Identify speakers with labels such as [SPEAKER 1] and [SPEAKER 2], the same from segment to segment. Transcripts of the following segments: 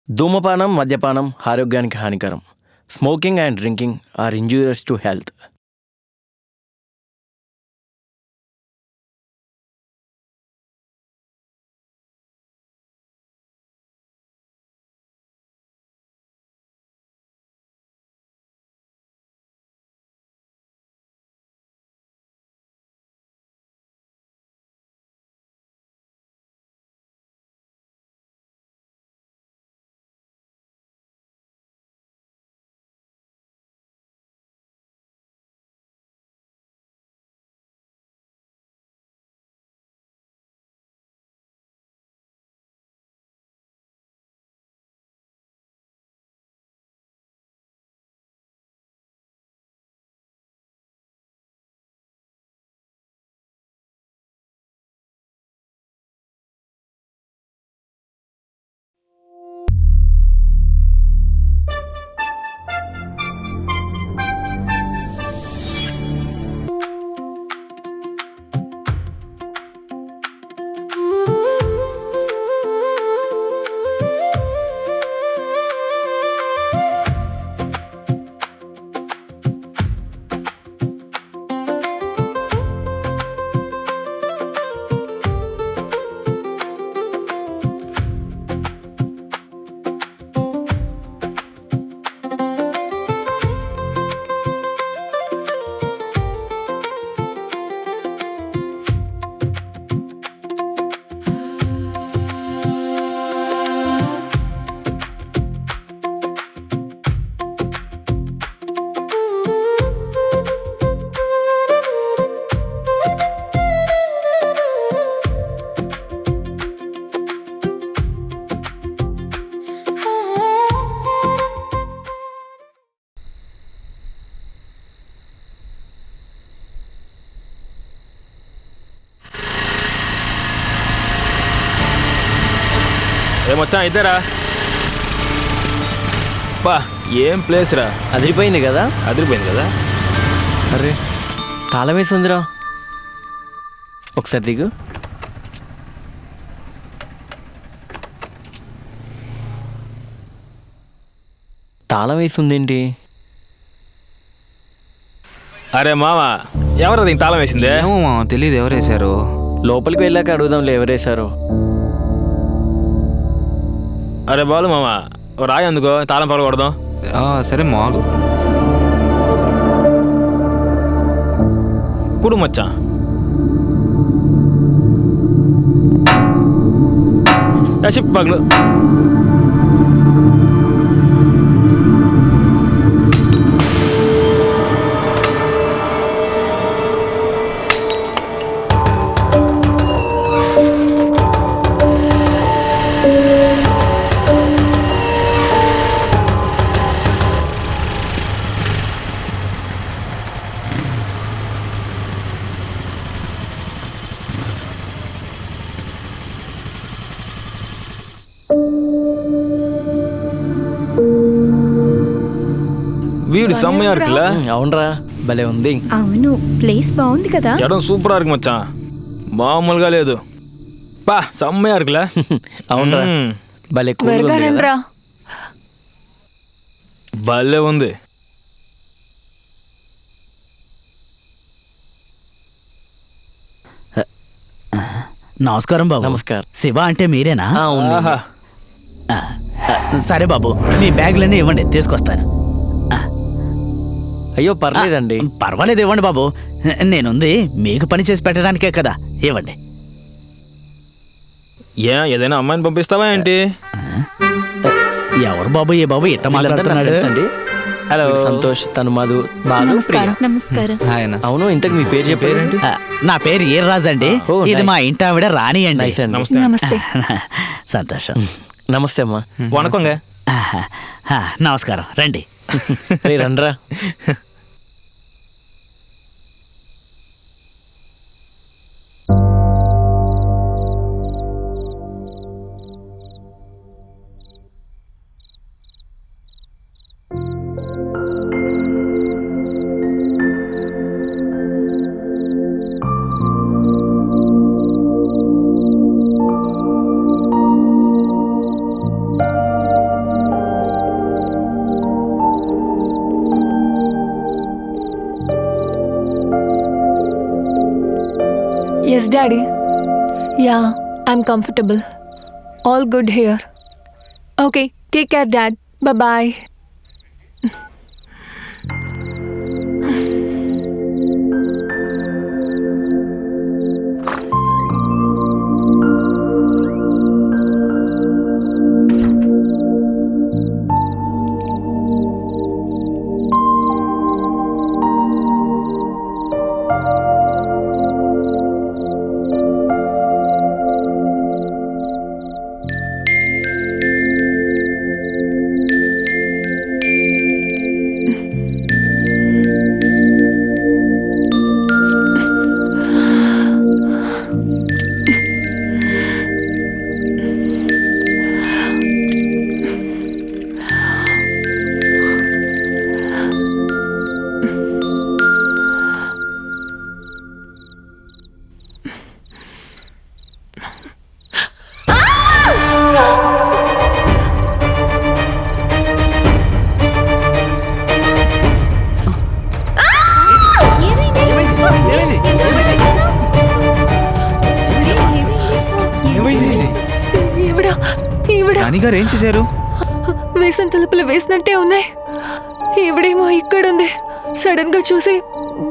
[SPEAKER 1] ధూమపానం, మద్యపానం ఆరోగ్యానికి హానికరం. Smoking and drinking are injurious to health.
[SPEAKER 2] ఏమొచ్చా ఇద్దరా బా ఏం ప్లేస్ రా.
[SPEAKER 1] అదిరిపోయింది కదా.
[SPEAKER 2] అదిరిపోయింది కదా.
[SPEAKER 1] అరే తాళం వేసి ఉందిరా. ఒకసారి దిగు. తాళం వేసి ఉందేంటి?
[SPEAKER 2] అరే మామ, ఎవరు దీనికి తాళం వేసిందే?
[SPEAKER 3] ఏమో మామ, తెలియదు ఎవరు వేశారు.
[SPEAKER 1] లోపలికి వెళ్ళాక అడుగుదాంలే ఎవరేశారో.
[SPEAKER 2] అరే బాలు మామ, రాయి అందుకో, తాళం పగలకూడదాం.
[SPEAKER 3] సరే మాగు.
[SPEAKER 2] కుడు మచ్చా. పగలు. வீடு செம்மையா இருக்குல்ல?
[SPEAKER 1] అవునరా, భలే ఉంది.
[SPEAKER 4] అవును, ప్లేస్ బాగుంది కదా.
[SPEAKER 2] இடம் சூப்பரா இருக்கு மச்சான், మామూలుగా లేదు. బా సెమ్மையா இருக்குல்ல?
[SPEAKER 1] అవునరా, భలే కూల్గా ఉంది కదా.
[SPEAKER 2] భలే ఉంది.
[SPEAKER 5] నమస్కారం బాబు.
[SPEAKER 1] నమస్కారం.
[SPEAKER 5] శివ అంటే మీరేనా?
[SPEAKER 2] ఆహా.
[SPEAKER 5] సరే బాబు, మీ బ్యాగులన్నీ ఇవ్వండి, తీసుకొస్తాను.
[SPEAKER 1] అయ్యో పర్లేదండి.
[SPEAKER 5] పర్వాలేదు, ఇవ్వండి బాబు. నేనుంది మీకు పని చేసి పెట్టడానికే కదా, ఇవ్వండి.
[SPEAKER 2] ఏదైనా అమ్మాయిని పంపిస్తావా ఏంటి?
[SPEAKER 5] ఎవరు బాబు ఈ బాబు ఇట్ట మాట్లాడుతున్నాడు?
[SPEAKER 1] అండి. హలో, సంతోష్, తను మధు, బాలు, ప్రియ.
[SPEAKER 4] నమస్కారం.
[SPEAKER 1] అవును, ఇంతకు మీ పేరు చెప్పారేంటి?
[SPEAKER 5] నా పేరు ఈర్రాజు అండి. ఇది మా ఇంటి ఆవిడ రాణి అండి.
[SPEAKER 1] నైస్ అండి.
[SPEAKER 4] నమస్తే.
[SPEAKER 5] సంతోషం.
[SPEAKER 1] నమస్తే అమ్మా.
[SPEAKER 2] వణకంగా.
[SPEAKER 5] నమస్కారం, రండి.
[SPEAKER 1] రండ్రా.
[SPEAKER 6] Yes, Daddy. Yeah, I'm comfortable. All good here. Okay, take care, Dad. Bye-bye.
[SPEAKER 3] నానిగారు ఏం చేశారు?
[SPEAKER 6] వేసిన తలుపులు వేసినట్టే ఉన్నాయి. ఈవిడేమో ఇక్కడుంది. సడన్ గా చూసి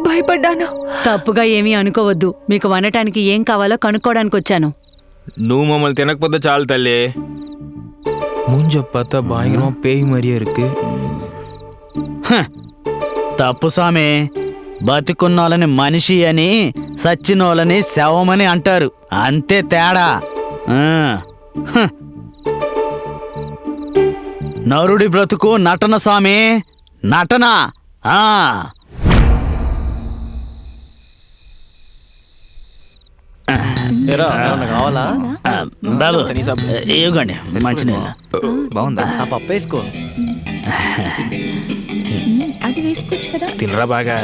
[SPEAKER 6] భయపడ్డాను.
[SPEAKER 7] తప్పుగా ఏమీ అనుకోవద్దు. మీకు వండటానికి ఏం కావాలో కనుక్కోవడానికి వచ్చాను.
[SPEAKER 2] నువ్వు మమ్మల్ని తినకపోతే చాలు తల్లి. மூஞ்ச பார்த்தா பயங்கரமா பேய் மாதிரியே இருக்கு.
[SPEAKER 5] తప్పు సామే. బతికున్నోళ్ళని మనిషి అని, సచ్చినోళ్ళని శవమని అంటారు. అంతే తేడా. నరుడి బ్రతుకు నటన సామి, నటన.
[SPEAKER 1] కావాలా?
[SPEAKER 5] బాబు ఇవ్వండి మంచినీళ్ళు.
[SPEAKER 3] బాగుందా?
[SPEAKER 1] ఆ పప్పు వేసుకో.
[SPEAKER 4] అది వేసుకోవచ్చు కదా.
[SPEAKER 2] తినరా బాగా.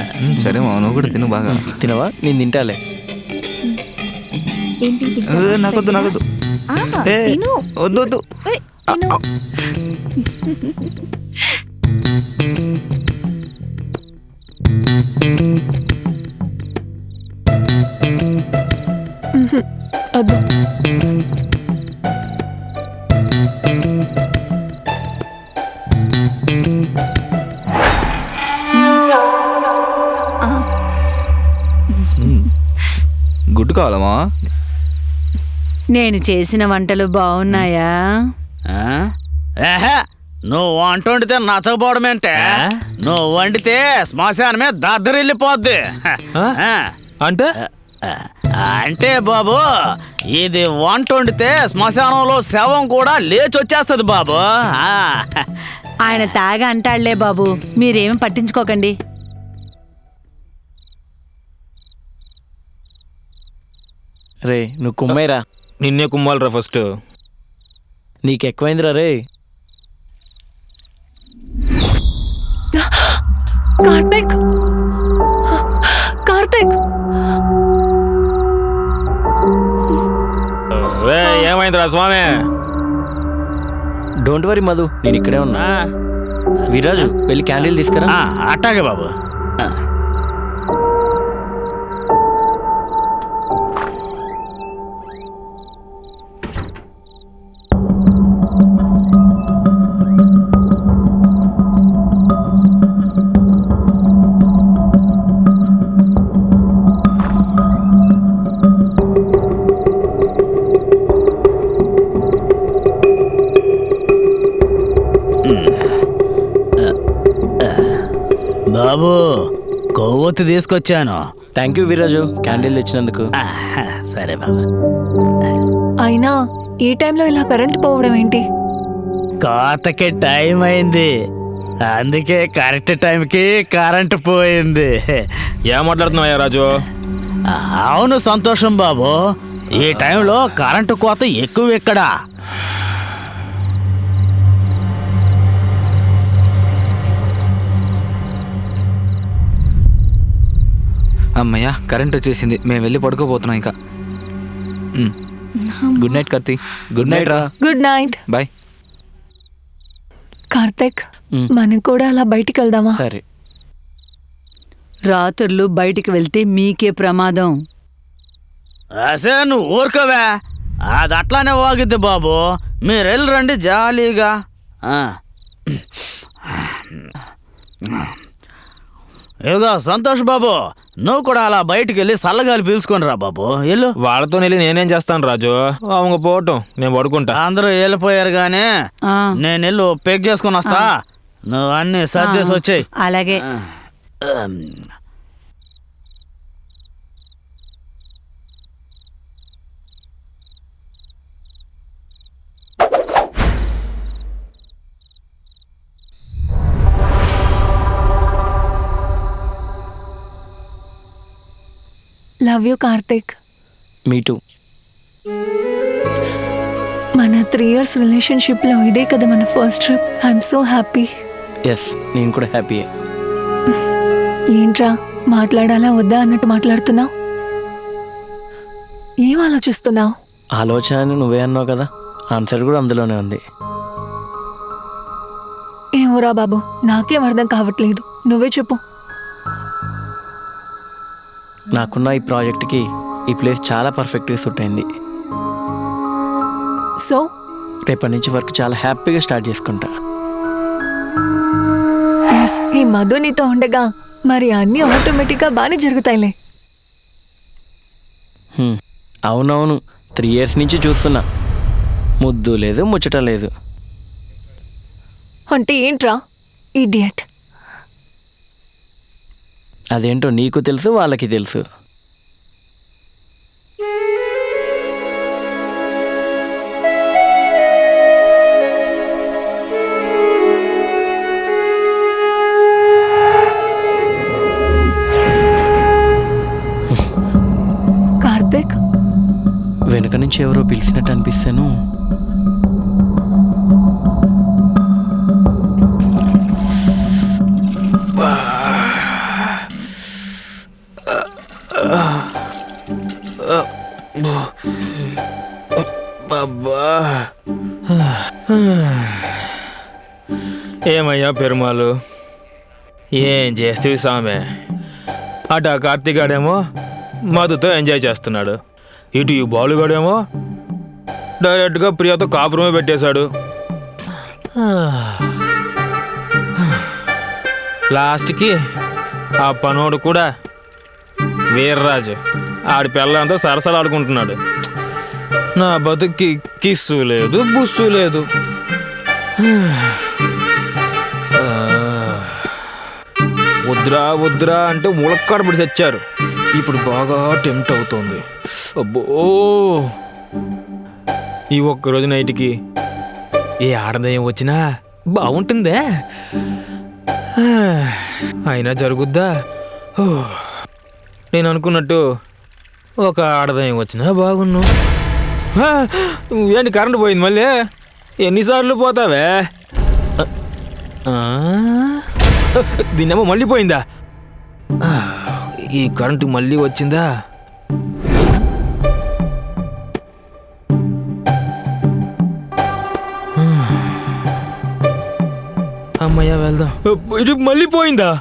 [SPEAKER 3] సరే మా నువ్వు కూడా తిను బాగా.
[SPEAKER 1] తినవా? నేను తింటాలే.
[SPEAKER 4] ఏంటి
[SPEAKER 3] నాకొద్దు నాకొద్దు. వద్దు వద్దు.
[SPEAKER 6] అద్దు.
[SPEAKER 3] గుడ్డు కావాలమ్మా?
[SPEAKER 7] నేను చేసిన వంటలు బాగున్నాయా?
[SPEAKER 5] నువ్వు వంట వండితే నచ్చకపోవడమేంటే? నువ్వు వండితే శ్మశానమే దద్దరిల్లిపోద్ది.
[SPEAKER 2] అంటే
[SPEAKER 5] అంటే బాబు, ఇది వంట వండితే శ్మశానంలో శవం కూడా లేచొచ్చేస్తుంది బాబు.
[SPEAKER 7] ఆయన తాగా అంటాళ్లే బాబు, మీరేం పట్టించుకోకండి.
[SPEAKER 1] రే నువ్వు కుమ్మైరా.
[SPEAKER 2] నిన్నే కుమ్మాలరా ఫస్ట్.
[SPEAKER 1] నీకు ఎక్కువైందిరా రే.
[SPEAKER 6] కార్తిక్, కార్తిక్.
[SPEAKER 2] ఏమైందిరా స్వామి?
[SPEAKER 1] డోంట్ వరీ మధు, నేను ఇక్కడే ఉన్నా. విరాజు వెళ్ళి క్యాండిల్ తీసుకురా.
[SPEAKER 5] అట్టాగే బాబు. బాబు కొవ్వొత్తి తీసుకొచ్చాను.
[SPEAKER 1] థ్యాంక్ యూ విరాజు, క్యాండిల్ తెచ్చినందుకు.
[SPEAKER 5] సరే బాబు.
[SPEAKER 6] అయినా ఈ టైంలో ఇలా కరెంట్ పోవడం ఏంటి?
[SPEAKER 5] కోతకి టైం అయింది, అందుకే కరెక్ట్ టైంకి కరెంట్ పోయింది.
[SPEAKER 2] ఏం మాట్లాడుతున్నావా రాజు?
[SPEAKER 5] అవును సంతోషం బాబు, ఈ టైంలో కరెంటు కోత ఎక్కువ ఇక్కడ.
[SPEAKER 3] అమ్మయ్యా కరెంట్ వచ్చేసింది. మేము వెళ్ళి పడుకోబోతున్నాం ఇంకా. Good night Karthi.
[SPEAKER 1] Good night రా.
[SPEAKER 6] Good night.
[SPEAKER 3] బాయ్.
[SPEAKER 6] కార్తిక్, మనం కూడా అలా బయటికి వెళ్దామా?
[SPEAKER 1] సరే.
[SPEAKER 7] రాత్రులు బయటికి వెళ్తే మీకే ప్రమాదం.
[SPEAKER 5] అసే నువ్వు ఊరుకోవే, అది అట్లానే వాగిద్ది బాబు. మీరు వెళ్ళి రండి జాలీగా. ఇదిగో సంతోష్ బాబు, నువ్వు కూడా అలా బయటికి వెళ్ళి చల్లగాలి పీల్చుకొని రా బాబు. వెళ్ళు.
[SPEAKER 2] వాళ్ళతో వెళ్ళి నేనేం చేస్తాను రాజు, அவங்க పోవటం, నేను పడుకుంటా.
[SPEAKER 5] అందరూ వెళ్ళిపోయారు గానీ
[SPEAKER 7] ఆ,
[SPEAKER 5] నేను వెళ్ళు పెగ్గేసుకొని వస్తా. నువ్వు అన్ని సర్దేసి వచ్చాయి.
[SPEAKER 7] అలాగే.
[SPEAKER 6] Love you Karthik.
[SPEAKER 1] Me too.
[SPEAKER 6] మన 3 years రిలేషన్షిప్లో ఇదే కదా మన first trip. I'm so happy.
[SPEAKER 1] Yes, నేను కూడా హ్యాపీయే.
[SPEAKER 6] ఏంట్రా మాట్లాడాలా వద్దా అన్నట్టు మాట్లాడుతున్నావు? ఏం ఆలోచిస్తున్నావు?
[SPEAKER 1] ఆలోచన నువ్వే అన్నావు కదా, ఆన్సర్ కూడా అందులోనే ఉంది.
[SPEAKER 6] ఏమోరా బాబు, నాకేం అర్థం కావట్లేదు. నువ్వే చెప్పు.
[SPEAKER 1] నాకున్న ఈ ప్రాజెక్ట్కి ఈ ప్లేస్ చాలా పర్ఫెక్ట్గా సూట్ అయింది.
[SPEAKER 6] సో
[SPEAKER 1] రేపటి నుంచి వర్క్ చాలా హ్యాపీగా స్టార్ట్ చేసుకుంటా.
[SPEAKER 6] ఎస్, ఈ మధు నీతో ఉండగా మరి అన్నీ ఆటోమేటిక్గా బాగానే జరుగుతాయిలే.
[SPEAKER 1] అవునవును, 3 years నుంచి చూస్తున్నా. ముద్దు లేదు, ముచ్చట లేదు.
[SPEAKER 6] అంటే ఏంట్రా ఇడియట్?
[SPEAKER 1] అదేంటో నీకు తెలుసు, వాళ్ళకి తెలుసు.
[SPEAKER 6] కార్తిక్,
[SPEAKER 1] వెనక నుంచి ఎవరో పిలిచినట్టు అనిపిస్తాను.
[SPEAKER 2] ఏమయ్యా పెరుమాలు, ఏం చేస్తేవి సామె? అటు ఆ కార్తీగాడేమో మధుతో ఎంజాయ్ చేస్తున్నాడు, ఇటు ఈ బాలుగాడేమో డైరెక్ట్గా ప్రియతో కాపురమే పెట్టేశాడు. లాస్ట్కి ఆ పనోడు కూడా వీర్రాజు ఆడి పిల్లంతో సరసలాడుకుంటున్నాడు. నా బతుక్కి కిస్సు లేదు, బుస్సు లేదు. వద్దురా వద్దురా అంటే ములక్కాడపడి చచ్చారు. ఇప్పుడు బాగా టెంప్ట్ అవుతుంది. అబ్బో, ఈ ఒక్కరోజు నైట్కి ఏ ఆడదయం వచ్చినా బాగుంటుందే. అయినా జరుగుద్దా? నేను అనుకున్నట్టు ఒక ఆడదయం వచ్చినా బాగున్ను. ఏంటి కరెంటు పోయింది మళ్ళీ? ఎన్నిసార్లు పోతావే? దీన్నేమో మళ్ళీ పోయిందా? ఈ కరెంటు మళ్ళీ వచ్చిందా? అమ్మయ్య వెళ్దాం. ఇది మళ్ళీ పోయిందా?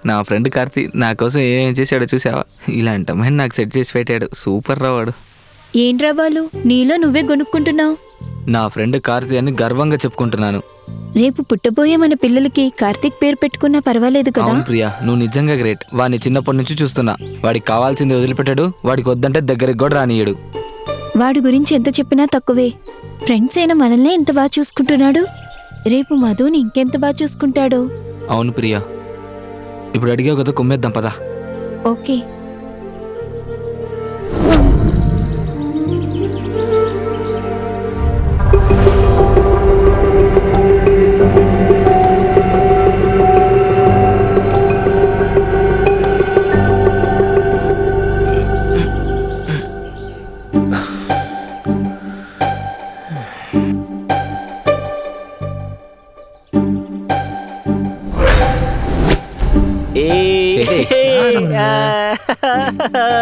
[SPEAKER 3] నా ఫ్రెండ్ కార్తీ నా కోసం ఏం చేశాడో చూసావా? ఇలాంటి అమ్మాయిని నాకు సెట్ చేసి పెట్టాడు. సూపర్ రా వాడు.
[SPEAKER 4] ఏంట్రా వాళ్ళు నీలో నువ్వే గొనుక్కుంటున్నావు?
[SPEAKER 3] నా ఫ్రెండ్ కార్తీ అని గర్వంగా చెప్పుకుంటున్నాను.
[SPEAKER 4] రేపు పుట్టబోయే మన పిల్లలకి కార్తీక్ పేరు పెట్టుకున్నా పర్వాలేదు కదా?
[SPEAKER 3] అవును ప్రియా, నువ్వు నిజంగా గ్రేట్. వాడిని చిన్నప్పటి నుంచి చూస్తున్నా. వాడికి కావాల్సింది వదిలిపెట్టాడు. వాడికి వద్దంటే దగ్గరికి కూడా రానియడు.
[SPEAKER 4] వాడి గురించి ఎంత చెప్పినా తక్కువే. ఫ్రెండ్స్ అయిన మనల్నే ఎంత బాగా చూసుకుంటున్నాడు, రేపు మధుని ఇంకెంత బాగా చూసుకుంటాడు.
[SPEAKER 3] అవును ప్రియా, ఇప్పుడు అడిగావు కదా, కుమ్మేద్దాం పదా.
[SPEAKER 4] ఓకే.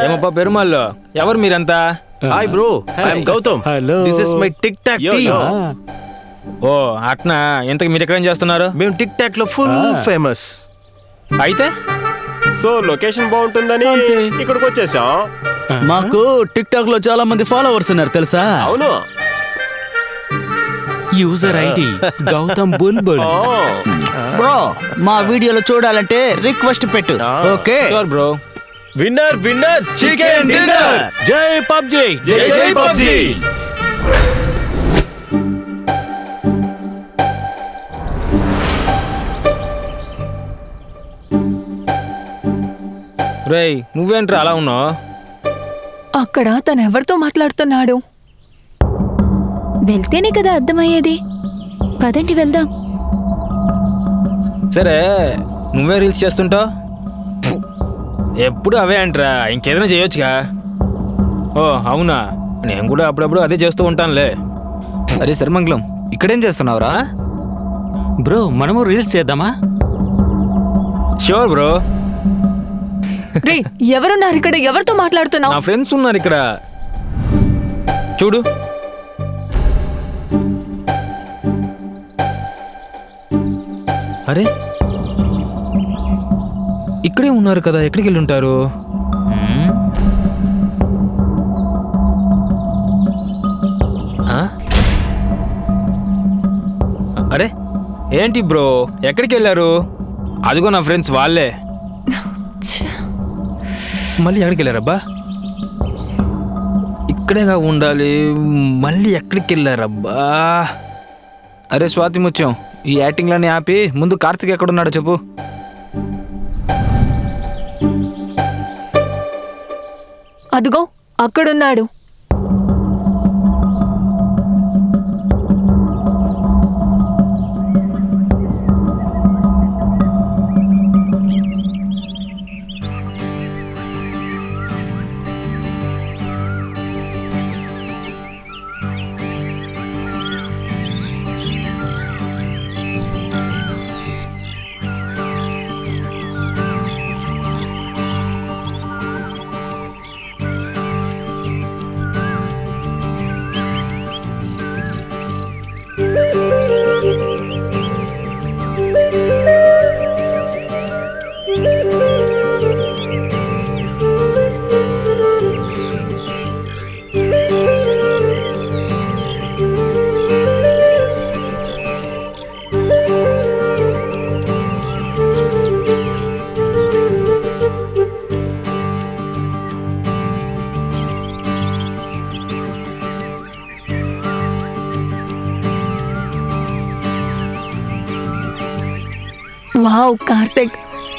[SPEAKER 2] ఏమప్పా పెరుమాళ్ళు, ఎవరు మీరంతా?
[SPEAKER 1] Hi bro, I'm Gautam.
[SPEAKER 5] Hello.
[SPEAKER 1] This is my TikTok team.
[SPEAKER 2] Oh అట్నా, ఇంతకు మీరు ఎక్కడేం చేస్తున్నారు?
[SPEAKER 1] మేము టిక్ టాక్ లో ఫుల్ ఫేమస్.
[SPEAKER 2] అయితే
[SPEAKER 8] సో లొకేషన్ బాగుంటుందని ఇక్కడికి వచ్చేసాం.
[SPEAKER 5] మాకు టిక్ టాక్ లో చాలా మంది ఫాలోవర్స్ ఉన్నారు తెలుసా?
[SPEAKER 8] అవును.
[SPEAKER 5] యూజర్ ఐడి గౌతమ్ బుల్బుల్. బ్రో, మా వీడియోలు చూడాలంటే రిక్వెస్ట్ పెట్టు. Okay
[SPEAKER 2] sure bro.
[SPEAKER 1] Winner winner chicken dinner.
[SPEAKER 5] జై పబ్జి.
[SPEAKER 8] జై జై పబ్జి.
[SPEAKER 2] రేయ్ నువ్వేంట్రా అలా ఉన్నావు?
[SPEAKER 6] అక్కడ తను ఎవరితో మాట్లాడుతున్నాడు?
[SPEAKER 4] వెళ్తేనే కదా అర్థమయ్యేది. పదండి వెళ్దాం.
[SPEAKER 2] సరే నువ్వే రీల్స్ చేస్తుంటావు, ఎప్పుడు అవే అంటరా, ఇంకేదైనా చేయొచ్చుగా. ఓ అవునా, నేను కూడా అప్పుడప్పుడు అదే చేస్తూ ఉంటానులే.
[SPEAKER 3] అరే సర్మంగళం, ఇక్కడేం చేస్తున్నావురా?
[SPEAKER 5] బ్రో, మనము రీల్స్ చేద్దామా?
[SPEAKER 2] Sure bro.
[SPEAKER 6] రే, ఎవరున్నారు ఇక్కడ? ఎవరితో మాట్లాడుతున్నావు?
[SPEAKER 2] నా ఫ్రెండ్స్ ఉన్నారు ఇక్కడ, చూడు. అరే ఇక్కడే ఉన్నారు కదా, ఎక్కడికి వెళ్ళి ఉంటారు? అరే ఏంటి బ్రో, ఎక్కడికి వెళ్ళారు? అదిగో నా ఫ్రెండ్స్ వాళ్ళే. మళ్ళీ ఎక్కడికి వెళ్ళారబ్బా? ఇక్కడేగా ఉండాలి, మళ్ళీ ఎక్కడికి వెళ్ళారబ్బా?
[SPEAKER 3] అరే స్వాతి ముత్యం, ఈ యాక్టింగ్లన్నీ ఆపి ముందు కార్తీక్ ఎక్కడున్నాడో చెప్పు.
[SPEAKER 6] అదిగో అక్కడున్నాడు. వావ్ కార్తిక్,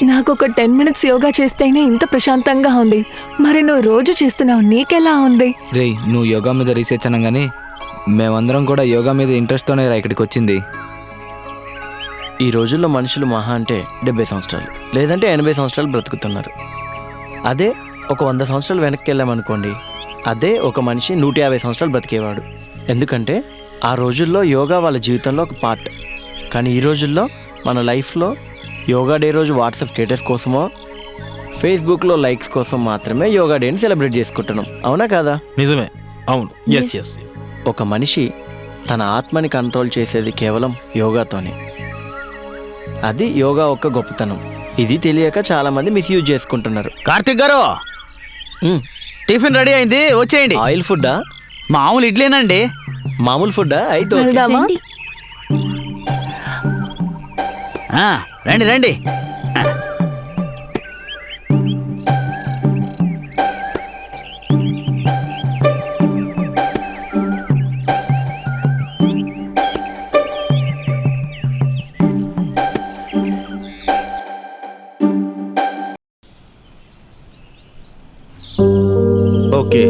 [SPEAKER 6] నాకు ఒక 10 minutes యోగా చేస్తేనే ఇంత ప్రశాంతంగా ఉంది. మరి నువ్వు రోజు చేస్తున్నావు, నీకెలా ఉంది?
[SPEAKER 3] రేయ్, నువ్వు యోగా మీద రీసెర్చ్ అనగానే మేమందరం కూడా యోగా మీద ఇంట్రెస్ట్తోనే రా ఇక్కడికి వచ్చింది.
[SPEAKER 1] ఈ రోజుల్లో మనుషులు మహా అంటే 70 సంవత్సరాలు లేదంటే 80 సంవత్సరాలు బ్రతుకుతున్నారు. అదే ఒక 100 సంవత్సరాలు వెనక్కి వెళ్ళామనుకోండి, అదే ఒక మనిషి 150 సంవత్సరాలు బ్రతికేవాడు. ఎందుకంటే ఆ రోజుల్లో యోగా వాళ్ళ జీవితంలో ఒక పార్ట్. కానీ ఈ రోజుల్లో మన లైఫ్లో యోగా డే రోజు వాట్సాప్ స్టేటస్ కోసమో ఫేస్బుక్లో లైక్స్ కోసం మాత్రమే యోగా డేని సెలబ్రేట్ చేసుకుంటున్నాం. అవునా కాదా?
[SPEAKER 2] నిజమే, అవును. Yes yes.
[SPEAKER 1] ఒక మనిషి తన ఆత్మని కంట్రోల్ చేసేది కేవలం యోగాతోనే. అది యోగా ఒక గొప్పతనం. ఇది తెలియక చాలా మంది మిస్యూజ్ చేసుకుంటున్నారు.
[SPEAKER 5] కార్తిక్ గారు టిఫిన్ రెడీ అయింది, వచ్చేయండి.
[SPEAKER 1] ఆయిల్ ఫుడ్డా?
[SPEAKER 5] మామూలు ఇడ్లీనండి.
[SPEAKER 1] మామూలు ఫుడ్డా? అయితే ఓకే.
[SPEAKER 6] వెళ్దామా?
[SPEAKER 4] రండి.
[SPEAKER 5] ఆ, రండి రండి.
[SPEAKER 9] ఓకే,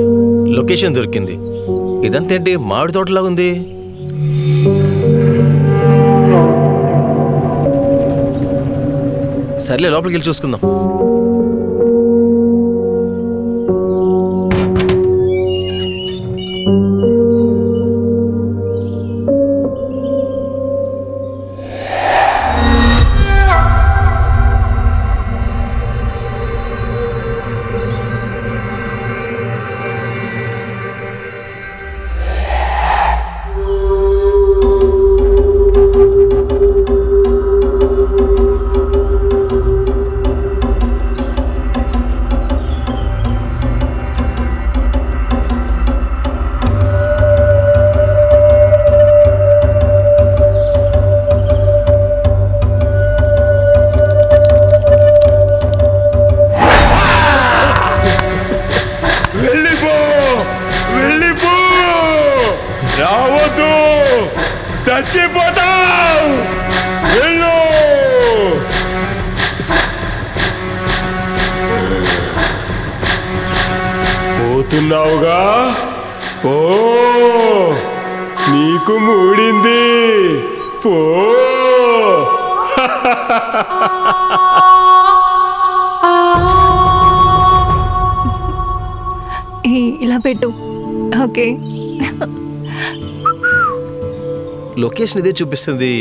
[SPEAKER 9] లొకేషన్ దొరికింది. ఇదంతా ఏంటి మామిడి తోటలాగా ఉంది? సర్లే, లోపలికి వెళ్ళి చూసుకుందాం. వెళ్ళిపో, వెళ్ళిపో, రావద్దు, చచ్చిపోతావు. వెళ్ళు. పోతున్నావుగా, పో, నీకు మూడింది, పో.
[SPEAKER 6] ఇలా పెట్టు. ఓకే.
[SPEAKER 9] లొకేషన్ ఇదే చూపిస్తుంది,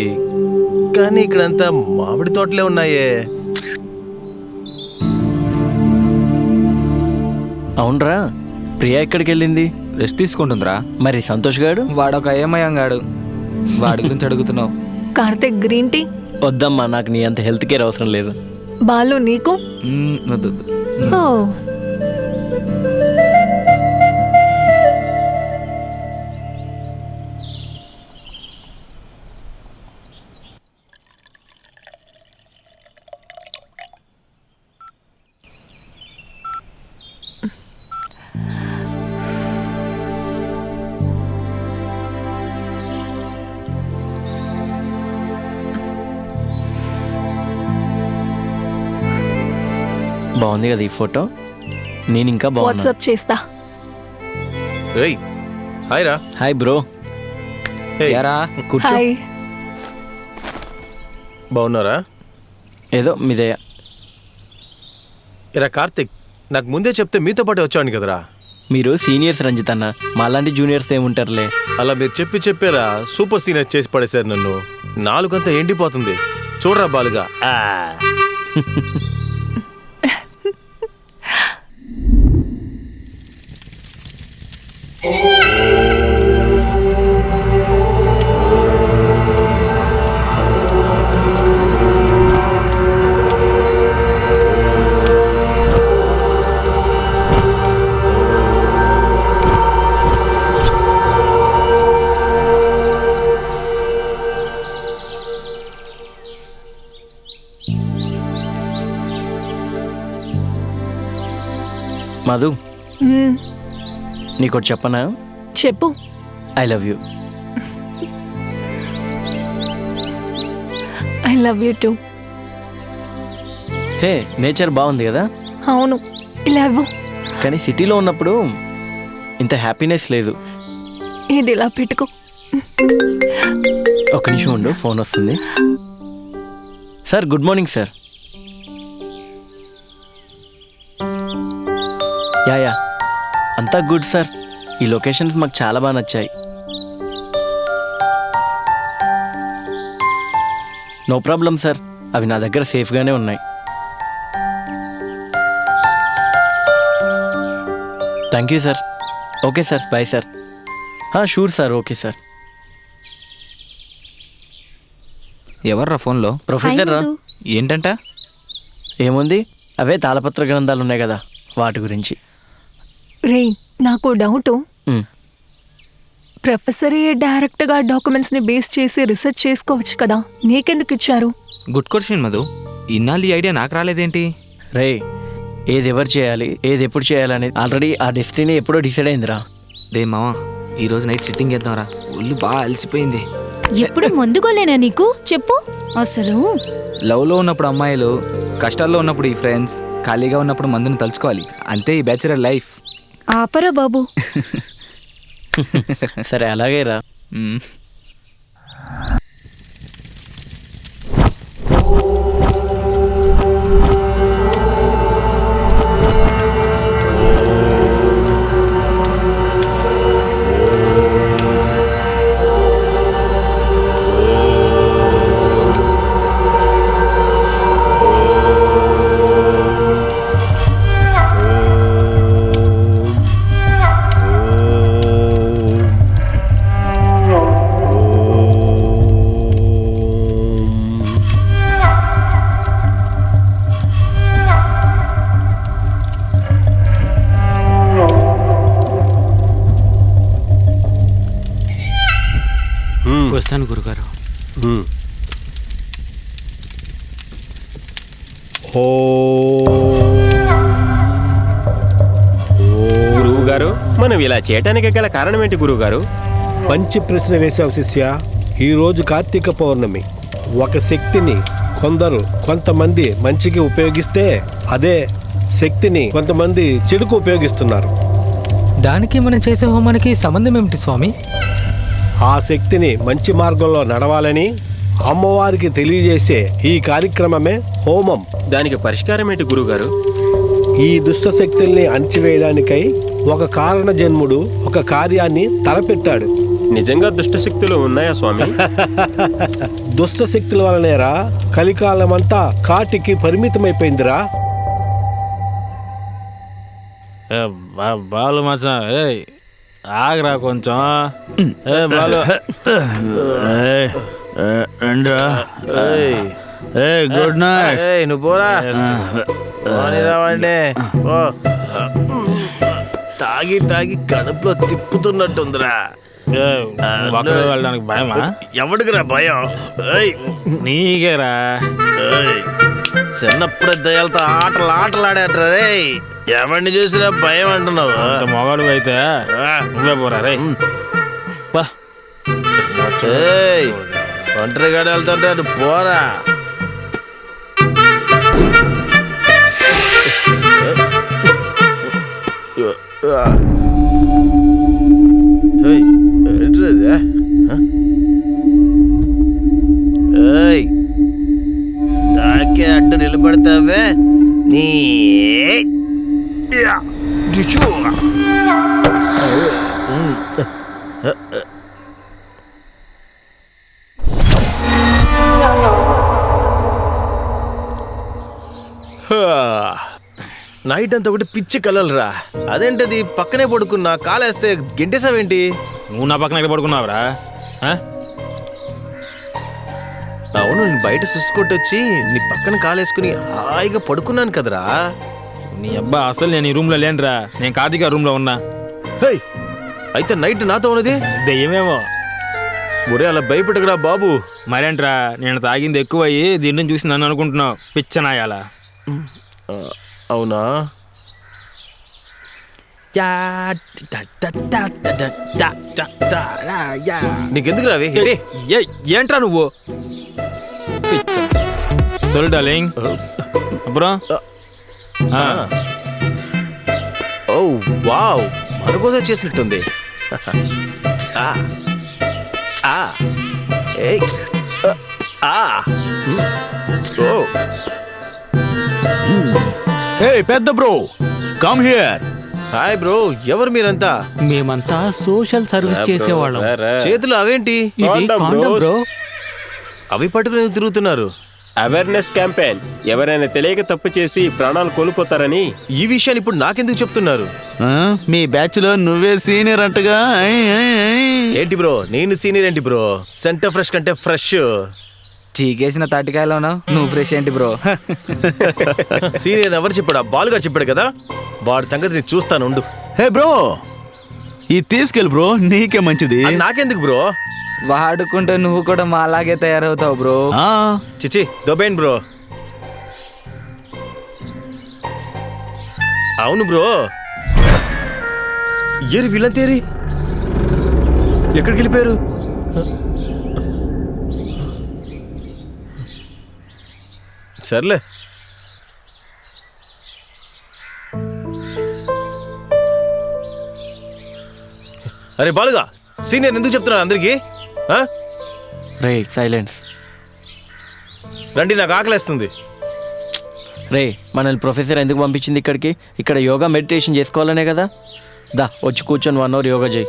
[SPEAKER 9] కానీ ఇక్కడంతా మామిడి తోటలే ఉన్నాయే.
[SPEAKER 1] అవునరా, ప్రియా ఎక్కడికి వెళ్ళింది?
[SPEAKER 3] రెస్ట్ తీసుకుంటుందిరా.
[SPEAKER 1] మరి సంతోష్ గాడు?
[SPEAKER 3] వాడొక ఏమయ్యంగాడు, వాడి గురించి అడుగుతున్నావు.
[SPEAKER 6] Karthik green tea.
[SPEAKER 1] వద్దమ్మా, నాకు నీ అంత హెల్త్ కేర్ అవసరం లేదు.
[SPEAKER 6] బాలు నీకు?
[SPEAKER 3] వద్దు, వద్దు.
[SPEAKER 6] ఓ,
[SPEAKER 1] బాగుంది కదా ఈ ఫోటో? నేను ఇంకా బాగున్నా.
[SPEAKER 6] వాట్సాప్ చేస్తా.
[SPEAKER 9] రేయ్, హాయ్ రా.
[SPEAKER 1] Hi bro.
[SPEAKER 9] ఏయ్,
[SPEAKER 3] ఏరా,
[SPEAKER 1] కూర్చో.
[SPEAKER 6] హాయ్.
[SPEAKER 9] బాగున్నారా?
[SPEAKER 1] ఏదో మీదయ్యా.
[SPEAKER 9] ఇరా కార్తిక్, నాకు ముందే చెప్తే మీతో పాటు వచ్చాను కదరా.
[SPEAKER 1] మీరు సీనియర్స్ రంజిత్ అన్న, మాలాంటి జూనియర్స్ ఏముంటారులే.
[SPEAKER 9] అలా మీరు చెప్పారా సూపర్ సీనియర్ చేసి పడేశారు నన్ను. నాలుగంతా ఎండిపోతుంది. చూడరా బాలుగా.
[SPEAKER 1] మధు,
[SPEAKER 6] మ్మ్.
[SPEAKER 1] నీకోటి చెప్పనా?
[SPEAKER 6] చెప్పు.
[SPEAKER 1] I love you.
[SPEAKER 6] I love you two.
[SPEAKER 1] Hey, nature బాగుంది కదా?
[SPEAKER 6] అవును, ఇలా ఇవ్వు.
[SPEAKER 1] కానీ సిటీలో ఉన్నప్పుడు ఇంత హ్యాపీనెస్ లేదు.
[SPEAKER 6] ఇది ఇలా పెట్టుకో.
[SPEAKER 1] ఒక్క నిమిషం ఉండు, ఫోన్ వస్తుంది. Sir, good morning sir. Yeah, అంతా గుడ్ సార్. ఈ లొకేషన్స్ మాకు చాలా బాగా నచ్చాయి. నో ప్రాబ్లం సార్, అవి నా దగ్గర సేఫ్గానే ఉన్నాయి. Thank you sir. Okay sir, bye sir. Sure sir, okay sir.
[SPEAKER 3] ఎవర్రా ఫోన్లో?
[SPEAKER 1] ప్రొఫెసర్ రా.
[SPEAKER 3] ఏంటంట?
[SPEAKER 1] ఏముంది, అవే తాళపత్ర గ్రంథాలు ఉన్నాయి కదా, వాటి గురించి.
[SPEAKER 6] రే నాకు డౌట్,
[SPEAKER 1] ఉమ్,
[SPEAKER 6] ప్రొఫెసరే డైరెక్ట్గా డాక్యుమెంట్స్ని బేస్ చేసి రీసెర్చ్ చేసుకోవచ్చు కదా, నీకెందుకు ఇచ్చారు?
[SPEAKER 3] Good question Madhu. ఇన్నాళ్ళు ఈ ఐడియా నాకు రాలేదేంటి?
[SPEAKER 1] రే ఏది ఎవరు చేయాలి, ఏది ఎప్పుడు చేయాలనేది ఆల్రెడీ ఆ డెస్టినీ ఎప్పుడో డిసైడ్ అయిందిరా.
[SPEAKER 3] రే మావా, ఈరోజు నైట్ సిట్టింగ్ చేద్దాంరా, ఒళ్ళు బాగా అలసిపోయింది.
[SPEAKER 4] ఎప్పుడు ముందుకోలేనా నీకు చెప్పు అసలు.
[SPEAKER 3] లవ్లో ఉన్నప్పుడు అమ్మాయిలు, కష్టాల్లో ఉన్నప్పుడు ఈ ఫ్రెండ్స్, ఖాళీగా ఉన్నప్పుడు మందుని తలుచుకోవాలి. అంతే ఈ బ్యాచులర్ లైఫ్.
[SPEAKER 4] ఆపరా బాబు.
[SPEAKER 1] సరే అలాగే రా.
[SPEAKER 3] మ్మ్.
[SPEAKER 2] వస్తాను గురుగారు.
[SPEAKER 8] గురువు గారు, మనం ఇలా చేయటానికి గల కారణం ఏంటి గురువు గారు?
[SPEAKER 10] మంచి ప్రశ్న వేశావు శిష్య. ఈరోజు కార్తీక పౌర్ణమి. ఒక శక్తిని కొంతమంది మంచికి ఉపయోగిస్తే అదే శక్తిని కొంతమంది చెడుకు ఉపయోగిస్తున్నారు.
[SPEAKER 5] దానికి మనం చేసే హోమానికి సంబంధం ఏమిటి స్వామి?
[SPEAKER 10] ఆ శక్తిని మంచి మార్గంలో నడవాలని అమ్మవారికి తెలియజేసే ఈ కార్యక్రమమే హోమం.
[SPEAKER 8] దానికి పరిష్కారం ఏంటి గురువు గారు?
[SPEAKER 10] ఈ దుష్ట శక్తుల్ని అణచివేయడానికై ఒక కారణ జన్ముడు ఒక కార్యాన్ని తలపెట్టాడు.
[SPEAKER 8] నిజంగా దుష్ట శక్తులు ఉన్నాయా స్వామి?
[SPEAKER 10] దుష్ట శక్తుల వలనేరా కలికాలమంతా కాటికి పరిమితమైపోయిందిరా.
[SPEAKER 2] బాలు మచా, ఆగరా కొంచెం. Balu good night.
[SPEAKER 9] నువ్వు పోరా, రావండి. తాగి తాగి కడుపులో తిప్పుతున్నట్టుందిరా.
[SPEAKER 2] వెళ్ళడానికి భయమా?
[SPEAKER 9] ఎవడికిరా భయం?
[SPEAKER 2] నీకేరా.
[SPEAKER 9] చిన్నప్పుడే దయాలతో ఆటలాడేట్రా రే. ఎవరిని చూసినా భయం అంటున్నావు?
[SPEAKER 2] అంత మొగాడు అయితే నువ్వే పోరా రే.
[SPEAKER 9] ఒంటరిగాడు వెళ్తుంటాడు, పోరా. నాకే అడ్డు నిలబడతావే నీ. నైట్ అంతా ఒకటి పిచ్చి కలలరా. అదేంటది, పక్కనే పడుకున్నా, కాలేస్తే గెంటేసావేంటి?
[SPEAKER 2] నువ్వు నా పక్కన ఎక్కడ పడుకున్నావురా?
[SPEAKER 9] అవును, నేను బయట సుసుకొట్టొచ్చి నీ పక్కన కాలేసుకుని హాయిగా పడుకున్నాను కదరా.
[SPEAKER 2] నీ అబ్బా, అసలు నేను ఈ రూమ్లో లేనురా. నేను కార్తీక రూమ్లో ఉన్నా.
[SPEAKER 9] హే, అయితే నైట్ నాతో ఉన్నది
[SPEAKER 2] దెయ్యమేమో.
[SPEAKER 9] ఒరే అలా భయపెట్టకురా బాబు.
[SPEAKER 2] మరేంట్రా, నేను తాగింది ఎక్కువయ్యి దీన్ని చూసి నన్ను అనుకుంటున్నావు పిచ్చనాయాల.
[SPEAKER 9] అవునా? నీకెందుకు రావి?
[SPEAKER 2] ఏంట్రా నువ్వు? సొల్ డార్లింగ్. అప్పుడు
[SPEAKER 9] ఓ వావ్, మన కోసం చేసినట్టుంది.
[SPEAKER 5] హే పెద్ద bro, come here.
[SPEAKER 9] Hi bro, ఎవరు మీరంతా?
[SPEAKER 5] మేమంతా సోషల్ సర్వీస్ చేసేవాళ్ళం.
[SPEAKER 9] చేతులు అవేంటి?
[SPEAKER 5] ఇది
[SPEAKER 8] Condom
[SPEAKER 5] కాండం బ్రో.
[SPEAKER 9] అవి పట్టుకుని తిరుగుతున్నారు.
[SPEAKER 8] Awareness campaign. ఎవరైనా తెలియక తప్పు చేసి ప్రాణాలు కోల్పోతారని.
[SPEAKER 9] ఈ విషయాన్ని ఇప్పుడు నాకెందుకు చెప్తున్నారు?
[SPEAKER 5] మీ బ్యాచ్ లో నువ్వే సీనియర్ అంటగా.
[SPEAKER 9] ఏంటి బ్రో, నేను సీనియర్ ఏంటి బ్రో? సెంటర్ ఫ్రెష్ కంటే ఫ్రెష్.
[SPEAKER 3] చీకేసిన తాటికాయలోనా నువ్వు ఫ్రెష్ ఏంటి బ్రో?
[SPEAKER 9] సీనియర్ ఎవరు చెప్పాడు? ఆ బాలుగాడు చెప్పాడు కదా, వాడి సంగతి నేను చూస్తాను ఉండు.
[SPEAKER 5] హే బ్రో, ఇది తీసుకెళ్ళి బ్రో, నీకే మంచిది.
[SPEAKER 9] అది నాకెందుకు బ్రో?
[SPEAKER 3] వాడుకుంటే నువ్వు కూడా మా అలాగే తయారవుతావు బ్రో.
[SPEAKER 5] ఆ,
[SPEAKER 9] చిచి దొబేన్ బ్రో. అవును బ్రో. ఏరి వీళ్ళంతేరి ఎక్కడికి వెళ్ళిపోయారు? సర్లే. అరే బాలుగా, సీనియర్ ఎందుకు చెప్తున్నారు అందరికీ? ఆ?
[SPEAKER 1] రే సైలెన్స్.
[SPEAKER 9] రండి, నాకు ఆకలేస్తుంది.
[SPEAKER 1] రే మనల్ని ప్రొఫెసర్ ఎందుకు పంపించింది ఇక్కడికి? ఇక్కడ యోగా మెడిటేషన్ చేసుకోవాలనే కదా. దా వచ్చి కూర్చొని 1 అవర్ యోగా చేయి.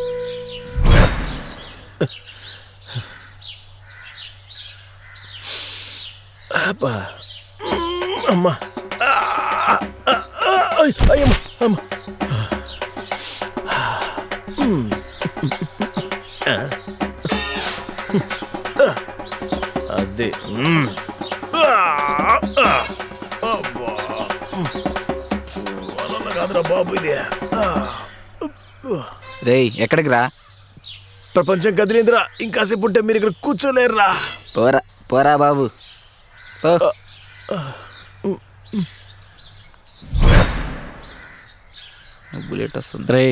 [SPEAKER 9] అబ్బా. అమ్మా. అయ్యమ్మ, అమ్మ. అదే. కాదురా బాబు ఇది.
[SPEAKER 3] రేయ్ ఎక్కడికి రా?
[SPEAKER 9] ప్రపంచం కదిలిందిరా, ఇంకాసేపు ఉంటే మీరు ఇక్కడ కూర్చోలేరురా.
[SPEAKER 3] పోరా పోరా బాబు పో. బుల్లెట్ వస్తుంది.
[SPEAKER 1] రే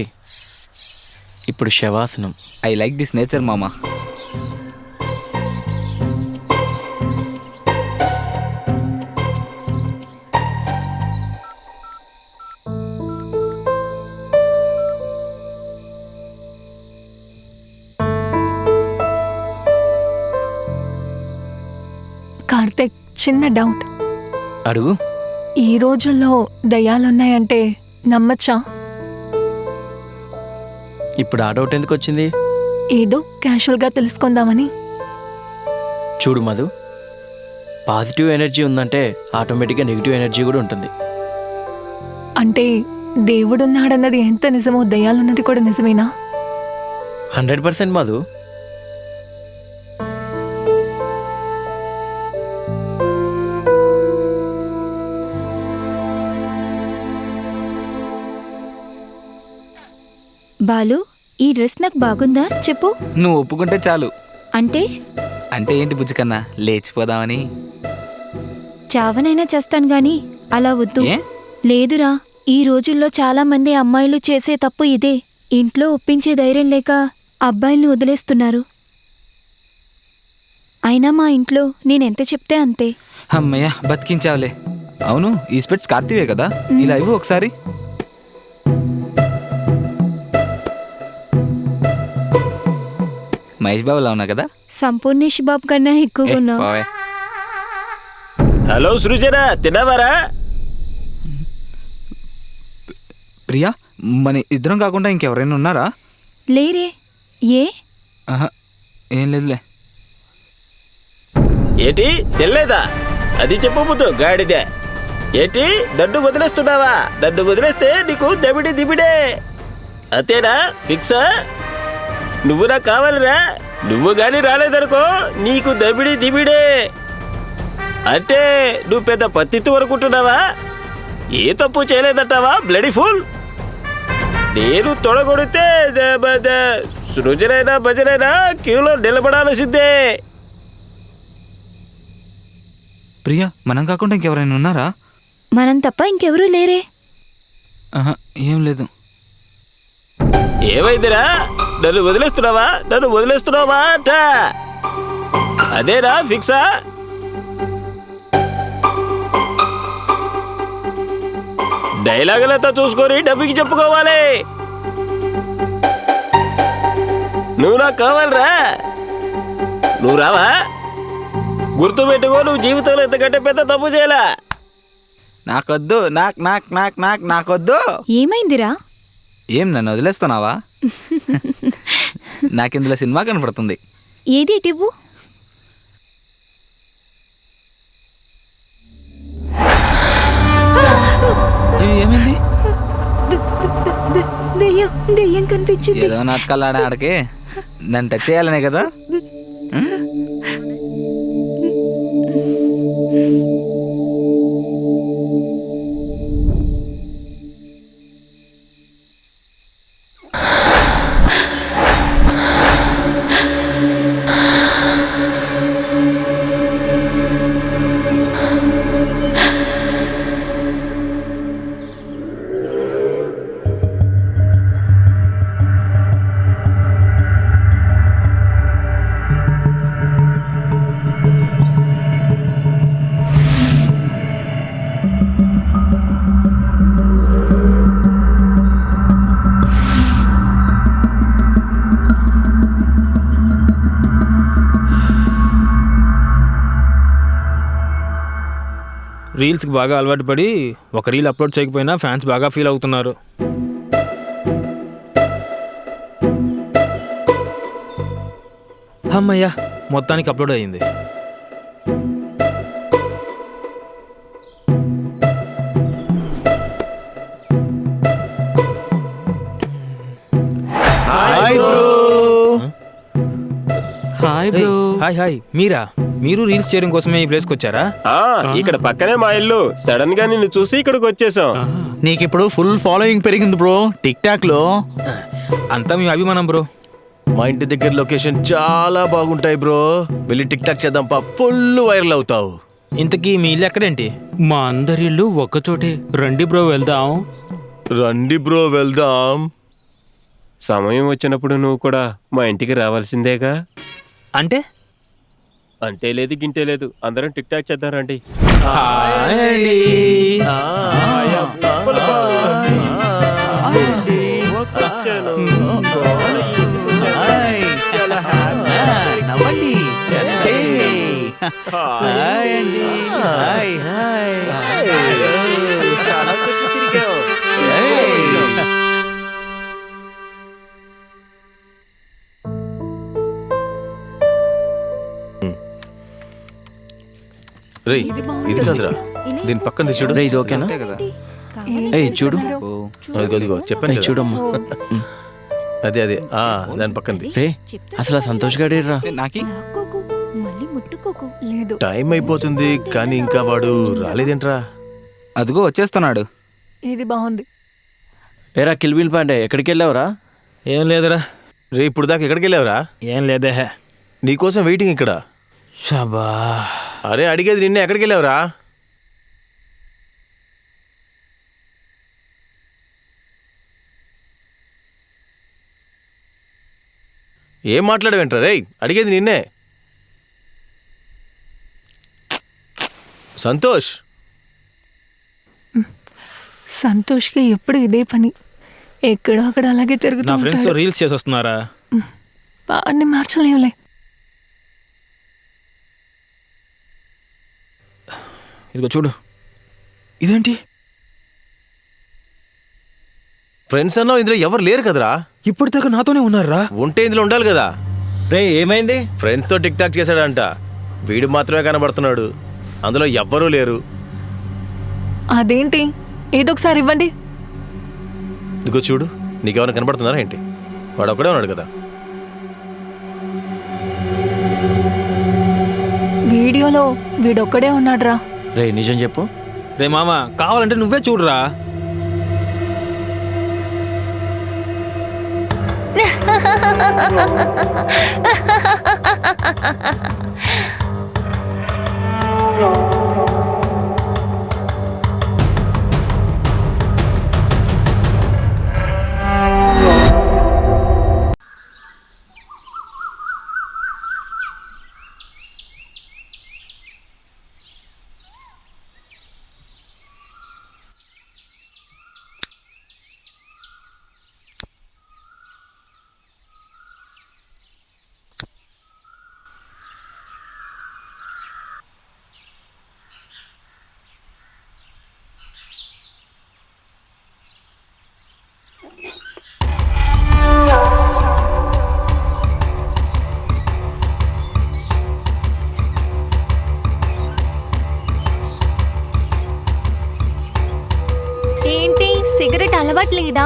[SPEAKER 1] ఇప్పుడు శవాసనం.
[SPEAKER 3] ఐ లైక్ దిస్ నేచర్ మామా.
[SPEAKER 6] కార్తిక్, చిన్న డౌట్.
[SPEAKER 1] అడుగు.
[SPEAKER 6] ఈ రోజుల్లో దయ్యాలున్నాయంటే నమ్మచ్చా?
[SPEAKER 1] ఇప్పుడు ఆ డౌట్ ఎందుకు వచ్చింది?
[SPEAKER 6] ఏదో క్యాషువల్గా తెలుసుకుందామని.
[SPEAKER 1] చూడు మధు, పాజిటివ్ ఎనర్జీ ఉందంటే ఆటోమేటిక్గా నెగిటివ్ ఎనర్జీ కూడా ఉంటుంది.
[SPEAKER 6] అంటే దేవుడున్నాడన్నది ఎంత నిజమో దయ్యాలున్నది కూడా నిజమేనా?
[SPEAKER 1] 100% మధు.
[SPEAKER 4] బాలు, ఈ డ్రెస్ నాకు బాగుందా చెప్పు.
[SPEAKER 3] నువ్వు ఒప్పుకుంటే చాలు.
[SPEAKER 4] అంటే
[SPEAKER 3] అంటే ఏంటి బుజ్జికన్నా, లేచిపోదామని.
[SPEAKER 4] చావనైనా చేస్తాను గాని అలా వద్దు.
[SPEAKER 3] ఏ?
[SPEAKER 4] లేదురా, ఈ రోజుల్లో చాలా మంది అమ్మాయిలు చేసే తప్పు ఇదే. ఇంట్లో ఒప్పించే ధైర్యం లేక అబ్బాయిల్ని వదిలేస్తున్నారు. అయినా మా ఇంట్లో నేనెంత చెప్తే అంతే.
[SPEAKER 3] అమ్మయ్య బతికించావులే. అవును, ఈ స్పెట్స్ కార్తీవే కదా, ఇలా ఇవ్వు ఒకసారి. మహేష్ బాబులా ఉన్నా కదా.
[SPEAKER 4] సంపూర్ణేష్ బాబు కన్నా ఎక్కువగా ఉన్నావు.
[SPEAKER 3] పోవే.
[SPEAKER 8] హలో సృజన, తిన్నావారా?
[SPEAKER 3] ప్రియా, మన ఇద్దరం కాకుండా ఇంకెవరైనా ఉన్నారా?
[SPEAKER 4] లేరే. ఏ?
[SPEAKER 3] ఆహా, ఏం లేదులే.
[SPEAKER 8] ఏంటి తెల్లేదా? అది చెప్పబోతు గాడిదే. ఏంటి నన్ను వదిలేస్తున్నావా? నన్ను వదిలేస్తే నీకు దబిడి దిబిడే. అంతేనా? ఫిక్సా? నువ్వు నాకు కావాలిరా. నువ్వు గాని రాలేదనుకో నీకు దబిడి దిబిడే. అంటే నువ్వు పెద్ద పత్తిత్తు అనుకుంటున్నావా? ఏ తప్పు చేయలేదంటావా బ్లడీ ఫుల్? నేను తొడగొడితే సృజనైనా భజనైనా క్యూలో నిలబడాల్సిందే.
[SPEAKER 3] ప్రియా, మనం కాకుండా ఇంకెవరైనా ఉన్నారా?
[SPEAKER 4] మనం తప్ప ఇంకెవరూ లేరే.
[SPEAKER 3] ఆహా, ఏం లేదు.
[SPEAKER 8] ఏమైందిరా? నన్ను వదిలేస్తున్నావా? నన్ను వదిలేస్తున్నావా అంట. అదేనా ఫిక్సా? డైలాగులంతా చూసుకొని డబ్బుకి చెప్పుకోవాలి. నువ్వు నాకు కావాలరా. నువ్వు రావా? గుర్తుపెట్టుకో, నువ్వు జీవితంలో ఎంతకంటే పెద్ద తప్పు చేయలే.
[SPEAKER 3] నాకొద్దు, నాకొద్దు.
[SPEAKER 4] ఏమైందిరా?
[SPEAKER 3] ఏం నన్ను వదిలేస్తున్నావా? నాకిందులో సినిమా కనపడుతుంది.
[SPEAKER 4] ఏది ఇటివ్వు.
[SPEAKER 3] ఏమైంది?
[SPEAKER 4] దెయ్యం దెయ్యం కనిపించింది.
[SPEAKER 3] ఏదో నాటకాలు ఆడకే నన్ను టచ్ చేయాలనే కదా.
[SPEAKER 2] రీల్స్కి బాగా అలవాటు పడి ఒక రీల్ అప్లోడ్ చేయకపోయినా ఫ్యాన్స్ బాగా ఫీల్ అవుతున్నారు. అమ్మయ్యా, మొత్తానికి అప్లోడ్ అయ్యింది.
[SPEAKER 3] Hi bro.
[SPEAKER 2] హాయ్ హాయ్, మీరు రీల్స్ చేయడం కోసమే ఈ ప్లేస్కి వచ్చారా?
[SPEAKER 8] ఇక్కడ పక్కనే మా ఇల్లు. సడన్ గా నిన్ను చూసి ఇక్కడికి వచ్చేసాం.
[SPEAKER 5] నీకిప్పుడు ఫుల్ ఫాలోయింగ్ పెరిగింది బ్రో టిక్ టాక్ లో.
[SPEAKER 2] అంతా మీ అభిమానం బ్రో.
[SPEAKER 9] మా ఇంటి దగ్గర లొకేషన్ చాలా బాగుంటాయి బ్రో. వెళ్ళి టిక్ టాక్ చేద్దాం పా, ఫుల్ వైరల్ అవుతావు.
[SPEAKER 2] ఇంతకీ మీ ఇల్లు ఎక్కడేంటి?
[SPEAKER 11] మా అందరి ఇల్లు ఒక్కచోటే. రండి బ్రో వెళ్దాం.
[SPEAKER 9] రండి బ్రో వెళ్దాం.
[SPEAKER 8] సమయం వచ్చినప్పుడు నువ్వు కూడా మా ఇంటికి రావాల్సిందేగా.
[SPEAKER 2] అంటే
[SPEAKER 8] అంటే లేదు గింటే లేదు, అందరం టిక్ టాక్ చేద్దాం రండి.
[SPEAKER 5] నవ్వండి. హాయ్ అండి. Hi hi.
[SPEAKER 9] రేయ్, ఇది కాదురా, దీని పక్కన చూడు.
[SPEAKER 1] రే ఇది ఓకేనా? ఏయ్ చూడు,
[SPEAKER 9] అదిగో చెప్పండి కదా.
[SPEAKER 1] చూడమ్మా.
[SPEAKER 9] అదే దాని పక్కనది.
[SPEAKER 1] రే అసలు ఆ సంతోష్ గాడేరా?
[SPEAKER 3] నాకి
[SPEAKER 4] మళ్ళీ ముట్టుకోకు.
[SPEAKER 6] లేదు.
[SPEAKER 9] టైం అయిపోతుంది కానీ ఇంకా వాడు రాలేదేంట్రా?
[SPEAKER 3] అదిగో వచ్చేస్తున్నాడు.
[SPEAKER 6] ఇది బాగుంది.
[SPEAKER 1] ఏరా కిల్బిల్ పాండే, ఎక్కడికి వెళ్ళావురా?
[SPEAKER 2] ఏం లేదురా.
[SPEAKER 9] రే ఇప్పుడు దాకా ఎక్కడికి వెళ్ళావురా?
[SPEAKER 2] ఏం లేదే.
[SPEAKER 9] నీకోసం వెయిటింగ్ ఇక్కడ.
[SPEAKER 2] షబా.
[SPEAKER 9] అరే అడిగేది నిన్నే, ఎక్కడికి వెళ్ళావురా? ఏం మాట్లాడవేంట్రా? రే అడిగేది నిన్నే. సంతోష్.
[SPEAKER 6] సంతోష్కి ఎప్పుడు ఇదే పని. ఎక్కడో అక్కడ అలాగే
[SPEAKER 2] నా
[SPEAKER 6] తిరుగుతూ
[SPEAKER 2] ఫ్రెండ్స్
[SPEAKER 6] ఉంటాడు.
[SPEAKER 2] రీల్స్ చేసి వస్తున్నారా?
[SPEAKER 6] వాడిని మార్చలేవులే.
[SPEAKER 2] ఇదిగో చూడు. ఇదేంటి?
[SPEAKER 9] ఫ్రెండ్స్ అన్నావు, ఇందులో ఎవరు లేరు కదరా?
[SPEAKER 2] ఇప్పటిదాకా నాతోనే ఉన్నారా?
[SPEAKER 9] ఉంటే ఇందులో ఉండాలి కదా.
[SPEAKER 1] రే ఏమైంది?
[SPEAKER 9] ఫ్రెండ్స్తో టిక్ టాక్ చేశాడంట. వీడు మాత్రమే కనబడుతున్నాడు, అందులో ఎవ్వరూ లేరు.
[SPEAKER 6] అదేంటి? ఏదో ఒకసారి ఇవ్వండి.
[SPEAKER 9] ఇదిగో చూడు, నీకెవరైనా కనబడుతున్నారా ఏంటి? వాడు ఒక్కడే ఉన్నాడు కదా.
[SPEAKER 6] వీడియోలో వీడొక్కడే ఉన్నాడ్రా.
[SPEAKER 1] రే నిజం చెప్పు.
[SPEAKER 2] రే మామ, కావాలంటే నువ్వే చూడురా.
[SPEAKER 4] ఏంటి సిగరెట్ అలవాట్లేదా?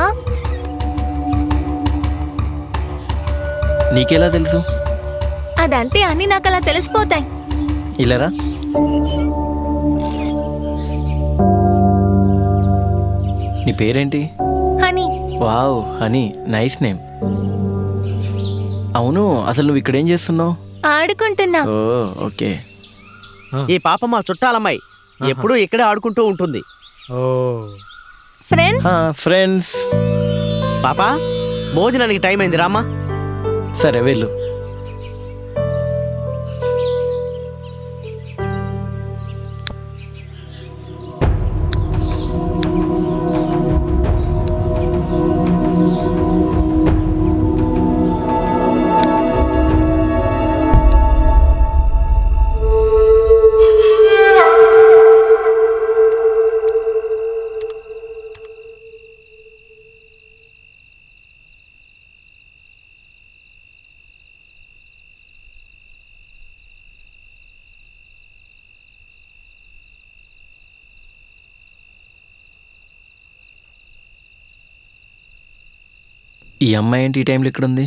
[SPEAKER 1] నీకెలా తెలుసు?
[SPEAKER 4] అదంతే అని నాకు అలా తెలిసిపోతాయి.
[SPEAKER 1] ఇలారా. నీ పేరేంటి?
[SPEAKER 4] Honey.
[SPEAKER 1] Wow honey, nice name. అవును, అసలు నువ్వు ఇక్కడేం చేస్తున్నావు?
[SPEAKER 4] ఆడుకుంటున్నా.
[SPEAKER 1] ఓ ఓకే.
[SPEAKER 5] ఈ పాప మా చుట్టాలమ్మాయి, ఎప్పుడూ ఇక్కడే ఆడుకుంటూ ఉంటుంది.
[SPEAKER 4] ఫ్రెండ్స్.
[SPEAKER 1] ఫ్రెండ్స్.
[SPEAKER 5] పాపా, భోజనానికి టైం అయింది, రామా.
[SPEAKER 1] సరే వెళ్ళు. ఈ అమ్మాయి ఏంటి ఈ టైంలో ఇక్కడ ఉంది?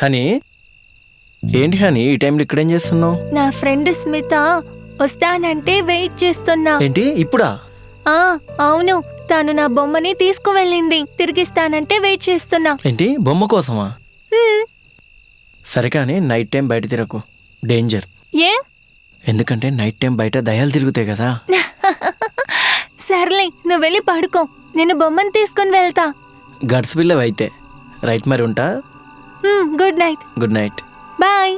[SPEAKER 1] హనీ, ఏంటి హనీ ఈ టైంలో ఇక్కడేం చేస్తున్నావు?
[SPEAKER 6] నా ఫ్రెండ్ స్మిత వస్తానంటే వెయిట్ చేస్తున్నా.
[SPEAKER 1] ఏంటి ఇప్పుడా?
[SPEAKER 6] అవును, తను నా బొమ్మని తీసుకువెళ్ళింది. తిరిగిస్తానంటే వెయిట్ చేస్తున్నా.
[SPEAKER 1] ఏంటి బొమ్మ కోసమా? సరే కానీ నైట్ టైం బయట తిరగకు, డేంజర్.
[SPEAKER 6] ఏ?
[SPEAKER 1] ఎందుకంటే నైట్ టైం బయట దయ్యాలు తిరుగుతాయి కదా.
[SPEAKER 6] సర్లే, నువ్వు వెళ్ళి పడుకో, నేను బొమ్మను తీసుకుని వెళ్తా.
[SPEAKER 1] గడ్స్ పిల్లవి అయితే. రైట్, మరి ఉంటా.
[SPEAKER 6] Good night.
[SPEAKER 1] Good night.
[SPEAKER 6] Bye.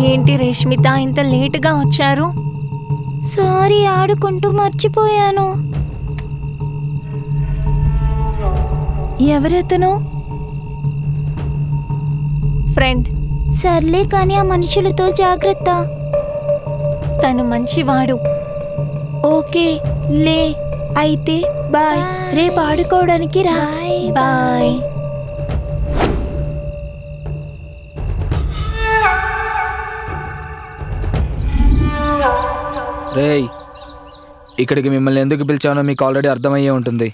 [SPEAKER 6] ఏంటి రేష్మిత ఇంత లేటుగా వచ్చారు?
[SPEAKER 4] సారీ, ఆడుకుంటూ మర్చిపోయాను. ఎవరెతను?
[SPEAKER 6] ఫ్రెండ్.
[SPEAKER 4] సర్లే కానీ ఆ మనుషులతో జాగ్రత్త.
[SPEAKER 6] తను మంచివాడు.
[SPEAKER 4] ఓకే లే, అయితే బాయ్. రేపు ఆడుకోవడానికి రా.
[SPEAKER 6] బాయ్.
[SPEAKER 3] రేయ్, ఇక్కడికి మిమ్మల్ని ఎందుకు పిలిచానో మీకు ఆల్రెడీ అర్థమయ్యే ఉంటుంది.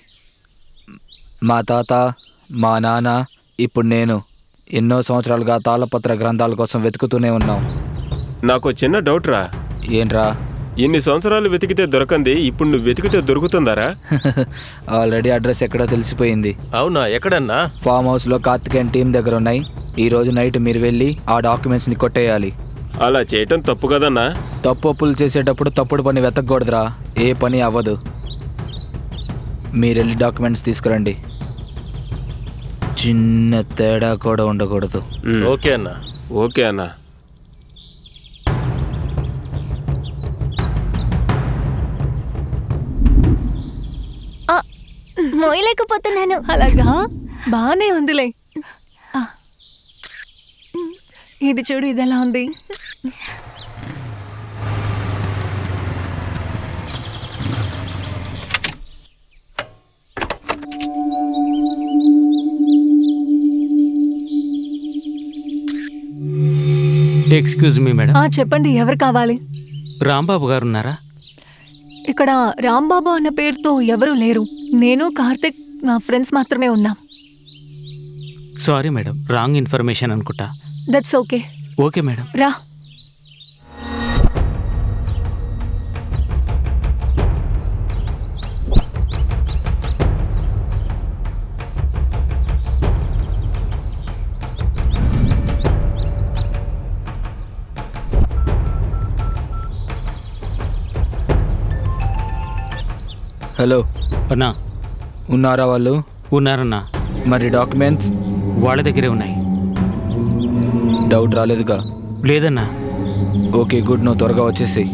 [SPEAKER 3] మా తాత, మా నాన్న, ఇప్పుడు నేను ఎన్నో సంవత్సరాలుగా తాళపత్ర గ్రంథాల కోసం వెతుకుతూనే ఉన్నాం.
[SPEAKER 8] నాకు చిన్న డౌట్ రా.
[SPEAKER 3] ఏంట్రా?
[SPEAKER 8] ఇన్ని సంవత్సరాలు వెతికితే దొరకంది, ఇప్పుడు నువ్వు వెతికితే దొరుకుతుందారా?
[SPEAKER 3] ఆల్రెడీ అడ్రస్ ఎక్కడో తెలిసిపోయింది.
[SPEAKER 9] అవునా, ఎక్కడన్నా?
[SPEAKER 3] ఫామ్ హౌస్లో కార్తికేయన్ టీం దగ్గర ఉన్నాయి. ఈరోజు నైట్ మీరు వెళ్ళి ఆ డాక్యుమెంట్స్ని కొట్టేయాలి.
[SPEAKER 8] అలా చేయటం తప్పు కదన్నా.
[SPEAKER 3] తప్పులు చేసేటప్పుడు తప్పుడు పని వెతకూడదురా, ఏ పని అవ్వదు. మీరు వెళ్ళి డాక్యుమెంట్స్ తీసుకురండి. చిన్న తేడా కూడా ఉండకూడదు.
[SPEAKER 9] ఓకే అన్నా.
[SPEAKER 8] ఓకే అన్నా.
[SPEAKER 6] మోయలేకపోతున్నాను. అలాగా, బానే ఉందిలే. ఇది చూడు, ఇది ఎలా ఉంది?
[SPEAKER 11] Excuse me madam.
[SPEAKER 6] చెప్పండి, ఎవరు కావాలి?
[SPEAKER 11] రాంబాబు గారు ఉన్నారా?
[SPEAKER 6] ఇక్కడ రాంబాబు అన్న పేరుతో ఎవరూ లేరు. నేను, కార్తిక్, నా ఫ్రెండ్స్ మాత్రమే ఉన్నాం.
[SPEAKER 11] సారీ మేడం, రాంగ్ ఇన్ఫర్మేషన్ అనుకుంటా.
[SPEAKER 6] That's okay.
[SPEAKER 11] Okay madam.
[SPEAKER 6] రా.
[SPEAKER 3] హలో
[SPEAKER 11] అన్నా.
[SPEAKER 3] ఉన్నారా వాళ్ళు?
[SPEAKER 11] ఉన్నారన్నా.
[SPEAKER 3] మరి డాక్యుమెంట్స్?
[SPEAKER 11] వాళ్ళ దగ్గరే ఉన్నాయి.
[SPEAKER 3] డౌట్ రాలేదుగా?
[SPEAKER 11] లేదన్నా.
[SPEAKER 3] ఓకే గుడ్, నువ్వు త్వరగా వచ్చేసేయి.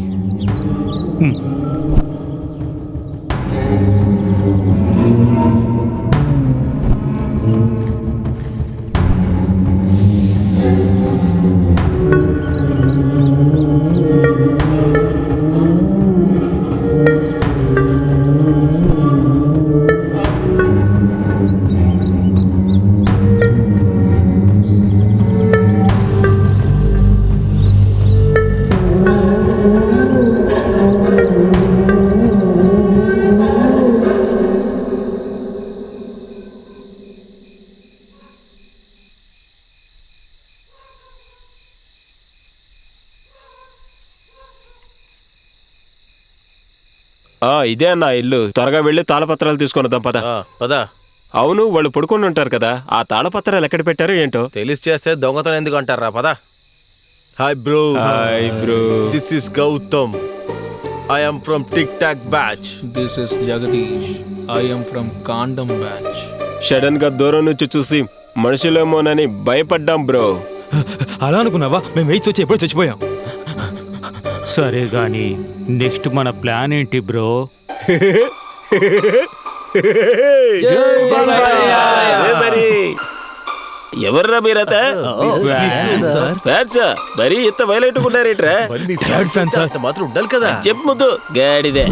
[SPEAKER 8] ఇదే అన్న ఇల్లు. త్వరగా వెళ్ళి తాళపత్రాలు తీసుకొని వద్దాం. పద
[SPEAKER 9] పద.
[SPEAKER 8] అవును, వాళ్ళు పడుకొని ఉంటారు కదా, ఆ తాళపత్రాలు ఎక్కడ పెట్టారో ఏంటో.
[SPEAKER 9] తెలిసి చేస్తే దొంగతనం ఎందుకు అంటారా? పద. Hi bro.
[SPEAKER 8] Hi bro.
[SPEAKER 9] This is Gautam. I am from TikTok batch.
[SPEAKER 2] This is Jagadeesh. I am from కాండం బ్యాచ్.
[SPEAKER 8] సడన్ గా దూరం నుంచి చూసి మనుషులేమోనని భయపడ్డాం బ్రో.
[SPEAKER 2] అలా అనుకున్నావా? మేము వెయిట్ వచ్చి ఎప్పుడు చచ్చిపోయాం.
[SPEAKER 11] సరే గాని నెక్స్ట్ మన ప్లాన్ ఏంటి బ్రో?
[SPEAKER 8] ఎవర్రా మీరతా ఫ్యాన్సా మరీ ఇంత వైలెంట్ ఉన్నారేట్రా
[SPEAKER 9] మాత్రం ఉండాలి కదా.
[SPEAKER 8] చెప్పు ముందు గాడిదే.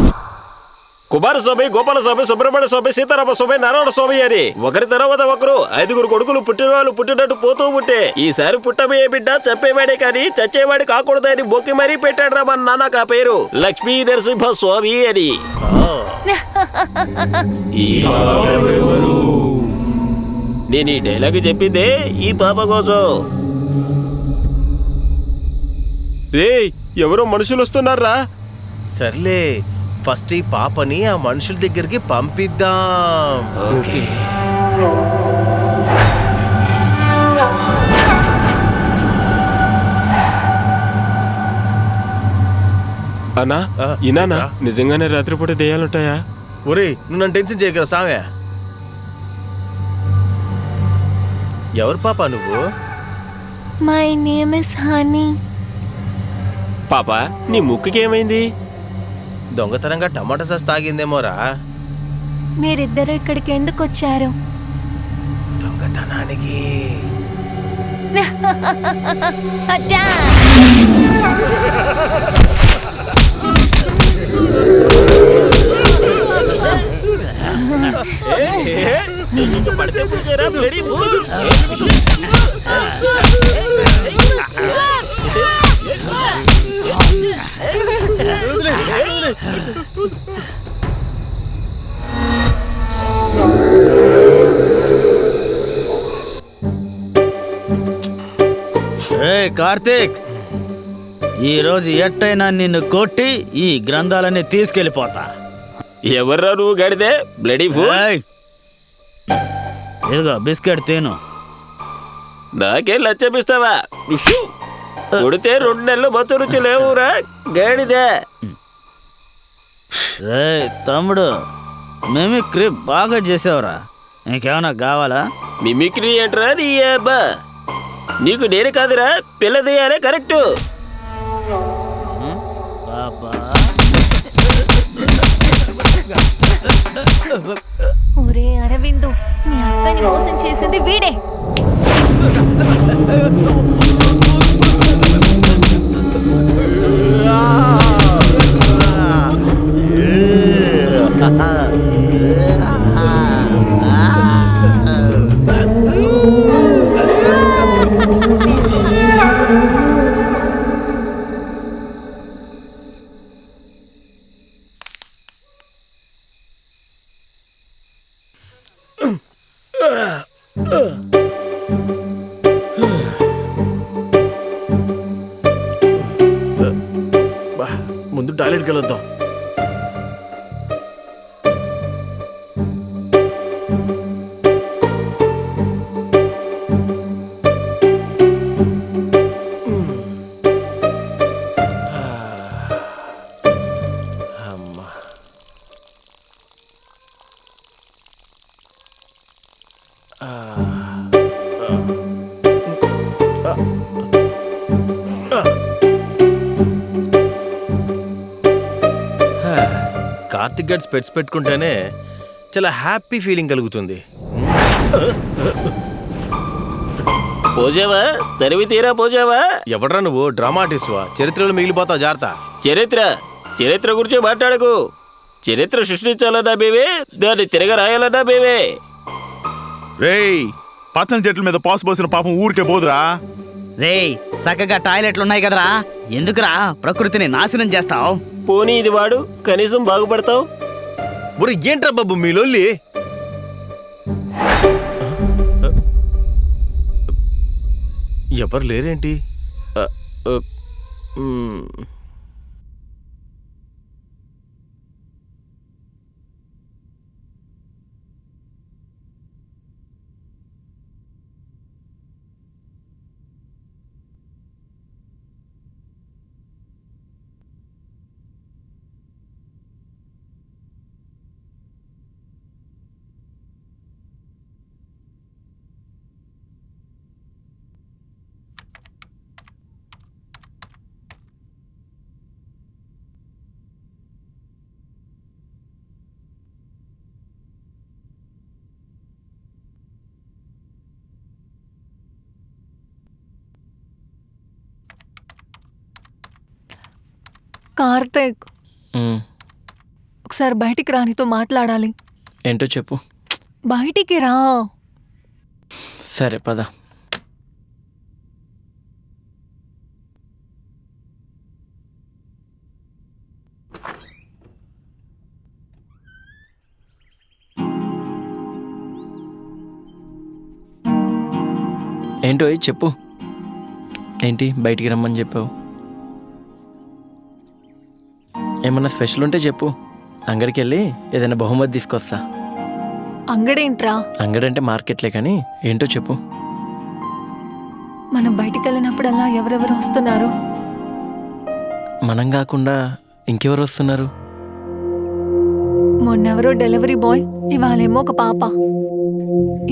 [SPEAKER 8] కుమారస్వామి, గోపాలస్వామి, సుబ్రహ్మణ్య స్వామి, సీతారామ స్వామి, నారాయణ స్వామి అని ఒకరి తర్వాత ఒకరు 5 కొడుకులు పుట్టినవాళ్ళు పుట్టినట్టు పోతూ ఉంటే ఈసారి పుట్టబోయే బిడ్డ చంపేవాడే కానీ చచ్చేవాడి కాకూడదని మొక్కి మరీ పెట్టాడు రా మన నాన్నకు ఆ పేరు లక్ష్మీ నరసింహ స్వామి అని. నేను ఈ డైలాగ్ చెప్పిందే ఈ పాప కోసం. రే ఎవరో మనుషులు వస్తున్నారా?
[SPEAKER 9] సర్లే, ఫస్ట్ ఈ పాపని ఆ మనుషుల దగ్గరికి పంపిద్దాం.
[SPEAKER 8] అన్నా ఇనానా నిజంగానే రాత్రిపూట దెయ్యాలుంటాయా?
[SPEAKER 9] ఒరేయ్, నువ్వు నన్ను టెన్షన్ చేయగల సామే. ఎవరు పాప నువ్వు?
[SPEAKER 6] My name is honey.
[SPEAKER 8] పాప నీ ముక్కుకి ఏమైంది?
[SPEAKER 9] దొంగతనంగా టమాటా సాస్ తాగిందేమోరా.
[SPEAKER 6] మీరిద్దరూ ఇక్కడికి ఎందుకు వచ్చారు?
[SPEAKER 9] దొంగతనానికి.
[SPEAKER 8] పడితే పూజారా బ్లడీ ఫూల్.
[SPEAKER 5] కార్తీక్, ఈరోజు ఎట్టయినా నిన్ను కొట్టి ఈ గ్రంథాలన్నీ తీసుకెళ్ళిపోతా.
[SPEAKER 8] ఎవర్రా నువ్వు గడిదే బ్లడీ ఫూల్?
[SPEAKER 5] ఇదిగో బిస్కెట్ తిను.
[SPEAKER 8] నాకేం లచ్చపిస్తావా? కొడితే 2 నెలలు మత్తు రుచి లేవురా గాడిదే.
[SPEAKER 5] తమ్ముడు, మిమిక్రీ బాగా చేసావురా. ఇంకేమన్నా కావాలా?
[SPEAKER 8] మిమిక్రీ ఏంట్రా నీ అబ్బా? నీకు నేను కాదురా పిల్ల దెయ్యాలే కరెక్టు.
[SPEAKER 6] ఒరే అరవిందు, నీ అక్కని మోసం చేసింది వీడే.
[SPEAKER 9] ముందు టాయిలెట్కి వెళ్ళొద్దాం. కార్తిక్ గడ్ స్పెట్స్ పెట్టుకుంటేనే చాలా హ్యాపీ ఫీలింగ్ కలుగుతుంది.
[SPEAKER 8] పోజావా? తరివి తీరా పోజావా?
[SPEAKER 9] ఎవడ్రా నువ్వు? డ్రామా ఆర్టిస్టువా? చరిత్రలో మిగిలిపోతావు, జాగ్రత్త.
[SPEAKER 8] చరిత్ర గురించి మాట్లాడకు. చరిత్ర సృష్టించాలన్నా మేమే, దాన్ని తిరగ రాయాలన్నా మేమే.
[SPEAKER 12] రేయ్, పచ్చని చెట్ల మీద పాసు పోసిన పాపం ఊరికే పోదురా.
[SPEAKER 5] రేయ్, చక్కగా టాయిలెట్లు ఉన్నాయి కదరా, ఎందుకురా ప్రకృతిని నాశనం చేస్తావు?
[SPEAKER 8] పోనీ ఇది వాడు, కనీసం బాగుపడతావు.
[SPEAKER 9] ఒరే ఏంట్రా బాబు మీ లొల్లి? ఎవరు లేరేంటి?
[SPEAKER 6] కార్తీక్,
[SPEAKER 1] ఉమ్,
[SPEAKER 6] ఒకసారి బయటికి రా, నీతో మాట్లాడాలి.
[SPEAKER 1] ఏంటో చెప్పు.
[SPEAKER 6] బయటికి రా.
[SPEAKER 1] సరే పద. ఏంటో చెప్పు. ఏంటి బయటికి రమ్మని చెప్పావు? ఏమన్నా స్పెషల్ ఉంటే చెప్పు, అంగడికి వెళ్ళి ఏదైనా బహుమతి తీసుకొస్తా.
[SPEAKER 6] అంగడేంట్రా?
[SPEAKER 1] అంగడంటే మార్కెట్లే, కానీ ఏంటో చెప్పు.
[SPEAKER 6] మనం బయటికి వెళ్ళినప్పుడల్లా ఎవరెవరు వస్తున్నారు?
[SPEAKER 1] మనం కాకుండా ఇంకెవరు వస్తున్నారు?
[SPEAKER 6] మొన్నెవరో డెలివరీ బాయ్, ఇవాళేమో ఒక పాప.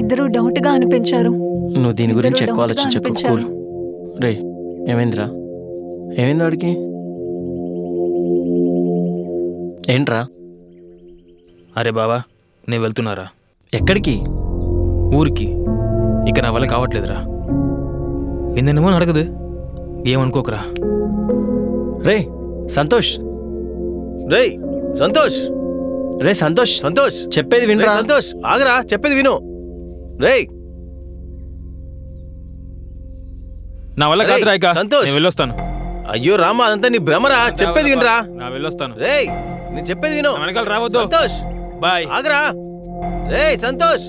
[SPEAKER 6] ఇద్దరు డౌట్గా అనిపించారు.
[SPEAKER 1] నువ్వు దీని గురించి
[SPEAKER 6] ఇద్దరు
[SPEAKER 1] ఎక్కువ
[SPEAKER 6] డౌట్గా
[SPEAKER 1] ఆలోచించకు.
[SPEAKER 6] అనిపించారు.
[SPEAKER 1] కూల్. రే, ఏమైందిరా? ఏమైంది వాడికి? ఏంట్రా?
[SPEAKER 2] అరే బావా, నేను వెళ్తున్నారా?
[SPEAKER 1] ఎక్కడికి?
[SPEAKER 2] ఊరికి. ఇక నా వల్ల కావట్లేదురా. ఏందనేమో అడగదు, ఏమనుకోకరా.
[SPEAKER 1] రే సంతోష్,
[SPEAKER 9] రేయ్ సంతోష్,
[SPEAKER 1] రే సంతోష్,
[SPEAKER 9] సంతోష్
[SPEAKER 1] చెప్పేది
[SPEAKER 9] రేయ్
[SPEAKER 1] వినరా?
[SPEAKER 9] సంతోష్ ఆగరా, చెప్పేది విను. రేయ్
[SPEAKER 2] నా వల్ల
[SPEAKER 9] రేయ్,
[SPEAKER 2] కాదురా ఇక.
[SPEAKER 9] సంతోష్.
[SPEAKER 2] నేను వెళ్ళొస్తాను.
[SPEAKER 9] అయ్యో రామా, అదంతా నీ భ్రమరా, చెప్పేది వినరా.
[SPEAKER 2] నా వెళ్ళొస్తాను.
[SPEAKER 9] రేయ్ నేను చెప్పేది విను.
[SPEAKER 2] నా వెనకాల రావద్దు.
[SPEAKER 9] సంతోష్
[SPEAKER 2] బాయ్.
[SPEAKER 9] ఆగరా. రేయ్ సంతోష్.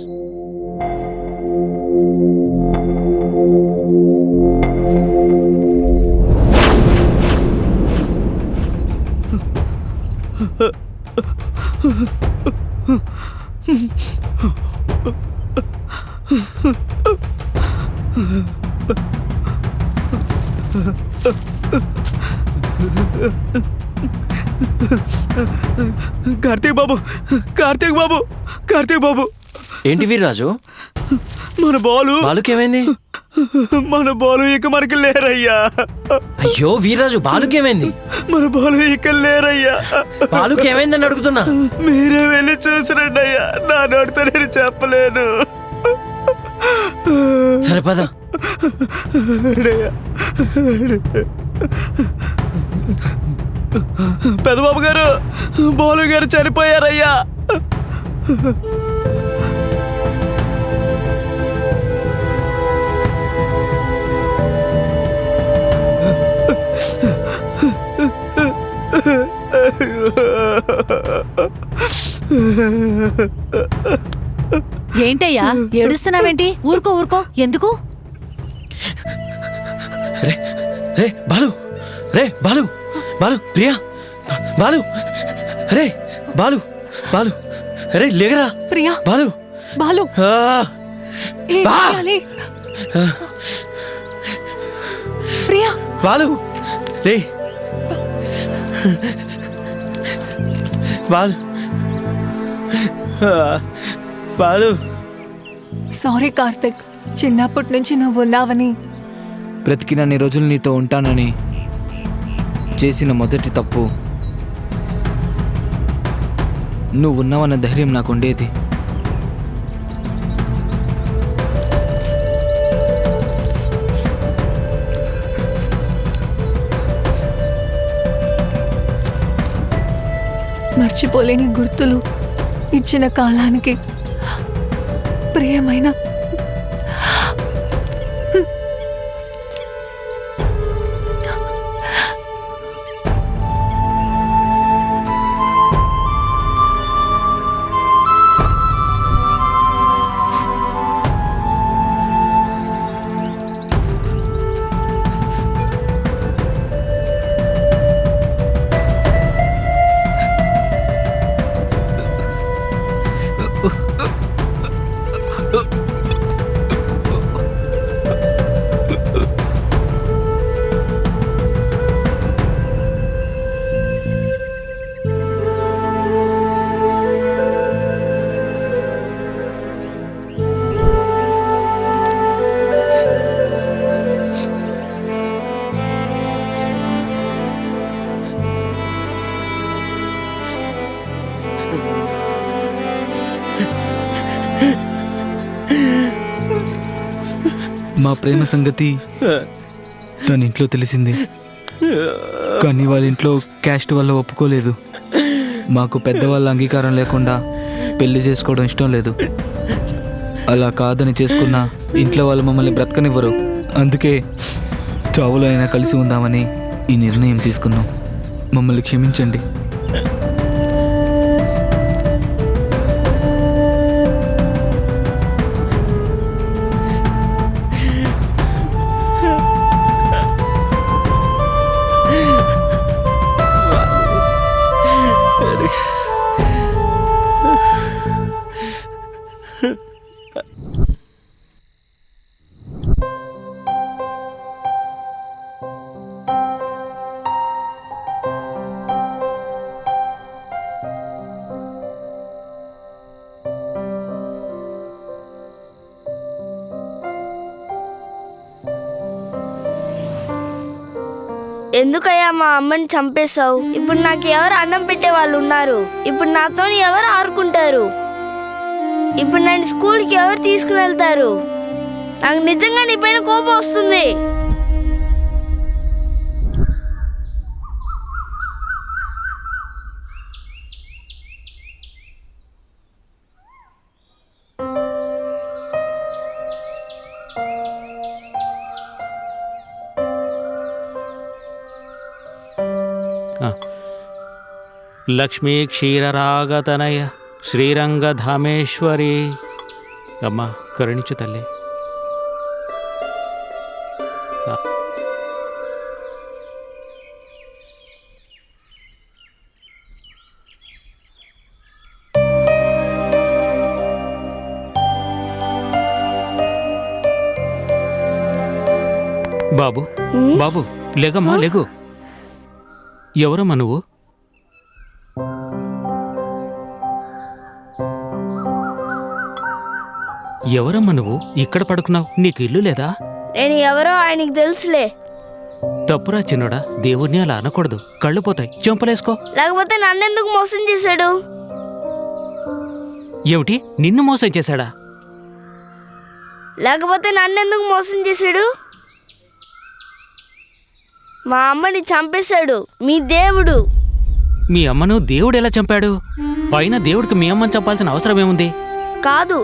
[SPEAKER 3] కార్తీక్ బాబు, కార్తీక్ బాబు, కార్తీక్ బాబు.
[SPEAKER 1] ఏంటి వీర్రాజు?
[SPEAKER 3] మన బాలు,
[SPEAKER 1] బాలుకి ఏమైంది?
[SPEAKER 3] మన బాలు ఇక మనకి లేరయ్యా.
[SPEAKER 1] అయ్యో వీర్రాజు, బాలుకి ఏమైంది?
[SPEAKER 3] మన బాలు ఇక లేరయ్యా.
[SPEAKER 1] బాలుకి ఏమైందని అడుగుతున్నా.
[SPEAKER 3] మీరే వెళ్ళి చూసిరండి అయ్యా, నా నోటితో నేను చెప్పలేను.
[SPEAKER 1] సరే పద.
[SPEAKER 3] పెదబాబు గారు, బాలు గారు చనిపోయారయ్యా.
[SPEAKER 7] ఏంటయ్యా ఏడుస్తున్నావేంటి? ఊరుకో ఊరుకో, ఎందుకు?
[SPEAKER 1] రే రే బాలు, రే బాలు, బాలు, ప్రియా, బాలు, రే బాలు, బాలు, రే లేగరా.
[SPEAKER 6] ప్రియా,
[SPEAKER 1] బాలు,
[SPEAKER 6] బాలు,
[SPEAKER 1] ఆ,
[SPEAKER 6] ఏం
[SPEAKER 1] బా.
[SPEAKER 6] చేయాలి? ప్రియా,
[SPEAKER 1] బాలు, రే బాలు, ఆ, బాలు.
[SPEAKER 6] సారీ కార్తిక్, చిన్నప్పటి నుంచి నువ్వు ఉన్నావని.
[SPEAKER 3] బ్రతికినన్ని రోజులు నీతో ఉంటానని చేసిన మొదటి తప్పు. నువ్వు ఉన్నావన్న ధైర్యం నాకుండేది.
[SPEAKER 6] మర్చిపోలేని గుర్తులు ఇచ్చిన కాలానికి ప్రియమైన
[SPEAKER 3] మా ప్రేమ సంగతి తన ఇంట్లో తెలిసింది. కానీ వాళ్ళ ఇంట్లో క్యాస్ట్ వల్ల ఒప్పుకోలేదు. మాకు పెద్దవాళ్ళ అంగీకారం లేకుండా పెళ్లి చేసుకోవడం ఇష్టం లేదు. అలా కాదని చేసుకున్నా ఇంట్లో వాళ్ళు మమ్మల్ని బ్రతకనివ్వరు. అందుకే చావులో అయినా కలిసి ఉందామని ఈ నిర్ణయం తీసుకున్నాం. మమ్మల్ని క్షమించండి.
[SPEAKER 13] ఎందుకయ్యా మా అమ్మని చంపేశావు? ఇప్పుడు నాకు ఎవరు అన్నం పెట్టే వాళ్ళు ఉన్నారు? ఇప్పుడు నాతో ఎవరు ఆడుకుంటారు? ఇప్పుడు నన్ను స్కూల్కి ఎవరు తీసుకుని వెళ్తారు? నాకు నిజంగా నీ పైన కోపం వస్తుంది.
[SPEAKER 11] లక్ష్మీ క్షీరరాగతనయ శ్రీరంగధామేశ్వరి అమ్మ కరుణించు తల్లి. బాబు బాబు లేగమ్మా లేగు. ఎవరమ్మా నువ్వు? ఎవరమ్మా నువ్వు? ఇక్కడ పడుకున్నావు. నీకు ఇల్లు లేదా?
[SPEAKER 13] నేను ఎవరో ఆయనకి తెలుసులే.
[SPEAKER 11] తప్పురా చిన్నోడా, దేవుణ్ణి అలా అనకూడదు. కళ్ళు పోతాయి. చెంపలేసుకో.
[SPEAKER 13] లేకపోతే నన్నెందుకు మోసం చేశాడు?
[SPEAKER 11] ఏమిటి, నిన్ను మోసం చేశాడా?
[SPEAKER 13] లేకపోతే నన్నెందుకు మోసం చేశాడు? మా అమ్మని చంపేశాడు మీ దేవుడు.
[SPEAKER 11] మీ అమ్మను దేవుడు ఎలా చంపాడు? పైన దేవుడికి మీ అమ్మని చంపాల్సిన అవసరం ఏముంది?
[SPEAKER 13] కాదు,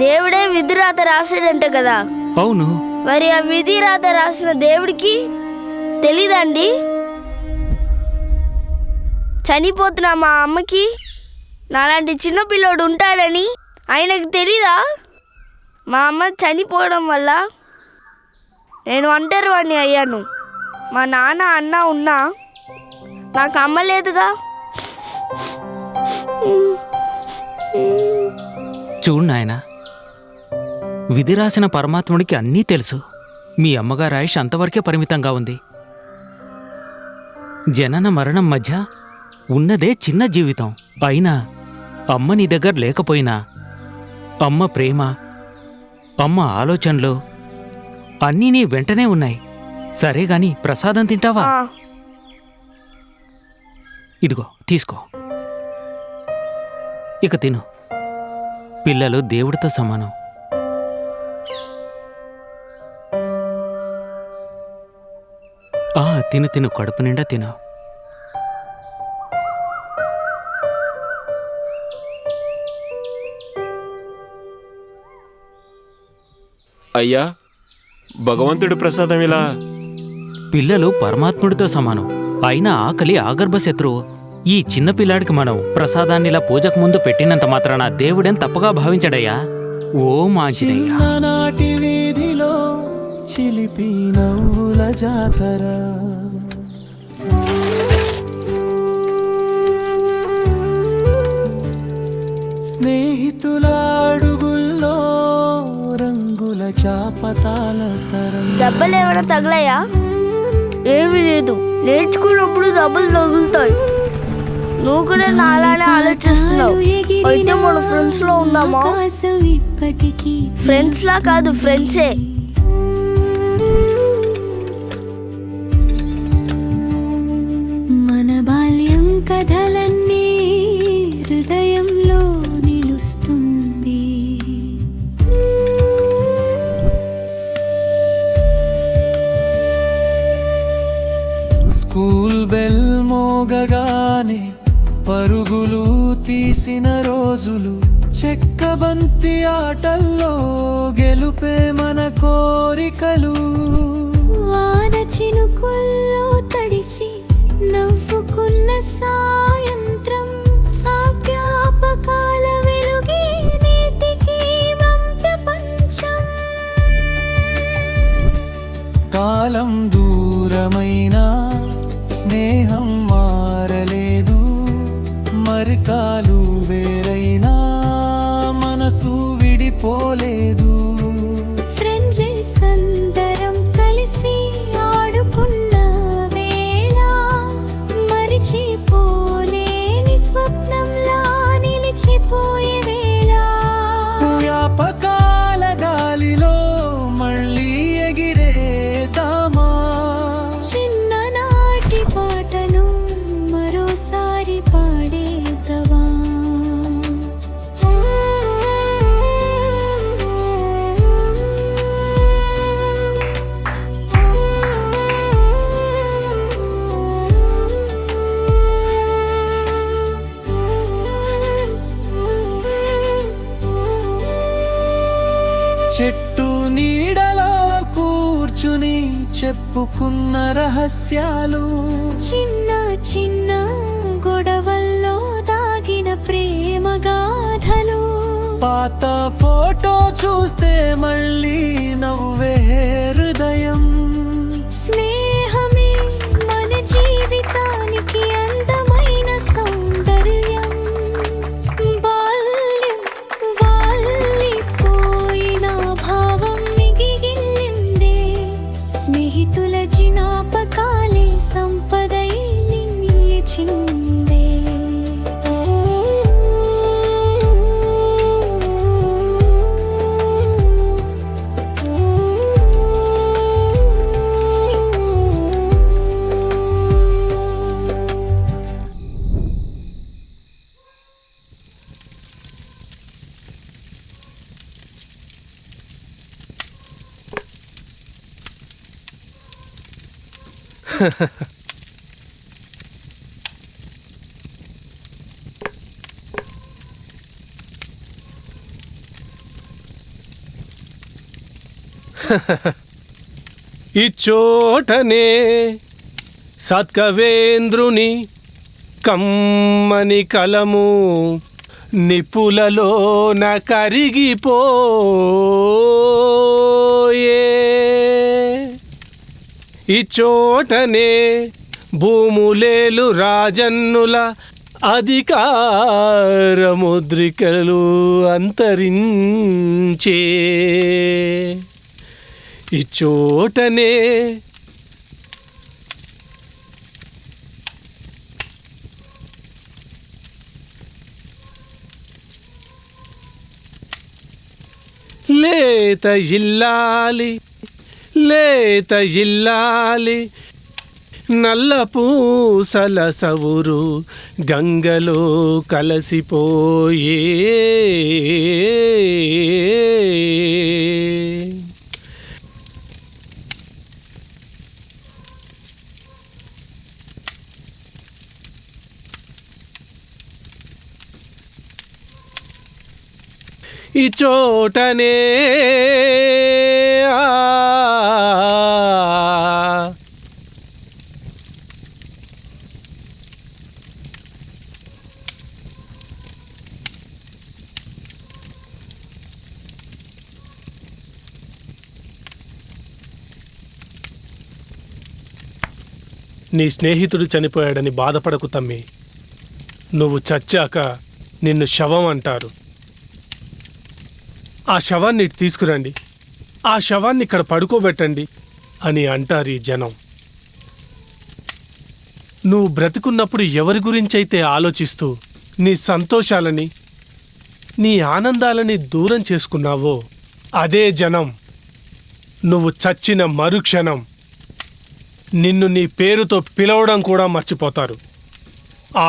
[SPEAKER 13] దేవుడే విధి రాత రాశాడంట కదా.
[SPEAKER 11] అవును.
[SPEAKER 13] మరి ఆ విధి రాత రాసిన దేవుడికి తెలీదండి? చనిపోతున్న మా అమ్మకి నాలాంటి చిన్న పిల్లోడు ఉంటాడని ఆయనకు తెలీదా? మా అమ్మ చనిపోవడం వల్ల నేను ఒంటరి వాడిని అయ్యాను. మా నాన్న అన్న ఉన్నా నాకు అమ్మ లేదుగా.
[SPEAKER 11] చూడు నాయనా, విధి రాసిన పరమాత్ముడికి అన్నీ తెలుసు. మీ అమ్మగారి ఆయుష్ అంతవరకే పరిమితంగా ఉంది. జనన మరణం మధ్య ఉన్నదే చిన్న జీవితం. అయినా అమ్మ నీ దగ్గర లేకపోయినా అమ్మ ప్రేమ, అమ్మ ఆలోచనలు అన్నీ నీ వెంటనే ఉన్నాయి. సరే గాని ప్రసాదం తింటావా? ఇదిగో తీసుకో, ఇక తిను. పిల్లలు దేవుడితో సమానం. తిను తిను, కడుపు నిండా తిను.
[SPEAKER 8] అయ్యా, భగవంతుడి ప్రసాదం ఇలా.
[SPEAKER 11] పిల్లలు పరమాత్ముడితో సమానం. అయినా ఆకలి ఆగర్భ శత్రువు. ఈ చిన్న పిల్లాడికి మనం ప్రసాదాన్నిలా పూజకు ముందు పెట్టినంత మాత్రాన దేవుడేం తప్పుగా భావించడయ్యా. ఓం ఆంజనేయ.
[SPEAKER 14] నాటి వీధిలో చిలిపి నవ్వుల జాతర, స్నేహితుల అడుగుల్లో రంగుల చాపతాల తరం.
[SPEAKER 13] దెబ్బలేమైనా తగలాయా? ఏమీ లేదు. నేర్చుకున్నప్పుడు దెబ్బలు తగులుతాయి. నువ్వు కూడా నాలానే ఆలోచిస్తున్నావు. అయితే మన ఫ్రెండ్స్ లో ఉన్నామా? ఫ్రెండ్స్ లా కాదు, ఫ్రెండ్సే.
[SPEAKER 15] మన బాల్యం కథలన్నీ హృదయంలో నిలుస్తుంది.
[SPEAKER 14] స్కూల్ బెల్ మోగగానే పరుగులు తీసిన రోజులు, చెక్కబంతి ఆటల్లో గెలుపే మన కోరికలు.
[SPEAKER 15] వాన చినుకుల్లో తడిసి నవ్వుకున్న సాయంత్రం, ఆ జ్ఞాపకాల వెలుగే నేటికి ప్రపంచం.
[SPEAKER 14] కాలం దూరమైన స్నేహం మారలేదు, మరికాలు వేరైనా మనసు విడిపోలేదు.
[SPEAKER 15] ఫ్రెండ్స్ అందరం కలిసి ఆడుకున్న వేళ, మరిచిపోలేని స్వప్నంలా నిలిచిపోయే వేళ.
[SPEAKER 14] జ్ఞాపకాల గాలిలో మళ్ళీ ఎగిరేద్దామా,
[SPEAKER 15] చిన్ననాటి పాటను మరోసారి పాడేద్దామా.
[SPEAKER 14] చెట్టు నీడలో కూర్చుని చెప్పుకున్న రహస్యాలు,
[SPEAKER 15] చిన్న చిన్న గొడవల్లో దాగిన ప్రేమ గాథలు.
[SPEAKER 14] పాత ఫోటో చూస్తే మళ్ళీ నవ్వే హృదయం.
[SPEAKER 15] స్నేహమే మన జీవితానికి అందమైన సౌందర్యం. బాల్యం వాలిపోయిన భావం మిగిలిందే, స్నేహితుల జ్ఞాపకాలే సంపదై నిలిచిందే.
[SPEAKER 10] ఇచ్చోటనే సత్కవేంద్రుని కమ్మని కలము నిపులలోన కరిగిపోయే. ఇచ్చోటనే భూములేలు రాజన్నుల అధికార ముద్రికలు అంతరించే. ఇచ్చోటనే లేత ఇల్లాలి లేత ఇల్లాలి నల్ల పూసల సవురు గంగలో కలిసిపోయే. ఈ చోటనే నీ స్నేహితుడు చనిపోయాడని బాధపడకు తమ్మి. నువ్వు చచ్చాక నిన్ను శవం అంటారు. ఆ శవాన్ని తీసుకురండి, ఆ శవాన్ని ఇక్కడ పడుకోబెట్టండి అని అంటారు ఈ జనం. నువ్వు బ్రతికున్నప్పుడు ఎవరి గురించైతే ఆలోచిస్తూ నీ సంతోషాలని నీ ఆనందాలని దూరం చేసుకున్నావో అదే జనం నువ్వు చచ్చిన మరుక్షణం నిన్ను నీ పేరుతో పిలవడం కూడా మర్చిపోతారు.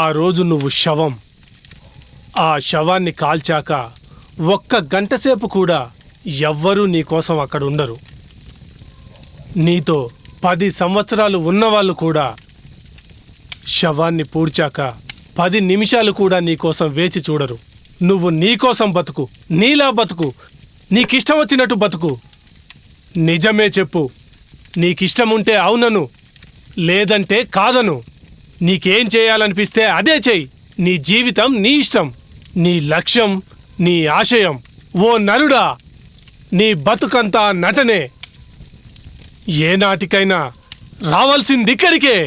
[SPEAKER 10] ఆ రోజు నువ్వు శవం. ఆ శవాన్ని కాల్చాక 1 గంటసేపు కూడా ఎవ్వరూ నీకోసం అక్కడ ఉండరు. నీతో 10 సంవత్సరాలు ఉన్నవాళ్ళు కూడా శవాన్ని పూడ్చాక 10 నిమిషాలు కూడా నీకోసం వేచి చూడరు. నువ్వు నీకోసం బతుకు, నీలా బతుకు, నీకిష్టం వచ్చినట్టు బతుకు. నిజమే చెప్పు. నీకిష్టం ఉంటే అవునను, లేదంటే కాదను. నీకేం చేయాలనిపిస్తే అదే చెయ్యి. నీ జీవితం నీ ఇష్టం, నీ లక్ష్యం నీ ఆశయం. ఓ నరుడా, నీ బతుకంతా నటనే. ఏనాటికైనా రావాల్సింది ఇక్కడికే.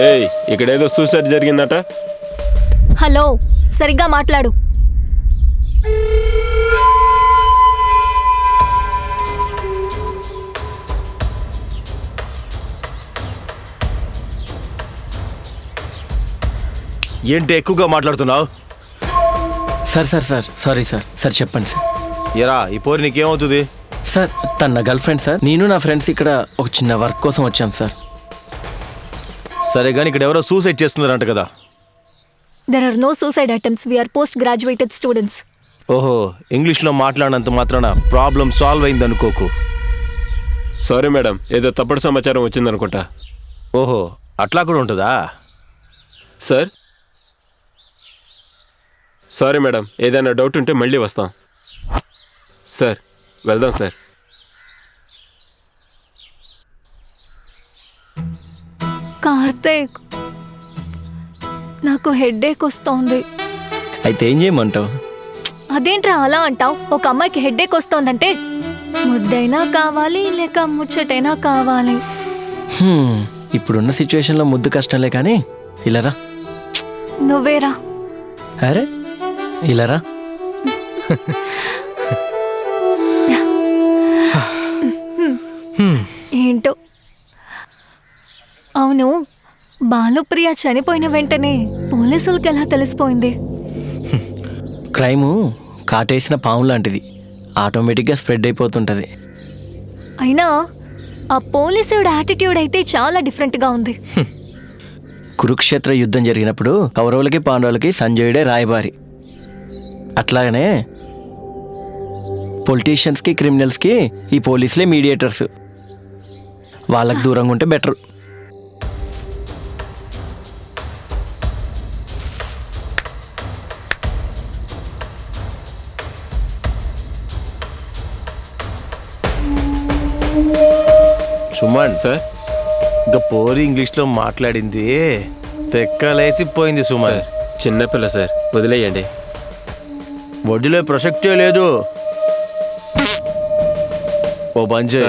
[SPEAKER 8] ఏయ్, ఇక్కడేదో సూసైడ్ జరిగిందట.
[SPEAKER 6] హలో, సరిగ్గా మాట్లాడు.
[SPEAKER 9] ఏంటి ఎక్కువగా మాట్లాడుతున్నావు?
[SPEAKER 1] Sir sir sir sorry sir. Sir చెప్పండి సార్.
[SPEAKER 9] ఎరా ఈ పోరి నీకేమవుతుంది?
[SPEAKER 1] సార్ తన నా గర్ల్ ఫ్రెండ్ సార్. నేను నా ఫ్రెండ్స్ ఇక్కడ ఒక చిన్న వర్క్ కోసం వచ్చాం సార్.
[SPEAKER 9] సరే కానీ ఇక్కడ ఎవరో సూసైడ్ చేస్తున్నారంట కదా?
[SPEAKER 6] There are no suicide attempts. We are post-graduated students.
[SPEAKER 9] ఓహో, ఇంగ్లీష్లో మాట్లాడినంత మాత్రాన ప్రాబ్లం సాల్వ్ అయింది అనుకోకు.
[SPEAKER 8] సారీ మేడం, ఏదో తప్పుడు సమాచారం వచ్చిందనుకుంటా.
[SPEAKER 9] ఓహో, అట్లా కూడా ఉంటుందా?
[SPEAKER 8] సార్ సారీ మేడం, ఏదైనా డౌట్ ఉంటే మళ్ళీ వస్తాం. సార్ వెళ్దాం సార్.
[SPEAKER 6] కార్తీక్, నాకు హెడ్ఏక్ వస్తోంది.
[SPEAKER 1] అయితే ఏం చేయమంటావు?
[SPEAKER 6] అదేంట్రా అలా అంటావు? ఒక అమ్మాయికి హెడ్ఏక్ వస్తోందంటే ముద్దైనా కావాలి లేక ముచ్చటైనా కావాలి.
[SPEAKER 1] ఇప్పుడున్న సిచ్యువేషన్లో ముద్దు కష్టంలే కానీ ఇలారా.
[SPEAKER 6] నువ్వేరా.
[SPEAKER 1] అరే ఇలారా.
[SPEAKER 6] ఏంటో. అవును, బాలుప్రియ చనిపోయిన వెంటనే పోలీసులకి ఎలా తెలిసిపోయింది?
[SPEAKER 1] క్రైము కాటేసిన పాము లాంటిది, ఆటోమేటిక్గా స్ప్రెడ్ అయిపోతుంటుంది.
[SPEAKER 6] అయినా ఆ పోలీసుడి యాటిట్యూడ్ అయితే చాలా డిఫరెంట్గా ఉంది.
[SPEAKER 1] కురుక్షేత్ర యుద్ధం జరిగినప్పుడు కౌరవులకి పాండవులకి సంజయుడే రాయబారి. అట్లాగనే పొలిటీషియన్స్కి క్రిమినల్స్కి ఈ పోలీసులే మీడియేటర్స్. వాళ్ళకి దూరంగా ఉంటే బెటర్.
[SPEAKER 9] సుమన్
[SPEAKER 8] సార్,
[SPEAKER 9] ఇంకా పోరి ఇంగ్లీష్లో మాట్లాడింది తెక్కలేసిపోయింది సుమన్.
[SPEAKER 8] చిన్నపిల్ల సార్, వదిలేయండి.
[SPEAKER 9] వడ్డీలో ప్రసక్తే లేదు. ఓ బంజే,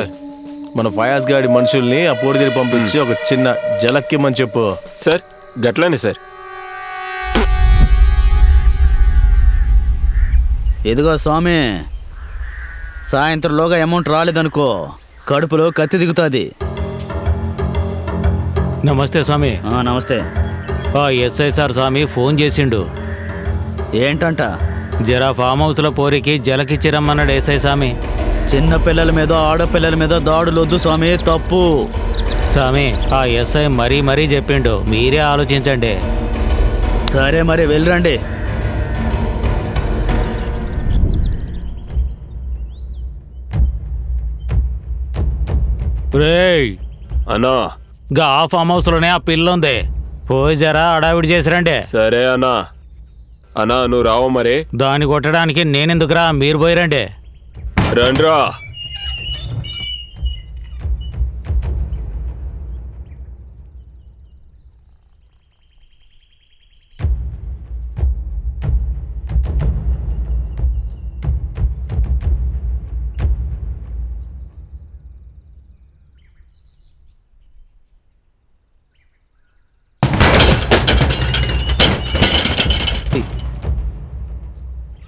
[SPEAKER 9] మన ఫయాజ్ గాడి మనుషుల్ని ఆ పోడి దగ్గర పంపించి ఒక చిన్న జలక్కిమ్మని చెప్పు.
[SPEAKER 8] సార్ గట్లానే సార్.
[SPEAKER 5] ఇదిగో స్వామి, సాయంత్రంలోగా అమౌంట్ రాలేదనుకో కడుపులో కత్తి దిగుతుంది.
[SPEAKER 11] నమస్తే స్వామి.
[SPEAKER 5] నమస్తే.
[SPEAKER 11] ఎస్ఐ సార్ స్వామి ఫోన్ చేసిండు.
[SPEAKER 5] ఏంటంట?
[SPEAKER 11] జరా ఫామ్ హౌస్లో పోరికి జలకిచ్చిరమ్మన్నాడు ఎస్ఐ స్వామి.
[SPEAKER 5] చిన్న పిల్లల మీద ఆడపిల్లల మీద దాడులొద్దు స్వామి, తప్పు.
[SPEAKER 11] స్వామి ఆ ఎస్ఐ మరీ మరీ చెప్పిండు, మీరే ఆలోచించండి.
[SPEAKER 5] సరే మరి వెళ్ళరండి.
[SPEAKER 11] రేయ్
[SPEAKER 8] అన్నా,
[SPEAKER 11] గా ఫామ్ హౌస్లోనే ఆ పిల్ల ఉంది, పోయి జరా అడావిడి చేసిరండి.
[SPEAKER 8] సరే అన్నా. అన్నా నువ్వు రావు మరి.
[SPEAKER 11] దాన్ని కొట్టడానికి నేనెందుకురా, మీరు పోయిరండి.
[SPEAKER 8] రండ్రా.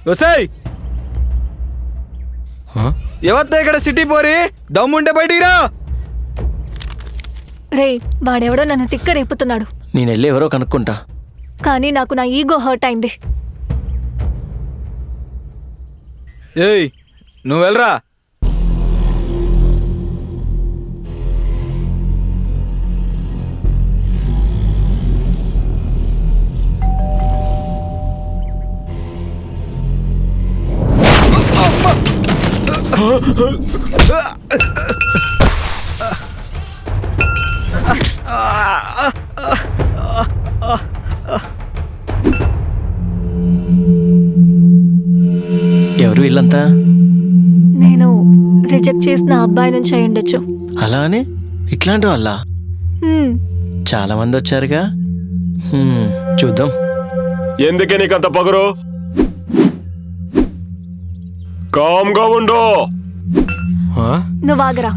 [SPEAKER 3] వసాయ్ ఎవరితో ఇక్కడ సిటీ పోరి దమ్ముంటే బయటికి రా.
[SPEAKER 6] రే వాడెవడో నన్ను తిక్క రేపుతున్నాడు,
[SPEAKER 1] నేను వెళ్ళి ఎవరో కనుక్కుంటా.
[SPEAKER 6] కానీ నాకు నా ఈగో హర్ట్ అయింది.
[SPEAKER 3] ఏయ్ నువ్వు వెళ్ళరా.
[SPEAKER 1] ఎవరు వీళ్ళంతా?
[SPEAKER 6] నేను రిజెక్ట్ చేసిన అబ్బాయి నుంచి అయి ఉండొచ్చు.
[SPEAKER 1] అలా అని ఇట్లాంటి వాళ్ళ
[SPEAKER 6] హ్మ్,
[SPEAKER 1] చాలా మంది వచ్చారుగా. చూద్దాం.
[SPEAKER 8] ఎందుకే నీకంత పగరు? కామ్గా ఉండు.
[SPEAKER 6] నువ్వు ఆగరా.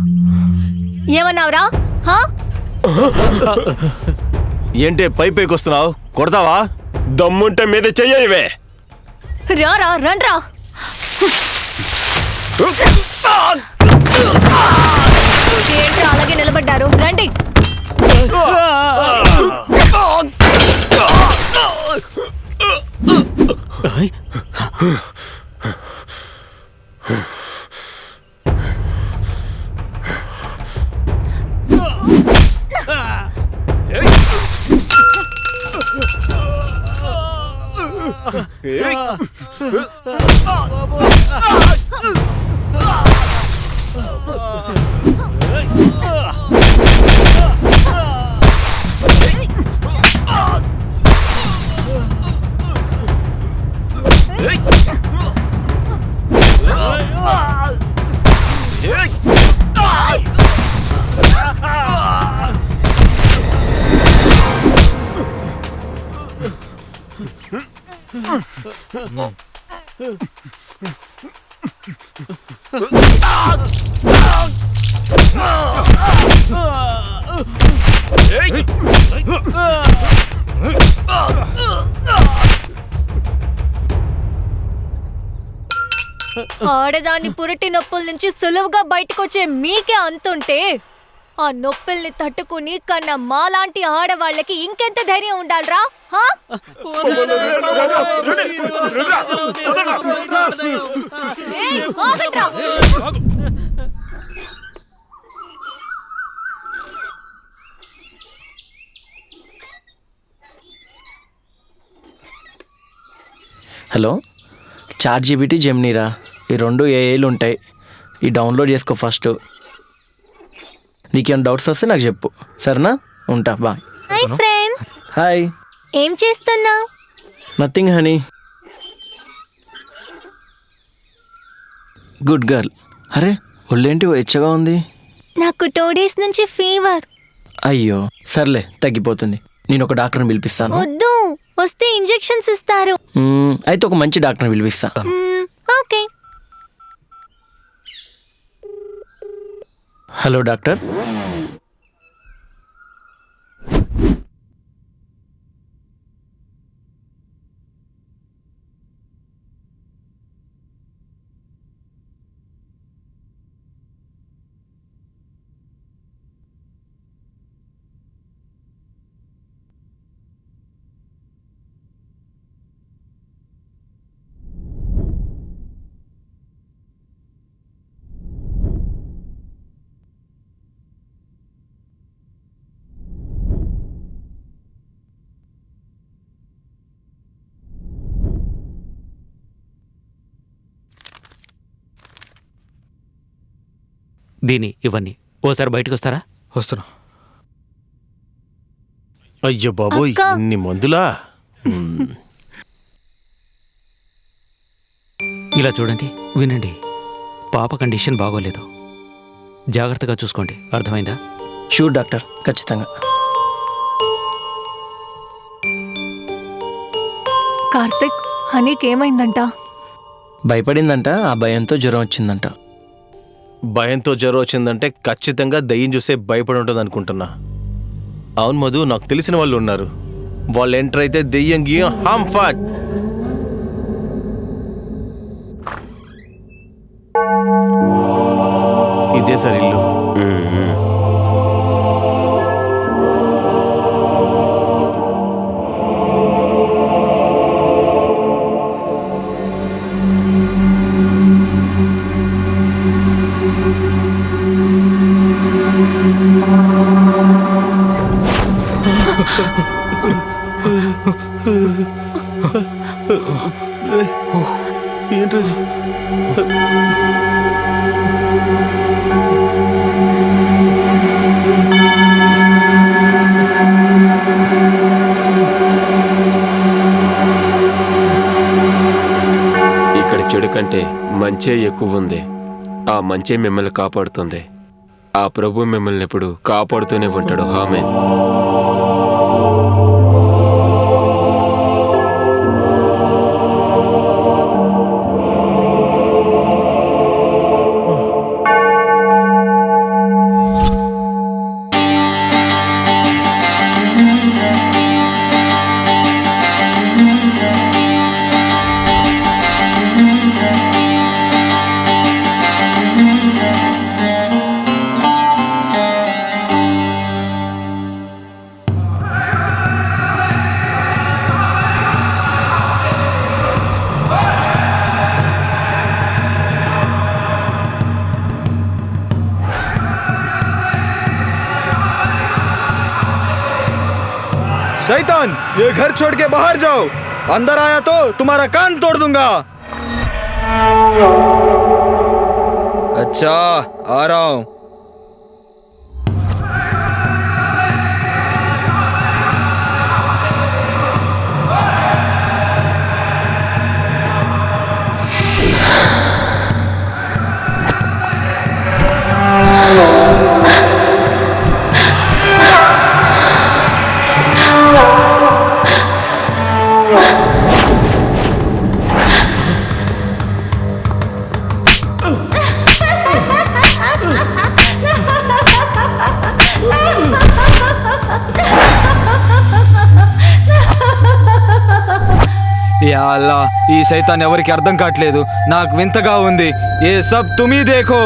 [SPEAKER 6] ఏమన్నావురా? హా?
[SPEAKER 9] ఏంటే పైకి వస్తున్నావు? కొడతావా?
[SPEAKER 8] దమ్ముంటే మీద చెయ్యవే.
[SPEAKER 6] రారా రండ్రా. ఏంట్రా అలాగే నిలబడ్డారు? రండి. ఆడదాన్ని పురిటి నొప్పుల నుంచి సులువుగా బయటకొచ్చే మీకే అంతుంటే ఆ నొప్పుల్ని తట్టుకుని కన్నా మాలాంటి ఆడవాళ్ళకి ఇంకెంత ధైర్యం ఉండాలరా?
[SPEAKER 1] హలో, చాట్ జీపీటీ, జెమినీరా, ఈ రెండు ఏఐలు ఉంటాయి. ఈ డౌన్లోడ్ చేసుకో ఫస్ట్. నీకేమైనా డౌట్స్ వస్తే నాకు చెప్పు, సరేనా? ఉంటా, బాయ్.
[SPEAKER 6] Hi friend.
[SPEAKER 1] హాయ్.
[SPEAKER 6] ఏం చేస్తున్నావు?
[SPEAKER 1] Nothing honey. Good girl. అరే ఒళ్ళేంటి వెచ్చగా ఉంది?
[SPEAKER 6] నాకు 2 days నుంచి ఫీవర్.
[SPEAKER 1] అయ్యో సర్లే, తగ్గిపోతుంది. నేను ఒక డాక్టర్ని పిలిపిస్తాను.
[SPEAKER 6] వద్దు, వస్తే ఇంజెక్షన్స్ ఇస్తారు.
[SPEAKER 1] అయితే ఒక మంచి డాక్టర్ని పిలిపిస్తా.
[SPEAKER 6] ఓకే.
[SPEAKER 1] Hello doctor.
[SPEAKER 11] దీని ఇవన్నీ ఓసారి బయటకు వస్తారా?
[SPEAKER 3] వస్తున్నా.
[SPEAKER 9] అయ్యో బాబోయ్, ఇన్ని మందులా?
[SPEAKER 11] ఇలా చూడండి, వినండి. పాప కండిషన్ బాగోలేదు, జాగ్రత్తగా చూసుకోండి, అర్థమైందా?
[SPEAKER 1] షూర్ డాక్టర్, ఖచ్చితంగా.
[SPEAKER 6] కార్తిక్, హనీకి ఏమైందంట?
[SPEAKER 1] భయపడిందంట, ఆ భయంతో జ్వరం వచ్చిందంట.
[SPEAKER 9] భయంతో జ్వరం వచ్చిందంటే ఖచ్చితంగా దయ్యం చూసే భయపడి ఉంటుంది అనుకుంటున్నా. అవును మధు, నాకు తెలిసిన వాళ్ళు ఉన్నారు. వాళ్ళు ఎంటర్ అయితే దెయ్యం గీయం హామ్ ఫాట్. ఇదే సార్ ఇల్లు.
[SPEAKER 12] ఏంటది?
[SPEAKER 8] ఇక్కడ చెడు కంటే మంచే ఎక్కువ ఉంది. ఆ మంచే మిమ్మల్ని కాపాడుతుంది. ఆ ప్రభు మిమ్మల్ని ఎప్పుడు కాపాడుతూనే ఉంటాడు. ఆమేన్.
[SPEAKER 3] शैतान, ये घर छोड़ के बाहर जाओ। अंदर आया तो तुम्हारा कान तोड़ दूंगा। अच्छा, आ रहा हूं। యా అల్లా, ఈ సైతాన్ ఎవరికి అర్థం కావట్లేదు. నాకు వింతగా ఉంది. ఏ సబ్ తుమీ దేఖో.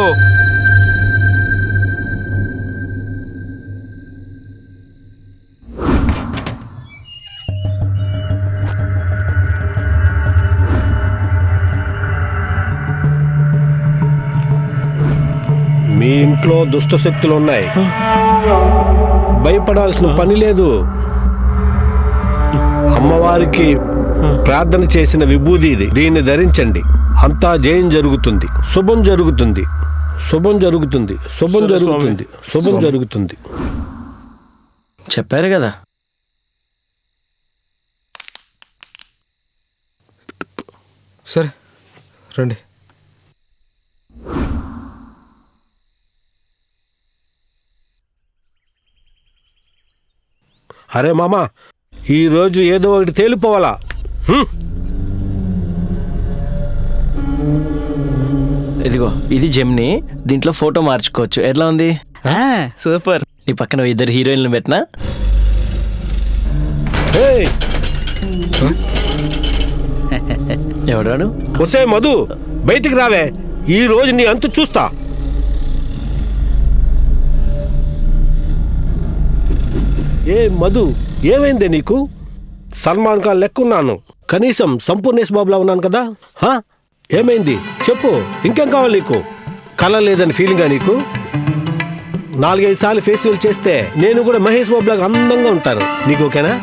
[SPEAKER 16] మీ ఇంట్లో దుష్ట శక్తులు ఉన్నాయి. భయపడాల్సిన పని లేదు. అమ్మవారికి ప్రార్థన చేసిన విభూది ఇది. దీన్ని ధరించండి. అంతా జయం జరుగుతుంది. శుభం జరుగుతుంది. శుభం జరుగుతుంది. శుభం జరుగుతుంది. శుభం జరుగుతుంది.
[SPEAKER 1] చెప్పారు కదా.
[SPEAKER 3] సరే రండి.
[SPEAKER 16] అరే మామా, ఈరోజు ఏదో ఒకటి తేలిపోవాలా.
[SPEAKER 1] ఇదిగో ఇది జెమ్ని. దీంట్లో ఫోటో మార్చుకోవచ్చు. ఎట్లా ఉంది?
[SPEAKER 5] సూపర్.
[SPEAKER 1] నీ పక్కన ఇద్దరు హీరోయిన్లు పెట్టినా. ఎవడాడు?
[SPEAKER 16] ఒసే మధు, బయటికి రావే. ఈ రోజు నీ అంతు చూస్తా. ఏ మధు, ఏమైందే నీకు? సల్మాన్ ఖాన్ లెక్కున్నాను, కనీసం సంపూర్ణేష్ బాబులా ఉన్నాను కదా. ఏమైంది చెప్పు. ఇంకేం కావాలి నీకు? కళ లేదని ఫీలింగా నీకు? 4-5 సార్లు ఫేషియల్ చేస్తే నేను కూడా మహేష్ బాబులాగా అందంగా ఉంటాను. నీకు ఓకేనా?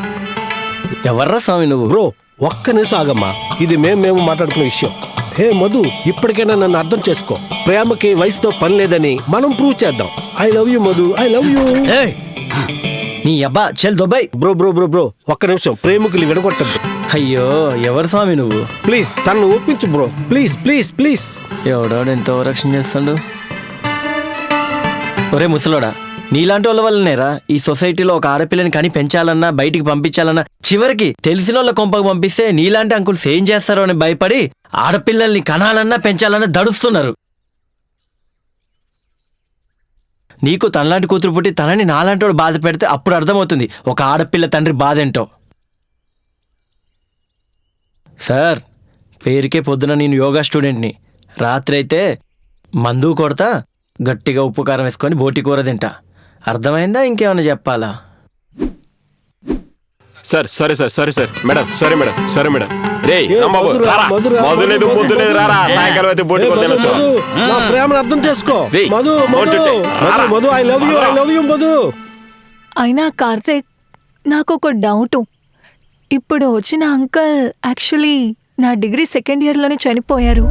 [SPEAKER 1] ఎవర్రా స్వామి నువ్వు?
[SPEAKER 16] బ్రో, ఒక్క నిమిషం ఆగమ్మా. ఇది మేము మాట్లాడుకునే విషయం. హే మధు, ఇప్పటికైనా నన్ను అర్థం చేసుకో. ప్రేమకి వయసుతో పని లేదని మనం ప్రూవ్ చేద్దాం. I love you Madhu, I love you.
[SPEAKER 1] నీ అబ్బా చెల్ Dubai.
[SPEAKER 16] Bro bro bro bro, ఒక్క నిమిషం. ప్రేమికులు విడగొట్టద్దు.
[SPEAKER 1] అయ్యో, ఎవరు స్వామి నువ్వు?
[SPEAKER 16] ప్లీజ్ తనను ఒప్పించు బ్రో. Please please please.
[SPEAKER 1] ఎవడాడు ఎంత ఓవరాక్షన్ చేస్తాడు? ఒరే ముసలోడా, నీలాంటి వాళ్ళ వల్లనేరా ఈ సొసైటీలో ఒక ఆడపిల్లని కని పెంచాలన్నా, బయటికి పంపించాలన్నా, చివరికి తెలిసిన వాళ్ళ కొంపకు పంపిస్తే నీలాంటి అంకుల్స్ ఏం చేస్తారో అని భయపడి ఆడపిల్లల్ని కనాలన్నా పెంచాలన్నా దడుస్తున్నారు. నీకు తనలాంటి కూతురు పుట్టి తనని నాలాంటి వాడు బాధ పెడితే అప్పుడు అర్థమవుతుంది ఒక ఆడపిల్ల తండ్రి బాధ ఏంటో. సార్, పేరుకే పొద్దున నేను యోగా స్టూడెంట్ని. రాత్రి అయితే మందు కొడతా, గట్టిగా ఉప్పు కారం వేసుకొని బోటి కూర తింటా. అర్థమైందా? ఇంకేమైనా చెప్పాలా?
[SPEAKER 8] Sir sorry sir, sorry sir, madam sorry madam, sorry madam. రే
[SPEAKER 16] ఏ, మధురా, మధురా,
[SPEAKER 8] మొదలు లేదు
[SPEAKER 16] మధు,
[SPEAKER 8] పొద్దు లేదు, రారా
[SPEAKER 16] మధు.
[SPEAKER 8] సాయంకాలం అయితే బోటి
[SPEAKER 16] ఏ,
[SPEAKER 8] కూర
[SPEAKER 16] మధు,
[SPEAKER 8] తినొచ్చు.
[SPEAKER 16] మధు, నా ప్రేమను అర్థం చేసుకో.
[SPEAKER 8] రేయ్,
[SPEAKER 16] మధు, మధు,
[SPEAKER 8] మోటుంటే, రారా.
[SPEAKER 16] Madhu, I love you Madhu.
[SPEAKER 6] అయినా కార్తీక్, నాకు ఒక డౌట్. ఇప్పుడు వచ్చిన అంకుల్ యాక్చువల్లీ నా డిగ్రీ సెకండ్ ఇయర్లోనే చనిపోయారు.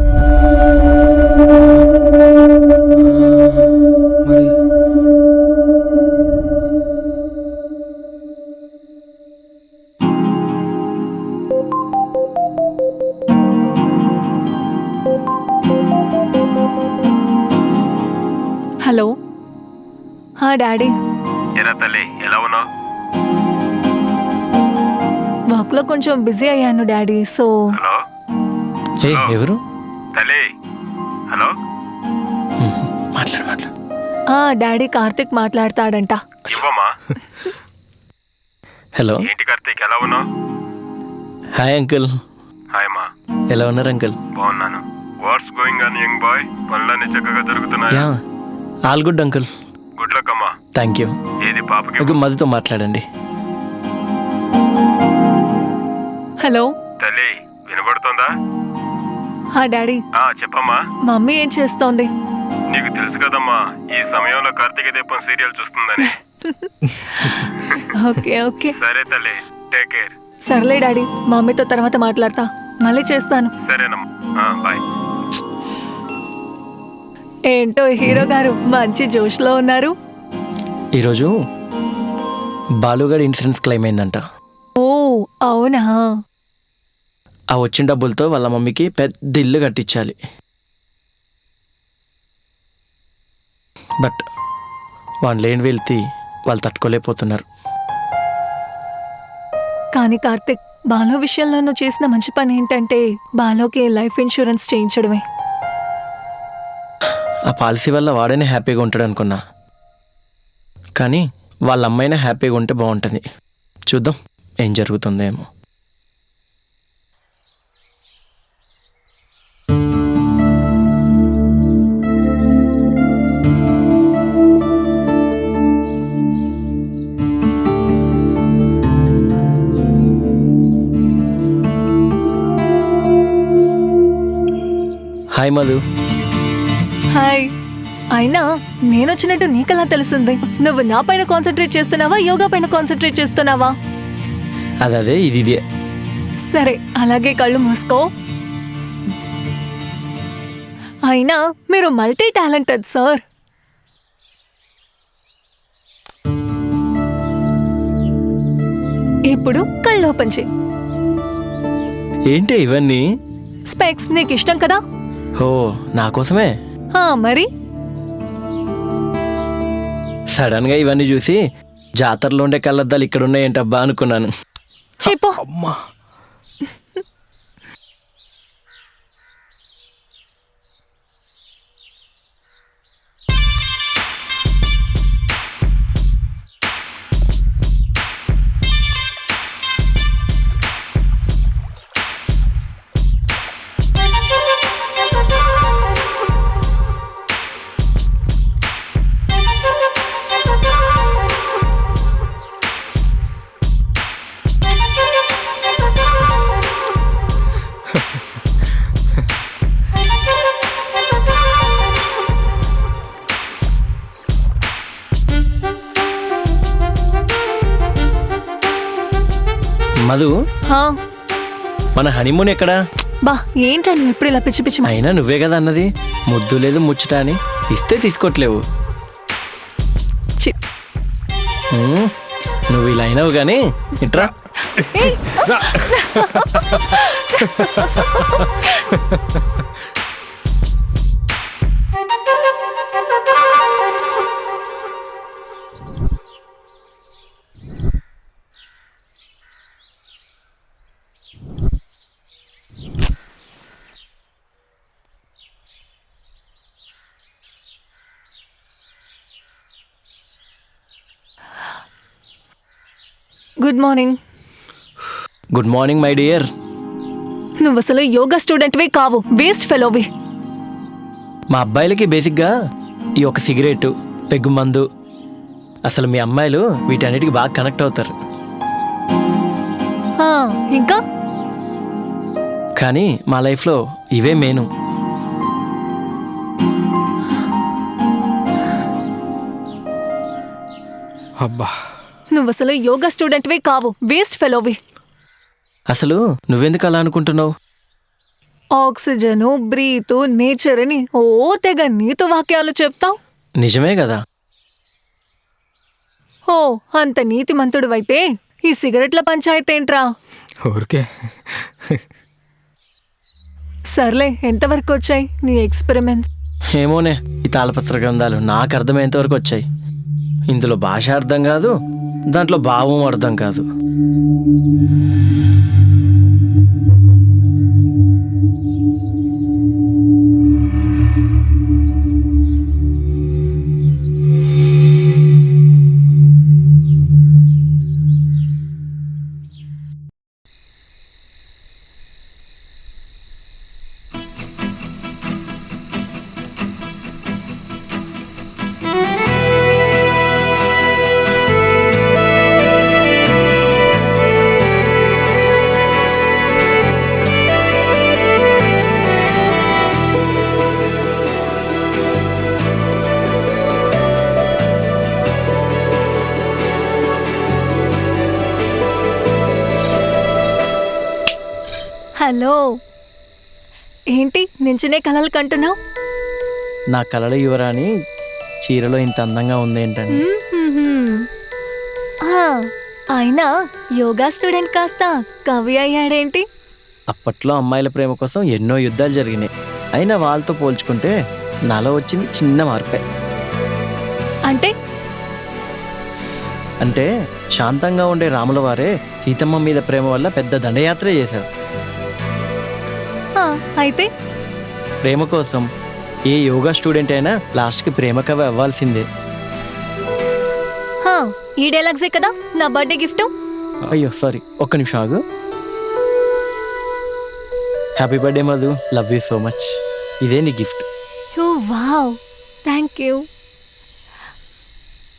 [SPEAKER 6] Hello, daddy.
[SPEAKER 8] ఎరా తల్లి, ఎలా ఉన్నావు?
[SPEAKER 6] వర్క్లో కొంచెం బిజీ అయ్యాను డాడీ. సో
[SPEAKER 8] హలో
[SPEAKER 1] ఏ ఎవరు?
[SPEAKER 8] తల్లి, హలో.
[SPEAKER 1] మాట్లాడు.
[SPEAKER 6] డాడీ, కార్తీక్ మాట్లాడతాడంట.
[SPEAKER 8] ఇవ్వమ్మా.
[SPEAKER 1] హలో.
[SPEAKER 8] ఏంటి కార్తీక్, ఎలా ఉన్నావు?
[SPEAKER 1] Hi uncle.
[SPEAKER 8] హాయ్ అమ్మా.
[SPEAKER 1] ఎలా ఉన్నారు అంకుల్?
[SPEAKER 8] బాగున్నాను. What's going on young boy? పనులన్నీ చక్కగా జరుగుతున్నాయా?
[SPEAKER 1] Yeah, all good uncle.
[SPEAKER 8] Good luck అమ్మా.
[SPEAKER 1] Thank you.
[SPEAKER 8] ఏది పాపకి?
[SPEAKER 1] ఓకే, మధుతో మాట్లాడండి.
[SPEAKER 6] హలో
[SPEAKER 8] తల్లి, వినబడుతోందా?
[SPEAKER 6] డాడీ.
[SPEAKER 8] చెప్పమ్మా.
[SPEAKER 6] మమ్మీ ఏం చేస్తోంది?
[SPEAKER 8] నీకు తెలుసు కదమ్మా, ఈ సమయంలో కార్తీక దీపం సీరియల్ చూస్తుందని.
[SPEAKER 6] ఓకే ఓకే,
[SPEAKER 8] సరే తల్లి, టేక్ కేర్.
[SPEAKER 6] సర్లే డాడీ, మమ్మీతో తర్వాత మాట్లాడతా. మళ్ళీ చేస్తాను.
[SPEAKER 8] సరేనమ్మా, బాయ్.
[SPEAKER 6] ఏంటో హీరో గారు మంచి జోష్లో ఉన్నారు.
[SPEAKER 1] ఈరోజు బాలుగాడి ఇన్సూరెన్స్ క్లెయిమ్ అయిందంట.
[SPEAKER 6] ఓ అవునా?
[SPEAKER 1] ఆ వచ్చిన డబ్బులతో వాళ్ళ మమ్మీకి పెద్ద ఇల్లు కట్టించాలి. బట్ వాళ్ళు లేని వెళ్తే వాళ్ళు తట్టుకోలేకపోతున్నారు.
[SPEAKER 6] కానీ కార్తిక్, బాలో విషయంలో నువ్వు చేసిన మంచి పని ఏంటంటే బాలోకి లైఫ్ ఇన్సూరెన్స్ చేయించడమే.
[SPEAKER 1] ఆ పాలసీ వల్ల వాడైనా హ్యాపీగా ఉంటాడు అనుకున్నా, కానీ వాళ్ళ అమ్మాయినా హ్యాపీగా ఉంటే బాగుంటుంది. చూద్దాం ఏం జరుగుతుందేమో. హాయ్ మధు.
[SPEAKER 6] హాయ్. అయినా నేనొచ్చినట్టు నీకెలా తెలిసింది? నువ్వు నా పైన కాన్సన్ట్రేట్ చేస్తున్నావా, యోగా పైన కాన్సన్ట్రేట్ చేస్తున్నావా?
[SPEAKER 1] అదే ఇదే.
[SPEAKER 6] సరే, అలాగే కళ్ళు మూసుకో. అయినా మీరు మల్టీ టాలెంటెడ్ సార్. ఇప్పుడు కళ్ళు ఓపెన్ చేయి.
[SPEAKER 1] ఏంటి ఇవన్నీ?
[SPEAKER 6] స్పెక్స్ నీకు ఇష్టం కదా?
[SPEAKER 1] ఓ, నా కోసమే?
[SPEAKER 6] మరి
[SPEAKER 1] సడన్ గా ఇవన్నీ చూసి జాతరలో ఉండే కళ్ళద్దాలు ఇక్కడ ఉన్నాయేంటబ్బా అనుకున్నాను.
[SPEAKER 6] చెప్పు.
[SPEAKER 1] అమ్మా, మధు, మన హనీమూన్ ఎక్కడా?
[SPEAKER 6] బా ఏంటండి నువ్వు ఎప్పుడు ఇలా పిచ్చి పిచ్చి?
[SPEAKER 1] అయినా నువ్వే కదా అన్నది ముద్దు లేదు ముచ్చట అని. ఇస్తే తీసుకోవట్లేవు. నువ్వు ఇలా అయినావు కానీ ఇట్రా.
[SPEAKER 6] Good morning.
[SPEAKER 1] Good morning my dear.
[SPEAKER 6] నువ్వు అసలు యోగా స్టూడెంట్వే కావు, వేస్ట్ ఫెలోవి.
[SPEAKER 1] మా అబ్బాయిలకి బేసిక్గా ఈ ఒక సిగరెట్, పెగ్గు మందు, అసలు మీ అమ్మాయిలు వీటన్నిటికి బాగా కనెక్ట్ అవుతారు.
[SPEAKER 6] ఇంకా
[SPEAKER 1] కానీ మా లైఫ్లో ఇవే మెయిన్.
[SPEAKER 2] అబ్బా,
[SPEAKER 6] నువ్వు అసలు యోగా స్టూడెంట్వే కావు, వేస్ట్ ఫెలోవి.
[SPEAKER 1] అసలు నువ్వెందుకు అలా అనుకుంటున్నావు?
[SPEAKER 6] ఆక్సిజను, బ్రీతు, నేచర్ అని ఓ తెగ నీతు వాక్యాలు చెప్తావు.
[SPEAKER 1] నిజమే కదా.
[SPEAKER 6] ఓ అంత నీతిమంతుడివైతే ఈ సిగరెట్ల పంచాయతీ ఏంట్రా?
[SPEAKER 2] ఊరికే.
[SPEAKER 6] సర్లే, ఎంతవరకు వచ్చాయి నీ ఎక్స్పెరిమెంట్స్?
[SPEAKER 1] ఏమోనే, ఈ తాళపత్ర గ్రంథాలు నాకు అర్థమయ్యేంత వరకు వచ్చాయి. ఇందులో భాష అర్థం కాదు, దాంట్లో భావం అర్థం కాదు.
[SPEAKER 6] హలో, ఏంటి నించునే కలలు కంటున్నావు?
[SPEAKER 1] నా కలల యువరాణి చీరలో ఇంత అందంగా ఉందేంటని.
[SPEAKER 6] అయినా యోగా స్టూడెంట్ కాస్త కవి అయ్యాడేంటి?
[SPEAKER 1] అప్పట్లో అమ్మాయిల ప్రేమ కోసం ఎన్నో యుద్ధాలు జరిగినాయి. అయినా వాళ్ళతో పోల్చుకుంటే నాలో వచ్చింది చిన్న మార్పే. అంటే శాంతంగా ఉండే రాముల వారే సీతమ్మ మీద ప్రేమ వల్ల పెద్ద దండయాత్రే చేశారు.
[SPEAKER 6] అయితే
[SPEAKER 1] ప్రేమ కోసం ఏ యోగా స్టూడెంట్ అయినా లాస్ట్కి ప్రేమ కవి అవ్వాల్సిందే.
[SPEAKER 6] ఈ డైలాగ్సే కదా నా బర్త్డే గిఫ్ట్.
[SPEAKER 1] అయ్యో సారీ, ఒక్క నిమిషం ఆగు. Happy birthday Madhu, love you so much. ఇదే నీ gift.
[SPEAKER 6] Oh wow, thank you.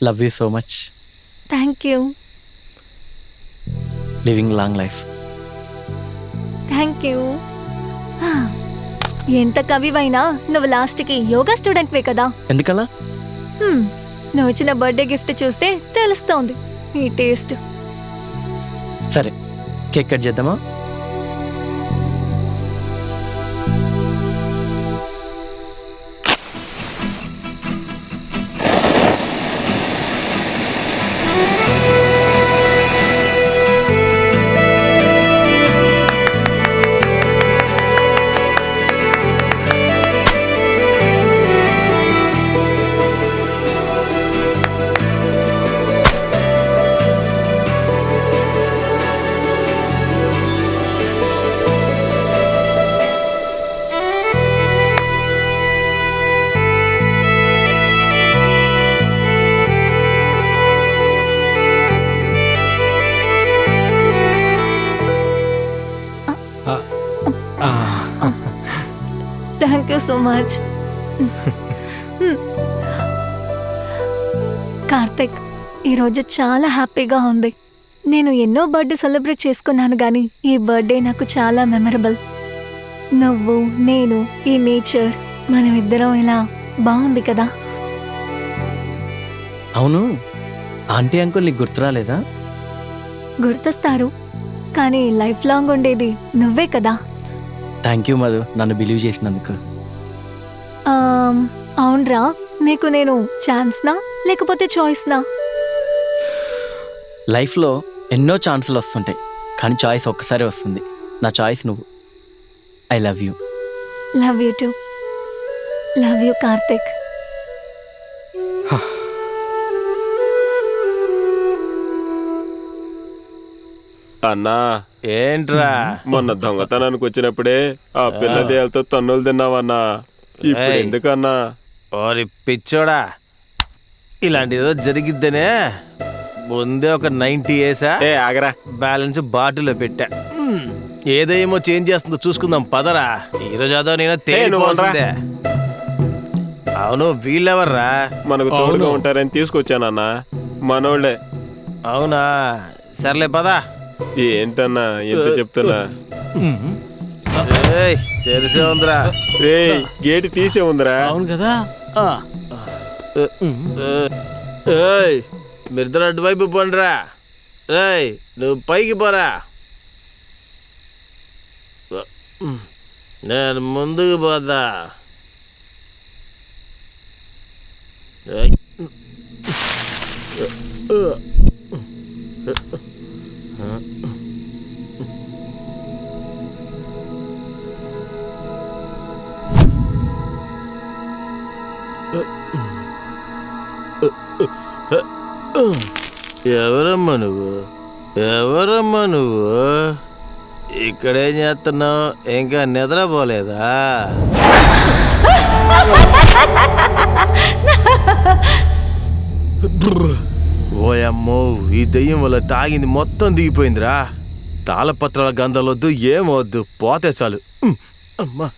[SPEAKER 1] Love you so much.
[SPEAKER 6] Thank you.
[SPEAKER 1] Living long life.
[SPEAKER 6] Thank you. ఎంత కవివైనా నువ్వు లాస్ట్కి యోగా స్టూడెంట్వే కదా.
[SPEAKER 1] ఎందుకలా?
[SPEAKER 6] నువ్వు ఇచ్చిన బర్త్డే గిఫ్ట్ చూస్తే తెలుస్తోంది ఈ టేస్ట్.
[SPEAKER 1] సరే, కేక్ కట్ చేద్దామా?
[SPEAKER 6] Thank you so much. Karthik, ఈరోజు చాలా హ్యాపీగా ఉంది. నేను ఎన్నో బర్త్డే సెలబ్రేట్ చేసుకున్నాను కానీ ఈ బర్త్డే నాకు చాలా మెమరబుల్. నువ్వు, నేను, ఈ నేచర్, మనమిద్దరం ఇలా బాగుంది కదా.
[SPEAKER 1] అవును, ఆంటీ అంకుల్ నీకు గుర్తురాలేదా?
[SPEAKER 6] గుర్తొస్తారు, కానీ లైఫ్ లాంగ్ ఉండేది నువ్వే కదా.
[SPEAKER 1] థ్యాంక్ యూ మధు, నన్ను బిలీవ్ చేసినందుకు.
[SPEAKER 6] అవునరా, నీకు నేను ఛాన్స్నా లేకపోతే చాయిస్నా?
[SPEAKER 1] లైఫ్లో ఎన్నో ఛాన్సులు వస్తుంటాయి, కానీ చాయిస్ ఒక్కసారి వస్తుంది. నా చాయిస్ నువ్వు. I love you.
[SPEAKER 6] Love you to. Love you Karthik.
[SPEAKER 8] అన్నా,
[SPEAKER 9] ఏంట్రా
[SPEAKER 8] మొన్న దొంగతనానికి వచ్చినప్పుడే ఆ పిల్లదేలతో తన్నులు తిన్నావన్నా, ఇప్పుడు ఎందుకన్నా?
[SPEAKER 9] ఓరి పిచ్చోడా, ఇలాంటి ఏదో జరిగిద్దనే ముందే ఒక 90 వేసా.
[SPEAKER 8] ఆగరా,
[SPEAKER 9] బ్యాలెన్స్ బాటిల్లో పెట్టా. ఏదేమో చేంజ్ చేస్తుందో చూసుకుందాం పదరా. ఈరోజు అదో నేను తేలిపోవాల్సిందే. అవును వీళ్ళెవర్రా?
[SPEAKER 8] మనకు తోడుగా ఉంటారని తీసుకొచ్చానన్నా, మనోళ్ళే.
[SPEAKER 9] అవునా, సర్లే పదా.
[SPEAKER 8] ఏంటన్నా ఎంత చెప్తున్నా?
[SPEAKER 9] తెలిసే ఉందిరా.
[SPEAKER 8] రే గేటు తీసే ఉందిరా.
[SPEAKER 11] అవును కదా.
[SPEAKER 9] మీరిద్దరు అటువైపు పోండిరా. రేయ్ నువ్వు పైకి పోరా, నేను ముందుకు పోతా. ఎవరమ్మా నువ్వు? ఎవరమ్మా నువ్వు? ఇక్కడేం చేస్తున్నావు? ఇంకా నిద్రపోలేదా? ఓయమ్మో, ఈ దెయ్యం వల్ల తాగింది మొత్తం దిగిపోయిందిరా. తాళపత్రాల గంధాలొద్దు, ఏమవద్దు, పోతే చాలు. అమ్మా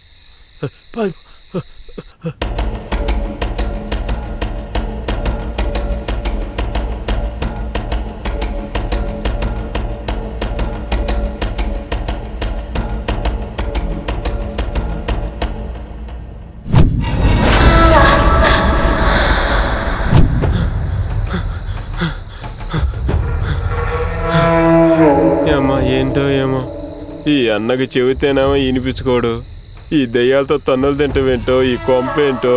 [SPEAKER 8] ఏమో ఏంటో ఏమో, ఈ అన్నకి చెబితేనేమో వినిపించుకోడు. ఈ దెయ్యాలతో తన్నులు తింటవేంటో, ఈ కొంపేంటో.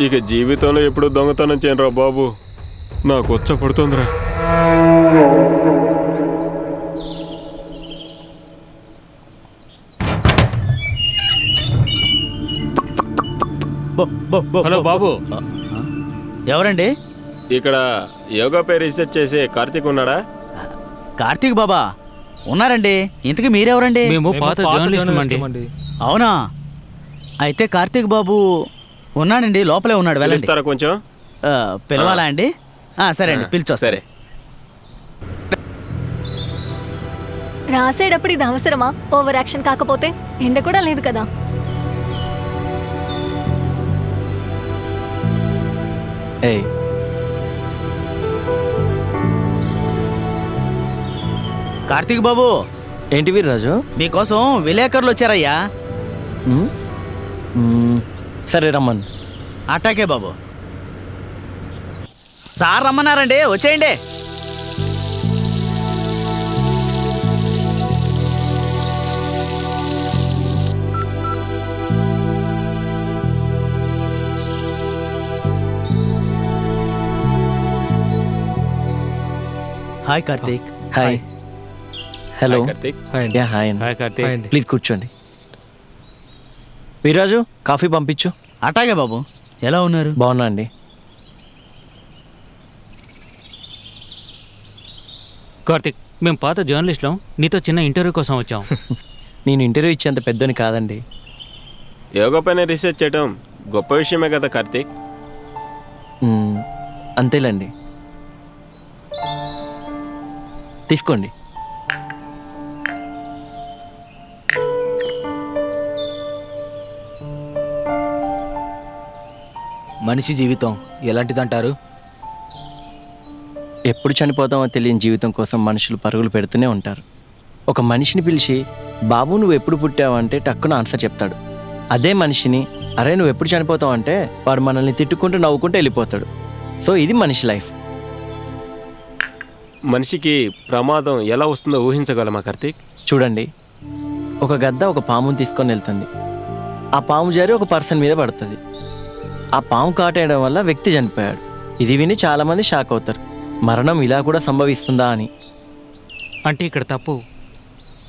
[SPEAKER 8] ఇక జీవితంలో ఎప్పుడు దొంగతనం చేయనురా బాబు, నాకు వచ్చ పడుతుందిరా.
[SPEAKER 11] హలో బాబు,
[SPEAKER 5] ఎవరండి?
[SPEAKER 8] ఇక్కడ యోగా పై రీసెర్చ్ చేసే కార్తీక్ ఉన్నాడా?
[SPEAKER 5] కార్తీక్ బాబా ఉన్నారండి. ఇంతకీ మీరెవరండి?
[SPEAKER 11] మేము పాత జర్నలిస్ట్ అండి.
[SPEAKER 5] అవునా, అయితే కార్తీక్ బాబు ఉన్నాడండి, లోపలే ఉన్నాడు. వెళ్ళండి.
[SPEAKER 8] పిలుస్తారా కొంచెం?
[SPEAKER 5] పిలవాలా అండి? సరే అండి, పిలిచో.
[SPEAKER 8] సరే.
[SPEAKER 6] రాసేటప్పుడు ఇది అవసరమా? ఓవర్ యాక్షన్ కాకపోతే ఎండ కూడా లేదు కదా.
[SPEAKER 1] ఏయ్,
[SPEAKER 5] కార్తీక్ బాబు.
[SPEAKER 1] ఏంటి వీర్రాజు?
[SPEAKER 5] మీకోసం విలేకరులు వచ్చారయ్యా.
[SPEAKER 1] సరే రమ్మన్.
[SPEAKER 5] అటాకే బాబు. సార్ రమ్మన్నారండి, వచ్చేయండి. Hi Karthik.
[SPEAKER 1] Hi. Hello.
[SPEAKER 8] Karthik.
[SPEAKER 1] Yeah hi అండి.
[SPEAKER 11] హాయ్ కార్తీక్.
[SPEAKER 1] ప్లీజ్ కూర్చోండి. వీర్రాజు కాఫీ పంపించు.
[SPEAKER 5] అటాగే బాబు. ఎలా ఉన్నారు?
[SPEAKER 1] బాగున్నా అండి.
[SPEAKER 11] కార్తీక్, మేము పాత జర్నలిస్టులం, నీతో చిన్న ఇంటర్వ్యూ కోసం వచ్చాం.
[SPEAKER 1] నేను ఇంటర్వ్యూ ఇచ్చేంత పెద్దోని కాదండి.
[SPEAKER 8] యోగా పైన రీసెర్చ్ చేయడం గొప్ప విషయమే కదా కార్తీక్.
[SPEAKER 1] అంతేలేండి, తీసుకోండి.
[SPEAKER 3] మనిషి జీవితం ఎలాంటిదంటారు?
[SPEAKER 1] ఎప్పుడు చనిపోతామో తెలియని జీవితం కోసం మనుషులు పరుగులు పెడుతూనే ఉంటారు. ఒక మనిషిని పిలిచి బాబు నువ్వు ఎప్పుడు పుట్టావు అంటే టక్కున ఆన్సర్ చెప్తాడు. అదే మనిషిని అరే నువ్వు ఎప్పుడు చనిపోతావు అంటే వాడు మనల్ని తిట్టుకుంటూ నవ్వుకుంటూ వెళ్ళిపోతాడు. సో ఇది మనిషి లైఫ్.
[SPEAKER 8] మనిషికి ప్రమాదం ఎలా వస్తుందో ఊహించగలమా కార్తీక్?
[SPEAKER 1] చూడండి, ఒక గద్ద ఒక పాముని తీసుకొని వెళ్తుంది. ఆ పాము జారి ఒక పర్సన్ మీద పడుతుంది. ఆ పాము కాటేయడం వల్ల వ్యక్తి చనిపోయాడు. ఇది విని చాలామంది షాక్ అవుతారు, మరణం ఇలా కూడా సంభవిస్తుందా అని.
[SPEAKER 11] అంటే ఇక్కడ తప్పు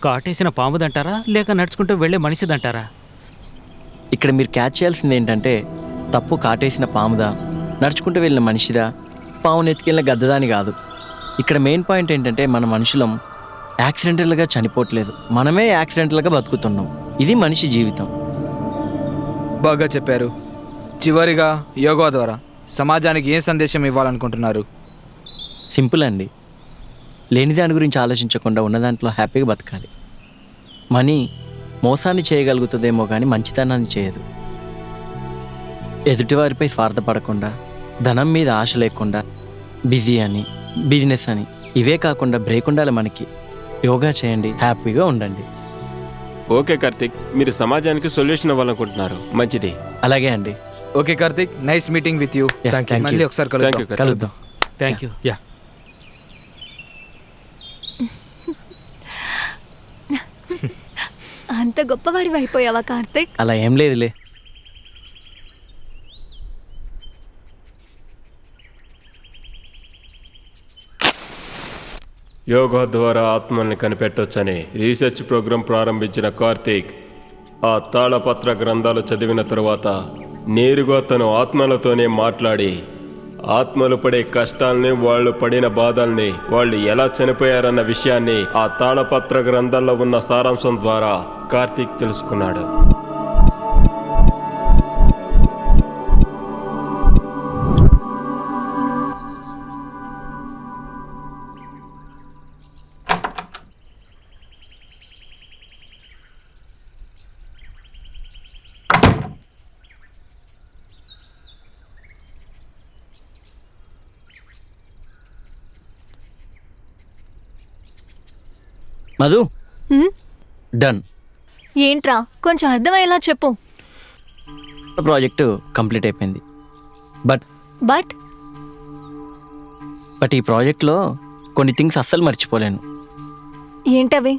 [SPEAKER 11] కాటేసిన పాముదంటారా లేక నడుచుకుంటూ వెళ్ళే మనిషిదంటారా?
[SPEAKER 1] ఇక్కడ మీరు క్యాచ్ చేయాల్సింది ఏంటంటే తప్పు కాటేసిన పాముదా, నడుచుకుంటూ వెళ్ళిన మనిషిదా, పామును ఎత్తుకెళ్ళిన గద్దదాని కాదు. ఇక్కడ మెయిన్ పాయింట్ ఏంటంటే మన మనుషులం యాక్సిడెంటల్గా చనిపోవట్లేదు, మనమే యాక్సిడెంటల్గా బతుకుతున్నాం. ఇది మనిషి జీవితం.
[SPEAKER 3] బాగా చెప్పారు. చివరిగా యోగా ద్వారా సమాజానికి ఏం సందేశం ఇవ్వాలనుకుంటున్నారు?
[SPEAKER 1] సింపుల్ అండి, లేని దాని గురించి ఆలోచించకుండా ఉన్న దాంట్లో హ్యాపీగా బతకాలి. మనీ మోసాన్ని చేయగలుగుతుందేమో కానీ మంచితనాన్ని చేయదు. ఎదుటివారిపై స్వార్థపడకుండా, ధనం మీద ఆశ లేకుండా, బిజీ అని, బిజినెస్ అని ఇవే కాకుండా బ్రేక్ ఉండాలి మనకి. యోగా చేయండి, హ్యాపీగా ఉండండి.
[SPEAKER 8] ఓకే కార్తిక్, మీరు సమాజానికి సొల్యూషన్ ఇవ్వాలనుకుంటున్నారు, మంచిది.
[SPEAKER 1] అలాగే అండి.
[SPEAKER 3] Okay Karthik, nice meeting with you. మళ్ళీ ఒకసారి
[SPEAKER 1] కలుద్దాం.
[SPEAKER 11] Thank you. యా
[SPEAKER 6] అంత గొప్పవాడివి అయిపోయావా కార్తిక్?
[SPEAKER 1] అలా ఏం లేదులే.
[SPEAKER 8] యోగా ద్వారా ఆత్మల్ని కనిపెట్టొచ్చని రీసెర్చ్ ప్రోగ్రాం ప్రారంభించిన కార్తీక్ ఆ తాళపత్ర గ్రంథాలు చదివిన తరువాత నేరుగా తను ఆత్మలతోనే మాట్లాడి ఆత్మలు పడే కష్టాల్ని, వాళ్ళు పడిన బాధల్ని, వాళ్ళు ఎలా చనిపోయారన్న విషయాన్ని ఆ తాళపత్ర గ్రంథాల్లో ఉన్న సారాంశం ద్వారా కార్తీక్ తెలుసుకున్నాడు.
[SPEAKER 1] మధు, డన్.
[SPEAKER 6] ఏంట్రా, కొంచెం అర్థమయ్యేలా చెప్పు.
[SPEAKER 1] ప్రాజెక్టు కంప్లీట్ అయిపోయింది. బట్
[SPEAKER 6] బట్
[SPEAKER 1] బట్ ఈ ప్రాజెక్ట్లో కొన్ని థింగ్స్ అస్సలు మర్చిపోలేను.
[SPEAKER 6] ఏంటవి?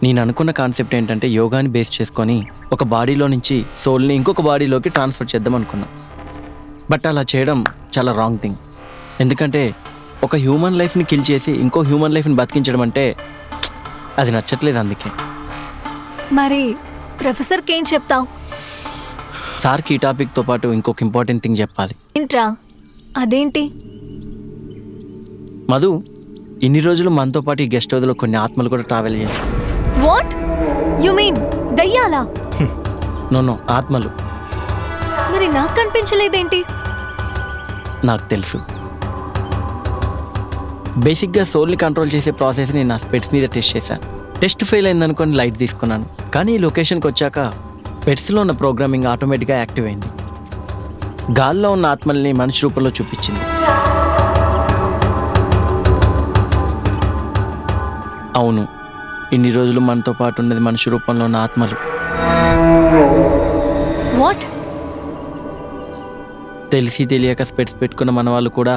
[SPEAKER 1] నేను అనుకున్న కాన్సెప్ట్ ఏంటంటే యోగాని బేస్ చేసుకొని ఒక బాడీలో నుంచి సోల్ని ఇంకొక బాడీలోకి ట్రాన్స్ఫర్ చేద్దాం అనుకున్నా. బట్ అలా చేయడం చాలా రాంగ్ థింగ్. ఎందుకంటే ఒక హ్యూమన్ లైఫ్ని కిల్ చేసి ఇంకో హ్యూమన్ లైఫ్ని బతికించడం అంటే అది నచ్చట్లేదు. అందుకే
[SPEAKER 6] మరి ప్రొఫెసర్కి ఏం చెప్తావు?
[SPEAKER 1] సార్కి ఈ టాపిక్తో పాటు ఇంకొక ఇంపార్టెంట్ థింగ్ చెప్పాలి.
[SPEAKER 6] ఏంట్రా అదేంటి?
[SPEAKER 1] మధు, ఇన్ని రోజులు మనతో పాటు ఈ గెస్ట్ హౌస్లో కొన్ని ఆత్మలు కూడా ట్రావెల్ చేశాయి.
[SPEAKER 6] What you mean? దయ్యాలా?
[SPEAKER 1] నో, ఆత్మలు.
[SPEAKER 6] మరి నాకు కనిపించలేదేంటి?
[SPEAKER 1] నాకు తెలుసు. బేసిక్గా సోల్ని కంట్రోల్ చేసే ప్రాసెస్ని నా స్పెట్స్ మీద టెస్ట్ చేశాను. టెస్ట్ ఫెయిల్ అయిందనుకొని లైట్ తీసుకున్నాను. కానీ ఈ లొకేషన్కి వచ్చాక స్పెట్స్లో ఉన్న ప్రోగ్రామింగ్ ఆటోమేటిక్గా యాక్టివ్ అయింది. గాల్లో ఉన్న ఆత్మల్ని మనిషి రూపంలో చూపించింది. అవును, ఇన్ని రోజులు మనతో పాటు ఉన్నది మనిషి రూపంలో ఉన్న ఆత్మలు.
[SPEAKER 6] వాట్?
[SPEAKER 1] తెలిసి తెలియక స్పెట్స్ పెట్టుకున్న మన వాళ్ళు కూడా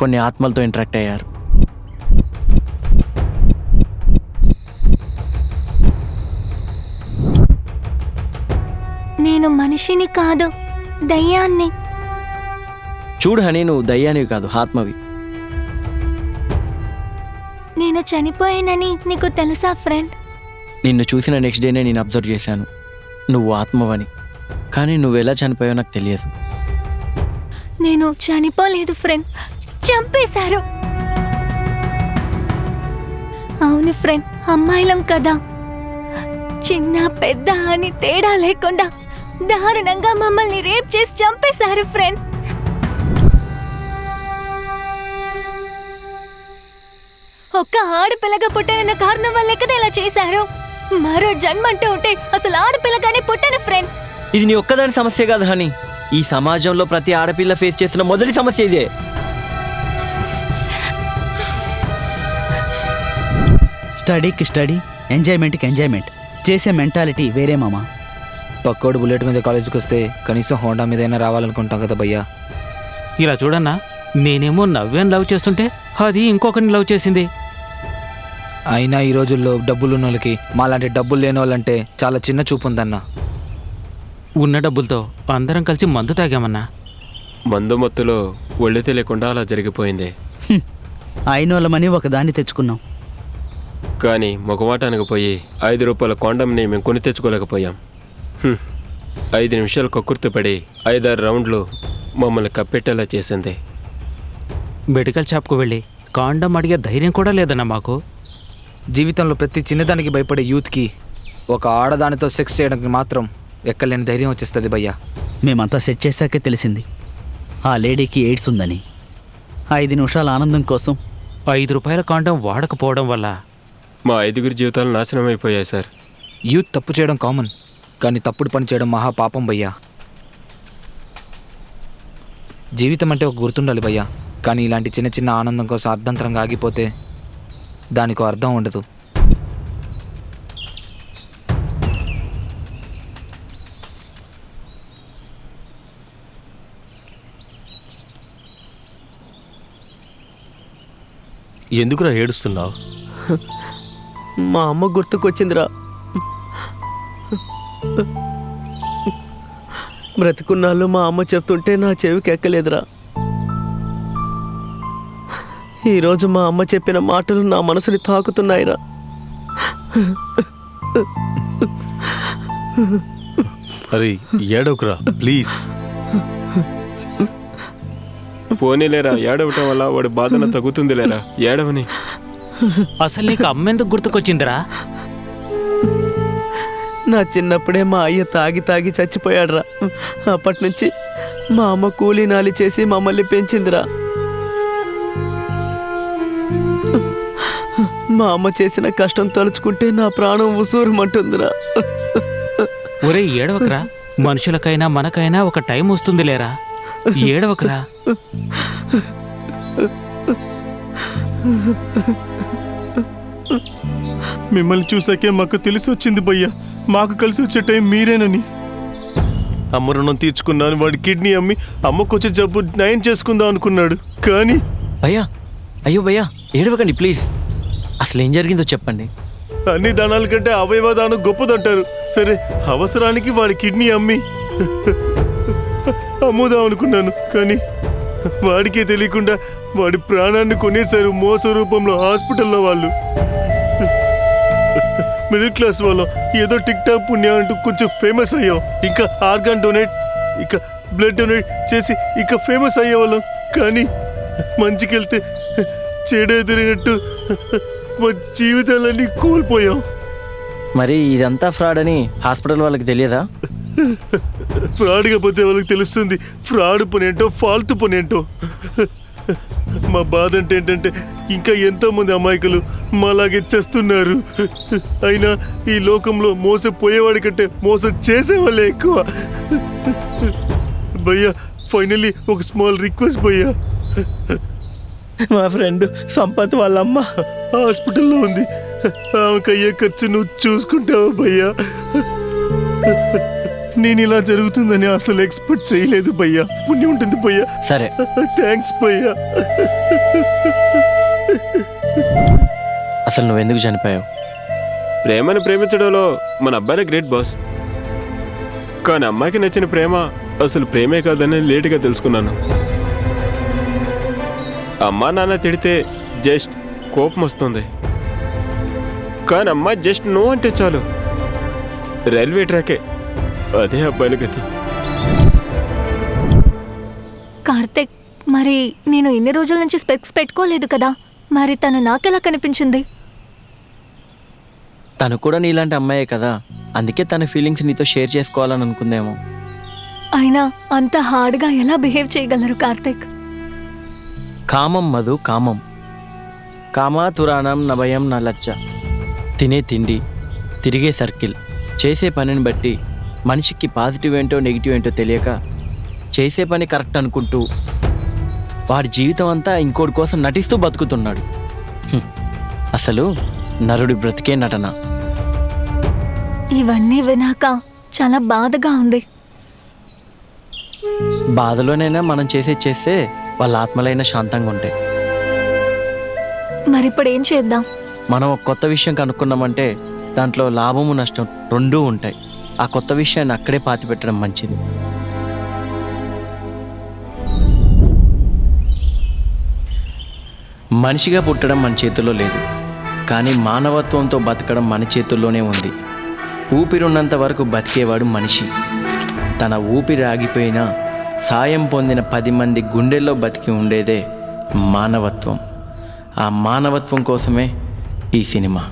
[SPEAKER 1] కొన్ని ఆత్మలతో ఇంటరాక్ట్ అయ్యారు.
[SPEAKER 6] నేను మనిషిని కాదు, దయ్యాన్ని.
[SPEAKER 1] చూడు హనీ, నువ్వు దయ్యానివి కాదు, ఆత్మవి.
[SPEAKER 6] నేను చనిపోయానని నీకు తెలుసా ఫ్రెండ్?
[SPEAKER 1] నిన్ను చూసిన నెక్స్ట్ డేనే నేను అబ్జర్వ్ చేశాను నువ్వు ఆత్మవని. కానీ నువ్వు ఎలా చనిపోయావో నాకు తెలియదు.
[SPEAKER 6] నేను చనిపోలేదు ఫ్రెండ్, చంపేశారు. అవును ఫ్రెండ్, అమ్మాయిలం కదా, చిన్న పెద్ద అని తేడా లేకుండా దారుణంగా మమ్మల్ని రేప్ చేసి చంపేశారు ఫ్రెండ్. ఒక్క ఆడపిల్లగా పుట్టిన కారణం వల్లే కదా ఇలా చేశారు. మరో జన్మ అంటూ ఉంటే అసలు ఆడపిల్లగానే పుట్టాను ఫ్రెండ్.
[SPEAKER 1] ఇది నీ ఒక్కదాని సమస్య కాదు హనీ, ఈ సమాజంలో ప్రతి ఆడపిల్ల ఫేస్ చేస్తున్న మొదటి సమస్య ఇదే.
[SPEAKER 5] స్టడీకి స్టడీ, ఎంజాయ్మెంట్కి ఎంజాయ్మెంట్ చేసే మెంటాలిటీ వేరే మామ.
[SPEAKER 3] పక్కోడు బుల్లెట్ మీద కాలేజీకి వస్తే కనీసం హోండా మీదైనా రావాలనుకుంటాం కదా భయ్యా.
[SPEAKER 11] ఇలా చూడన్నా, నేనేమో నవ్యాన్ని లవ్ చేస్తుంటే అది ఇంకొకరిని లవ్ చేసింది.
[SPEAKER 3] అయినా ఈ రోజుల్లో డబ్బులున్న వాళ్ళకి మాలాంటి డబ్బులు లేని వాళ్ళంటే చాలా చిన్న చూపు ఉందన్నా.
[SPEAKER 11] ఉన్న డబ్బులతో అందరం కలిసి మందు తాగామన్నా.
[SPEAKER 8] మందు మత్తులో ఒళ్ళు తెలియకుండా అలా జరిగిపోయింది.
[SPEAKER 5] అయినోళ్ళమని ఒకదాన్ని తెచ్చుకున్నాం.
[SPEAKER 8] కానీ మొగమాటానికి పోయి 5 రూపాయల కాండంని మేము కొని తెచ్చుకోలేకపోయాం. 5 నిమిషాలు కక్కుర్తిపడి 5-6 రౌండ్లు మమ్మల్ని కప్పెట్టేలా చేసింది.
[SPEAKER 11] మెడికల్ షాప్కు వెళ్ళి కాండం అడిగే ధైర్యం కూడా లేదన్నా మాకు.
[SPEAKER 3] జీవితంలో ప్రతి చిన్నదానికి భయపడే యూత్కి ఒక ఆడదానితో సెక్స్ చేయడానికి మాత్రం ఎక్కలేని ధైర్యం వచ్చేస్తుంది భయ్యా.
[SPEAKER 5] మేమంతా సెట్ చేశాకే తెలిసింది ఆ లేడీకి ఎయిడ్స్ ఉందని. 5 నిమిషాల ఆనందం కోసం
[SPEAKER 11] 5 రూపాయల కాండం వాడకపోవడం వల్ల
[SPEAKER 8] మా 5 జీవితాలు నాశనం అయిపోయాయి సార్.
[SPEAKER 3] యూత్ తప్పు చేయడం కామన్, కానీ తప్పుడు పని చేయడం మహా పాపం భయ్యా. జీవితం అంటే ఒక గుర్తుండాలి భయ్యా, కానీ ఇలాంటి చిన్న చిన్న ఆనందం కోసం అర్ధంతరంగా ఆగిపోతే దానికో అర్థం ఉండదు.
[SPEAKER 9] ఎందుకురా ఏడుస్తున్నావు?
[SPEAKER 17] మా అమ్మ గుర్తుకొచ్చిందిరా. బ్రతికున్నాళ్ళు మా అమ్మ చెప్తుంటే నా చెవికి ఎక్కలేదురా. ఈరోజు మా అమ్మ చెప్పిన మాటలు నా మనసుని తాకుతున్నాయిరా.
[SPEAKER 9] అరే ఏడవకురా ప్లీజ్.
[SPEAKER 2] పోనీలేరా, ఏడవటం వల్ల వాడి బాధన తగ్గుతుంది లేరా, ఏడవని.
[SPEAKER 11] అసలు నీకు అమ్మెందుకు గుర్తుకొచ్చిందిరా?
[SPEAKER 17] నా చిన్నప్పుడే మా అయ్య తాగి తాగి చచ్చిపోయాడురా. అప్పటి నుంచి మా అమ్మ కూలీ నాలి చేసి మమ్మల్ని పెంచిందిరా. మా అమ్మ చేసిన కష్టం తలుచుకుంటే నా ప్రాణం ఉసూరుమంటుందిరా.
[SPEAKER 11] ఒరే ఏడవకరా, మనుషులకైనా మనకైనా ఒక టైం వస్తుంది లేరా, ఏడవకరా.
[SPEAKER 12] మిమ్మల్ని చూసాకే మాకు తెలిసి వచ్చింది భయ్యా, మాకు కలిసి వచ్చే టైం మీరేనని.
[SPEAKER 9] అమ్మ రుణం తీర్చుకున్నాను, వాడి కిడ్నీ అమ్మి అమ్మకొచ్చే జబ్బు నయం చేసుకుందాం అనుకున్నాడు, కానీ
[SPEAKER 1] భయ్యా, అయ్యో భయ్యా ఏడవకండి ప్లీజ్. అసలు ఏం జరిగిందో చెప్పండి.
[SPEAKER 9] అన్ని దానాల కంటే అవయవ దానం గొప్పదంటారు. సరే, అవసరానికి వాడి కిడ్నీ అమ్మి అమ్ముదాం అనుకున్నాను, కానీ వాడికే తెలియకుండా వాడి ప్రాణాన్ని కొనేశారు మోస రూపంలో హాస్పిటల్లో వాళ్ళు. మిడిల్ క్లాస్ వాళ్ళం ఏదో టిక్ టాక్ పుణ్యం అంటూ కొంచెం ఫేమస్ అయ్యాం. ఇంకా ఆర్గాన్ డొనేట్, ఇంకా బ్లడ్ డొనేట్ చేసి ఇంకా ఫేమస్ అయ్యేవాళ్ళం. కానీ మంచికెళ్తే చెడు ఎదిరినట్టు మా జీవితాలన్నీ కోల్పోయాం.
[SPEAKER 1] మరి ఇదంతా ఫ్రాడ్ అని హాస్పిటల్ వాళ్ళకి తెలియదా?
[SPEAKER 9] ఫ్రాడ్గా పోతే వాళ్ళకి తెలుస్తుంది ఫ్రాడ్ పని ఏంటో, ఫాల్తు పని ఏంటో. మా బాధ అంటే ఏంటంటే ఇంకా ఎంతోమంది అమాయకులు మాలాగే చేస్తున్నారు. అయినా ఈ లోకంలో మోసపోయేవాడి కంటే మోసం చేసేవాళ్ళే ఎక్కువ. భయ్యా, ఫైనల్లీ ఒక స్మాల్ రిక్వెస్ట్ భయ్యా.
[SPEAKER 17] మా ఫ్రెండ్ సంపత్ వాళ్ళమ్మ
[SPEAKER 9] హాస్పిటల్లో ఉంది, ఆమెకు అయ్యే ఖర్చు నువ్వు చూసుకుంటావా భయ్యా? నేను ఇలా జరుగుతుందని అసలు ఎక్స్పెక్ట్ చేయలేదు భయ్యా. పుణ్యం ఉంటుంది భయ్యా.
[SPEAKER 1] సరే,
[SPEAKER 9] థ్యాంక్స్ భయ్యా.
[SPEAKER 1] అసలు నువ్వెందుకు చనిపోయావు?
[SPEAKER 2] ప్రేమను ప్రేమించడంలో మన అబ్బాయినే గ్రేట్ బాస్. కానీ అమ్మాయికి నచ్చిన ప్రేమ అసలు ప్రేమే కాదని లేటుగా తెలుసుకున్నాను. అమ్మా నాన్న తిడితే జస్ట్ కోపం వస్తుంది, కానీ అమ్మాయి జస్ట్ నో అంటే చాలు రైల్వే ట్రాకే. అదే అబ్బాయిల గతి.
[SPEAKER 6] కార్తిక్, మరి నేను ఇన్ని రోజుల నుంచి స్పెక్స్ పెట్టుకోలేదు కదా, మరి తను నాకెలా కనిపించింది?
[SPEAKER 1] తను కూడా నీలాంటి అమ్మాయే కదా, అందుకే తన ఫీలింగ్స్ నీతో షేర్ చేసుకోవాలని అనుకుందేమో.
[SPEAKER 6] అయినా అంత హార్డ్గా ఎలా బిహేవ్ చేయగలరు కార్తిక్?
[SPEAKER 1] కామం మధు, కామం. కామాతురాణం నభయం నా లజ్జ. తినే తిండి, తిరిగే సర్కిల్, చేసే పనిని బట్టి మనిషికి పాజిటివ్ ఏంటో నెగిటివ్ ఏంటో తెలియక చేసే పని కరెక్ట్ అనుకుంటూ వాడి జీవితం అంతా ఇంకోటి కోసం నటిస్తూ బతుకుతున్నాడు. అసలు నరుడి బ్రతికే నటన.
[SPEAKER 6] ఇవన్నీ వినాక చాలా బాధగా ఉంది.
[SPEAKER 1] బాధలోనైనా మనం చేస్తే వాళ్ళ ఆత్మలైనా శాంతంగా ఉంటాయి.
[SPEAKER 6] మరిప్పుడు ఏం చేద్దాం?
[SPEAKER 1] మనం ఒక కొత్త విషయం కనుక్కున్నామంటే దాంట్లో లాభము నష్టం రెండూ ఉంటాయి. ఆ కొత్త విషయాన్ని అక్కడే పాతి పెట్టడం మంచిది. మనిషిగా పుట్టడం మన చేతుల్లో లేదు, కానీ మానవత్వంతో బతకడం మన చేతుల్లోనే ఉంది. ఊపిరున్నంత వరకు బతికేవాడు మనిషి. తన ఊపిరి ఆగిపోయినా సాయం పొందిన 10 మంది గుండెల్లో బతికి ఉండేదే మానవత్వం. ఆ మానవత్వం కోసమే ఈ సినిమా.